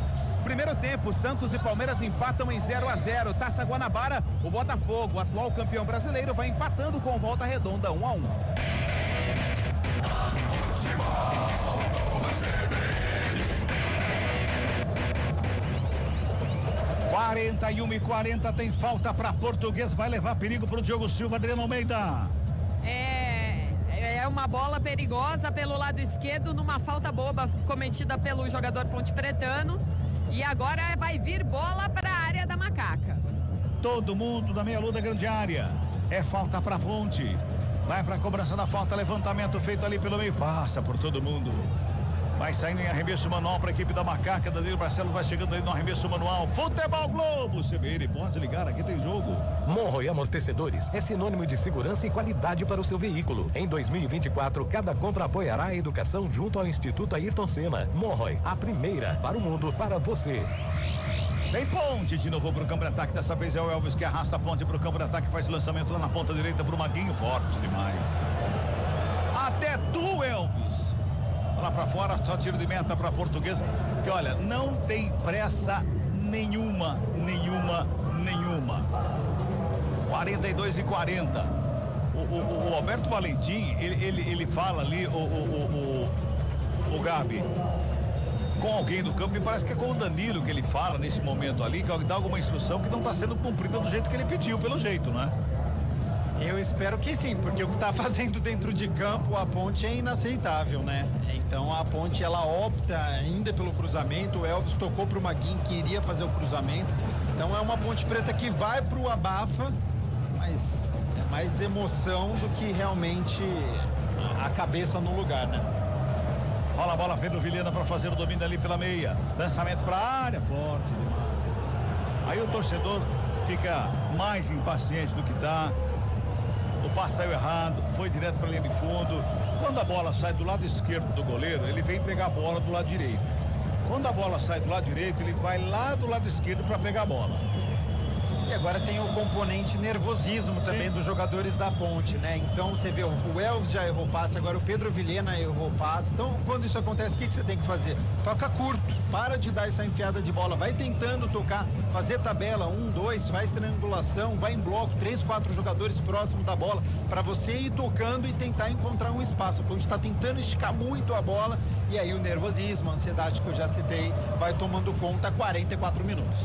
primeiro tempo. Santos e Palmeiras empatam em 0 a 0. Taça Guanabara, o Botafogo, atual campeão brasileiro, vai empatando com Volta Redonda 1 a 1. 41:40, tem falta para Português, vai levar perigo para o Diogo Silva, Adriano Almeida. É uma bola perigosa pelo lado esquerdo, numa falta boba cometida pelo jogador pontepretano. E agora vai vir bola para a área da Macaca. Todo mundo da meia-lua da grande área. É falta para Ponte. Vai para a cobrança da falta, levantamento feito ali pelo meio, passa por todo mundo. Vai saindo em arremesso manual para a equipe da Macaca. Danilo Barcelos vai chegando aí no arremesso manual. Futebol Globo CBN, pode ligar, aqui tem jogo. Monroe Amortecedores é sinônimo de segurança e qualidade para o seu veículo. Em 2024, cada compra apoiará a educação junto ao Instituto Ayrton Senna. Monroe, a primeira para o mundo, para você. Tem ponte de novo pro campo de ataque. Dessa vez é o Elvis que arrasta a ponte pro campo de ataque. Faz o lançamento lá na ponta direita pro Maguinho. Forte demais. Até tu, Elvis. Lá pra fora, só tiro de meta pra Portuguesa. Que olha, não tem pressa nenhuma. 42-40. O Alberto Valentim, ele fala ali, o Gabi, com alguém do campo, me parece que é com o Danilo que ele fala nesse momento ali, que dá alguma instrução que não está sendo cumprida do jeito que ele pediu, pelo jeito, né? Eu espero que sim, porque o que está fazendo dentro de campo a Ponte é inaceitável, né? Então a Ponte, ela opta ainda pelo cruzamento. O Elvis tocou para o Maguinho, que iria fazer o cruzamento. Então é uma Ponte Preta que vai para o abafa, mas é mais emoção do que realmente a cabeça no lugar, né? Rola a bola, Pedro Vilhena para fazer o domínio ali pela meia. Lançamento para a área, forte demais. Aí o torcedor fica mais impaciente do que dá. O passe saiu errado, foi direto para a linha de fundo. Quando a bola sai do lado esquerdo do goleiro, ele vem pegar a bola do lado direito. Quando a bola sai do lado direito, ele vai lá do lado esquerdo para pegar a bola. E agora tem o componente nervosismo também dos jogadores da Ponte, né? Então você vê, o Elvis já errou passe, agora o Pedro Vilhena errou passe. Então quando isso acontece, o que você tem que fazer? Toca curto, para de dar essa enfiada de bola, vai tentando tocar, fazer tabela, 1, 2, faz triangulação, vai em bloco, 3, 4 jogadores próximos da bola, para você ir tocando e tentar encontrar um espaço. A Ponte está tentando esticar muito a bola e aí o nervosismo, a ansiedade que eu já citei, vai tomando conta. 44 minutos.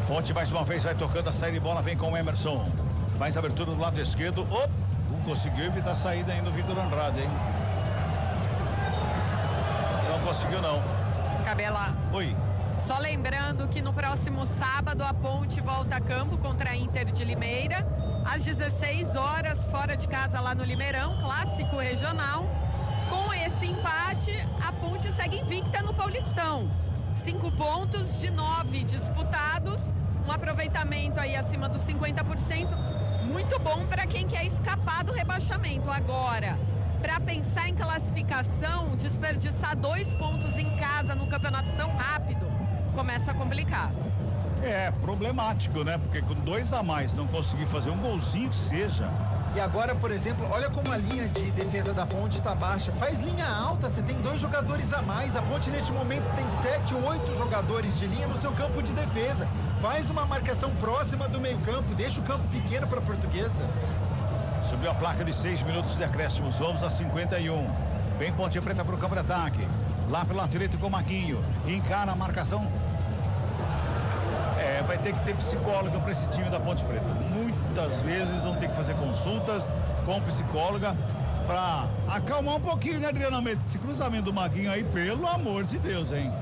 Ponte mais uma vez vai tocando a saída de bola, vem com o Emerson. Faz a abertura do lado esquerdo. Não conseguiu evitar a saída ainda do Vitor Andrade, hein? Não conseguiu, não. Cabela. Oi. Só lembrando que no próximo sábado a Ponte volta a campo contra a Inter de Limeira, às 16 horas, fora de casa lá no Limeirão, clássico regional. Com esse empate, a Ponte segue invicta no Paulistão. 5 pontos de 9 disputados, um aproveitamento aí acima dos 50%, muito bom para quem quer escapar do rebaixamento. Agora, para pensar em classificação, desperdiçar 2 pontos em casa no campeonato tão rápido, começa a complicar. É problemático, né? Porque com 2 a mais não conseguir fazer um golzinho que seja. E agora, por exemplo, olha como a linha de defesa da Ponte está baixa. Faz linha alta, você tem 2 jogadores a mais. A Ponte neste momento tem 7 ou 8 jogadores de linha no seu campo de defesa. Faz uma marcação próxima do meio campo, deixa o campo pequeno para a Portuguesa. Subiu a placa de 6 minutos de acréscimos, vamos a 51. Vem Ponte Preta para o campo de ataque. Lá pelo lado direito com o Maguinho. Encara a marcação. Vai ter que ter psicóloga para esse time da Ponte Preta. Muitas vezes vão ter que fazer consultas com psicóloga para acalmar um pouquinho, né, Adriana? Esse cruzamento do Maguinho aí, pelo amor de Deus, hein?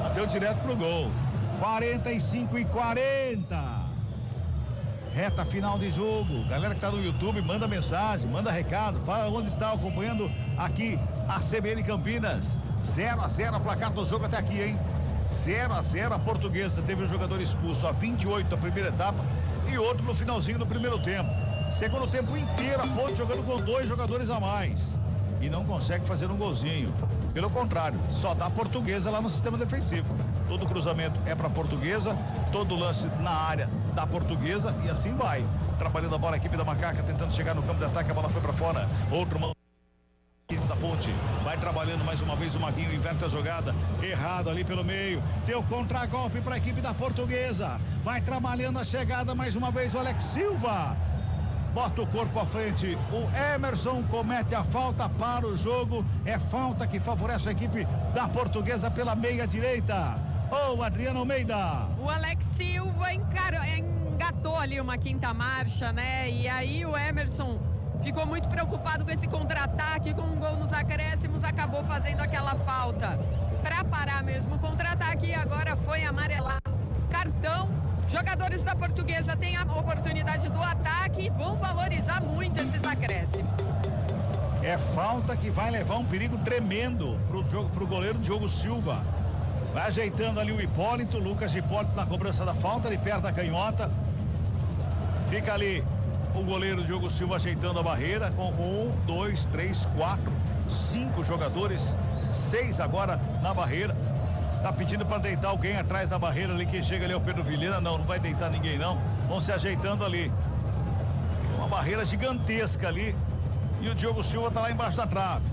Bateu direto pro gol. 45-40. Reta final de jogo. Galera que tá no YouTube, manda mensagem, manda recado, fala onde está acompanhando aqui a CBN Campinas. 0-0 a placar do jogo até aqui, hein? 0-0 a Portuguesa. Teve um jogador expulso a 28 da primeira etapa e outro no finalzinho do primeiro tempo. Segundo tempo inteiro a Ponte jogando com 2 jogadores a mais e não consegue fazer um golzinho. Pelo contrário, só dá a Portuguesa lá no sistema defensivo. Todo cruzamento é para Portuguesa, todo lance na área da Portuguesa e assim vai. Trabalhando a bola a equipe da Macaca, tentando chegar no campo de ataque, a bola foi para fora. Outro da Ponte, vai trabalhando mais uma vez o Maguinho, inverte a jogada, errado ali pelo meio, deu contragolpe para a equipe da Portuguesa, vai trabalhando a chegada mais uma vez o Alex Silva, bota o corpo à frente, o Emerson comete a falta para o jogo, é falta que favorece a equipe da Portuguesa pela meia direita. Adriano Almeida. O Alex Silva engatou ali uma quinta marcha, né? E aí o Emerson ficou muito preocupado com esse contra-ataque, com um gol nos acréscimos, acabou fazendo aquela falta para parar mesmo o contra-ataque e agora foi amarelado. Cartão. Jogadores da Portuguesa têm a oportunidade do ataque e vão valorizar muito esses acréscimos. É falta que vai levar um perigo tremendo pro goleiro Diogo Silva. Vai ajeitando ali o Hipólito, Lucas Hipólito na cobrança da falta, ele perde a canhota. Fica ali o goleiro Diogo Silva ajeitando a barreira com 1, 2, 3, 4, 5 jogadores, 6 agora na barreira. Tá pedindo para deitar alguém atrás da barreira ali, quem chega ali é o Pedro Vilhena. Não vai deitar ninguém não, vão se ajeitando ali. Uma barreira gigantesca ali e o Diogo Silva tá lá embaixo da trave.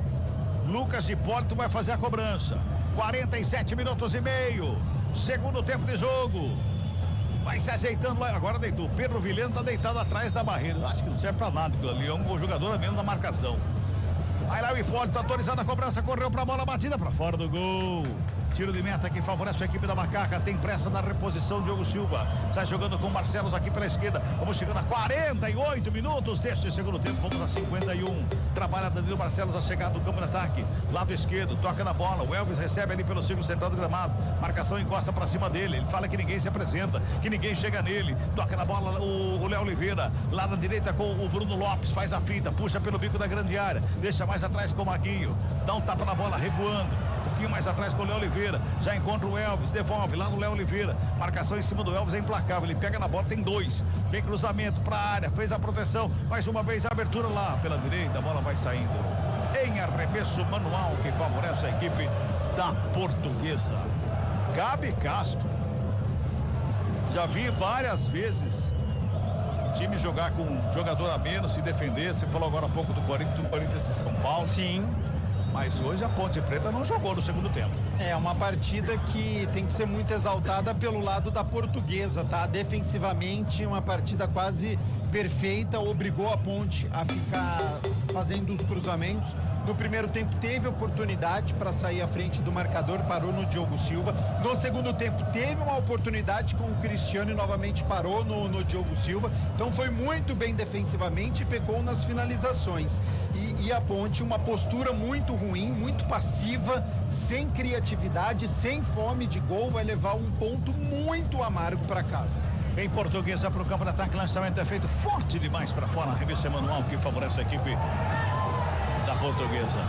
Lucas Hipólito vai fazer a cobrança. 47 minutos e meio, segundo tempo de jogo. Vai se ajeitando lá, agora deitou. O Pedro Vilhena tá deitado atrás da barreira. Acho que não serve pra nada aquilo ali, é um jogador a menos da marcação. Aí lá o Hipólito autorizando a cobrança, correu pra bola batida pra fora do gol. Tiro de meta que favorece a equipe da Macaca. Tem pressa na reposição, Diogo Silva. Sai jogando com Barcelos aqui pela esquerda. Vamos chegando a 48 minutos deste segundo tempo. Vamos a 51. Trabalha Danilo Barcelos a chegar do campo de ataque. Lado esquerdo, toca na bola. O Elvis recebe ali pelo círculo central do gramado. Marcação encosta pra cima dele. Ele fala que ninguém se apresenta, que ninguém chega nele. Toca na bola o Léo Oliveira. Lá na direita com o Bruno Lopes. Faz a finta, puxa pelo bico da grande área. Deixa mais atrás com o Maguinho. Dá um tapa na bola, recuando. Um pouquinho mais atrás com o Léo Oliveira. Já encontra o Elvis, devolve lá no Léo Oliveira. Marcação em cima do Elvis é implacável. Ele pega na bola, tem 2. Vem cruzamento pra área, fez a proteção. Mais uma vez a abertura lá pela direita. A bola vai saindo em arremesso manual que favorece a equipe da Portuguesa. Gabi Castro. Já vi várias vezes o time jogar com um jogador a menos, se defender. Você falou agora há pouco do Corinthians e São Paulo. Sim. Mas hoje a Ponte Preta não jogou no segundo tempo. É uma partida que tem que ser muito exaltada pelo lado da Portuguesa, tá? Defensivamente, uma partida quase perfeita, obrigou a Ponte a ficar fazendo os cruzamentos. No primeiro tempo teve oportunidade para sair à frente do marcador, parou no Diogo Silva. No segundo tempo teve uma oportunidade com o Cristiano e novamente parou no Diogo Silva. Então foi muito bem defensivamente e pecou nas finalizações. E a Ponte, uma postura muito ruim, muito passiva, sem criatividade, sem fome de gol, vai levar um ponto muito amargo para casa. Vem Portuguesa para o campo de ataque, lançamento é feito forte demais para fora, arremesso manual que favorece a equipe da Portuguesa.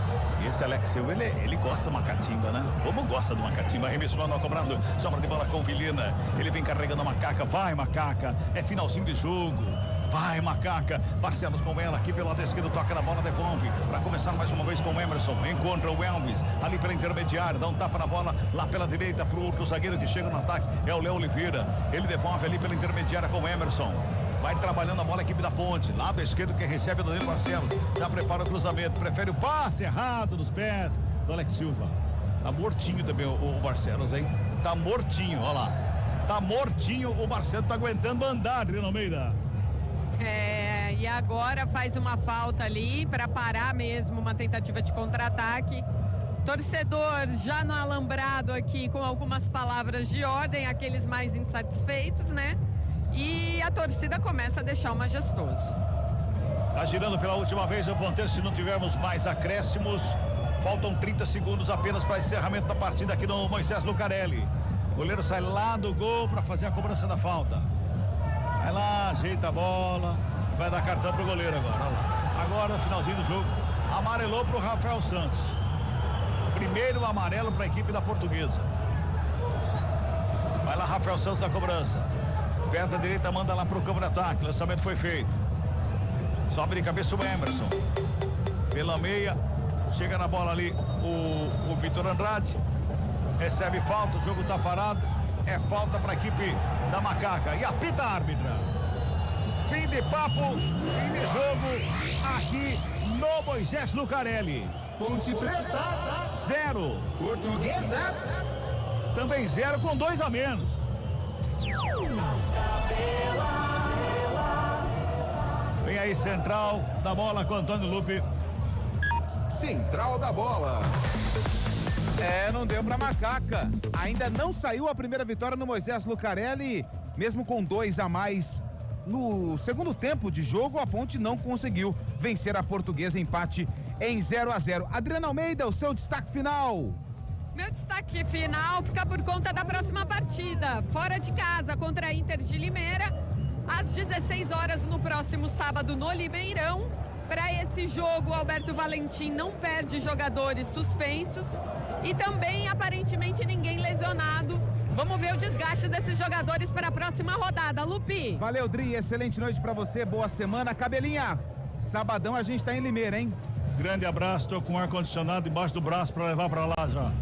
Esse Alex Silva, ele gosta de uma catimba, né? Como gosta de uma catimba, arremesso manual cobrando, sobra de bola com o Vilhena. Ele vem carregando a Macaca, vai Macaca, é finalzinho de jogo. Vai Macaca, Barcelos com ela aqui pelo lado esquerdo, toca na bola, devolve para começar mais uma vez com o Emerson, encontra o Elvis ali pela intermediária, dá um tapa na bola lá pela direita pro outro zagueiro que chega no ataque, é o Léo Oliveira, ele devolve ali pela intermediária com o Emerson. Vai trabalhando a bola a equipe da Ponte, lado esquerdo que recebe o Danilo Barcelos, já prepara o cruzamento, prefere o passe errado nos pés do Alex Silva. Tá mortinho também o Barcelos, hein? Tá mortinho, olha lá. Tá mortinho, o Barcelos tá aguentando andar, Adriano Almeida. E agora faz uma falta ali para parar mesmo uma tentativa de contra-ataque. Torcedor já no alambrado aqui com algumas palavras de ordem, aqueles mais insatisfeitos, né? E a torcida começa a deixar o majestoso. Tá girando pela última vez o ponteiro, se não tivermos mais acréscimos. Faltam 30 segundos apenas para encerramento da partida aqui no Moisés Lucarelli. O goleiro sai lá do gol para fazer a cobrança da falta. Vai lá, ajeita a bola, vai dar cartão pro goleiro agora, olha lá. Agora, no finalzinho do jogo, amarelou pro Rafael Santos. Primeiro amarelo para a equipe da Portuguesa. Vai lá, Rafael Santos na cobrança. Perna direita, manda lá pro campo de ataque. Lançamento foi feito. Sobe de cabeça o Emerson. Pela meia, chega na bola ali o Vitor Andrade. Recebe falta, o jogo tá parado. É falta para a equipe da Macaca. E apita a árbitra. Fim de papo, fim de jogo aqui no Moisés Lucarelli. Ponte Preta 0. Portuguesa também 0 com 2 a menos. Vem aí Central da bola com Antônio Lupe. Central da bola. Não deu pra Macaca. Ainda não saiu a primeira vitória no Moisés Lucarelli, mesmo com 2 a mais no segundo tempo de jogo, a Ponte não conseguiu vencer a Portuguesa, empate em 0-0. Adriana Almeida, o seu destaque final. Meu destaque final fica por conta da próxima partida, fora de casa contra a Inter de Limeira, às 16 horas no próximo sábado no Limeirão. Para esse jogo, Alberto Valentim não perde jogadores suspensos e também, aparentemente, ninguém lesionado. Vamos ver o desgaste desses jogadores para a próxima rodada. Lupi. Valeu, Dri. Excelente noite pra você. Boa semana. Cabelinha, sabadão a gente tá em Limeira, hein? Grande abraço. Tô com ar-condicionado embaixo do braço pra levar pra lá já.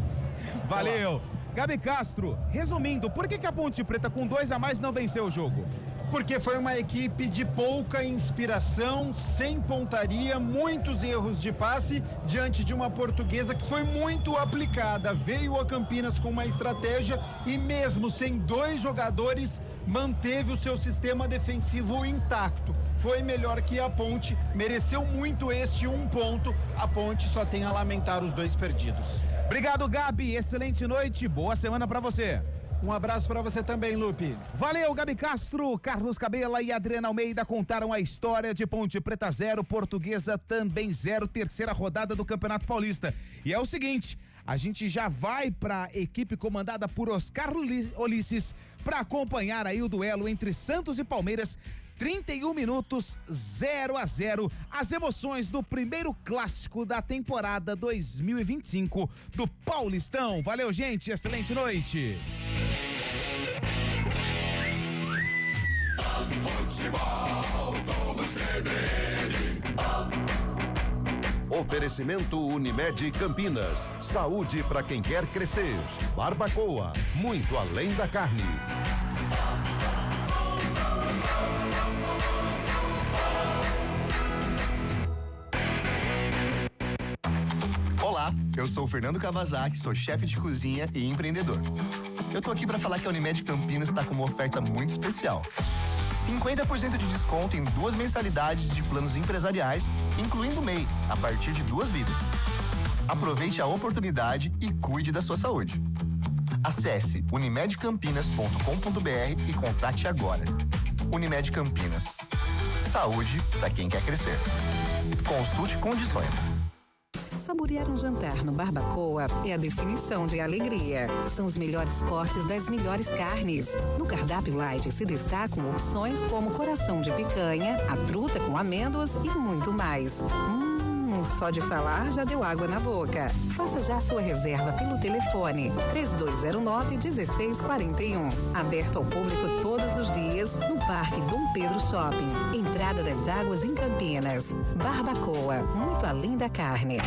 Valeu. Gabi Castro, resumindo, por que a Ponte Preta com 2 a mais não venceu o jogo? Porque foi uma equipe de pouca inspiração, sem pontaria, muitos erros de passe diante de uma Portuguesa que foi muito aplicada. Veio a Campinas com uma estratégia e mesmo sem 2 jogadores, manteve o seu sistema defensivo intacto. Foi melhor que a Ponte, mereceu muito este 1 ponto. A Ponte só tem a lamentar os 2 perdidos. Obrigado, Gabi. Excelente noite. Boa semana pra você. Um abraço pra você também, Lupe. Valeu, Gabi Castro, Carlos Cabela e Adriana Almeida contaram a história de Ponte Preta 0, Portuguesa também 0, terceira rodada do Campeonato Paulista. E é o seguinte, a gente já vai pra equipe comandada por Oscar Ulisses pra acompanhar aí o duelo entre Santos e Palmeiras. 31 minutos, 0 a 0. As emoções do primeiro clássico da temporada 2025 do Paulistão. Valeu, gente. Excelente noite. Oferecimento Unimed Campinas. Saúde para quem quer crescer. Barbacoa, muito além da carne. Olá, eu sou o Fernando Kawasaki, sou chefe de cozinha e empreendedor. Eu tô aqui para falar que a Unimed Campinas está com uma oferta muito especial. 50% de desconto em 2 mensalidades de planos empresariais, incluindo MEI, a partir de 2 vidas. Aproveite a oportunidade e cuide da sua saúde. Acesse unimedcampinas.com.br e contrate agora. Unimed Campinas. Saúde para quem quer crescer. Consulte condições. Saborear um jantar no Barbacoa é a definição de alegria. São os melhores cortes das melhores carnes. No cardápio light se destacam opções como coração de picanha, a truta com amêndoas e muito mais. Só de falar já deu água na boca. Faça já sua reserva pelo telefone 3209-1641. Aberto ao público todos os dias no Parque Dom Pedro Shopping. Entrada das Águas em Campinas. Barbacoa, muito além da carne.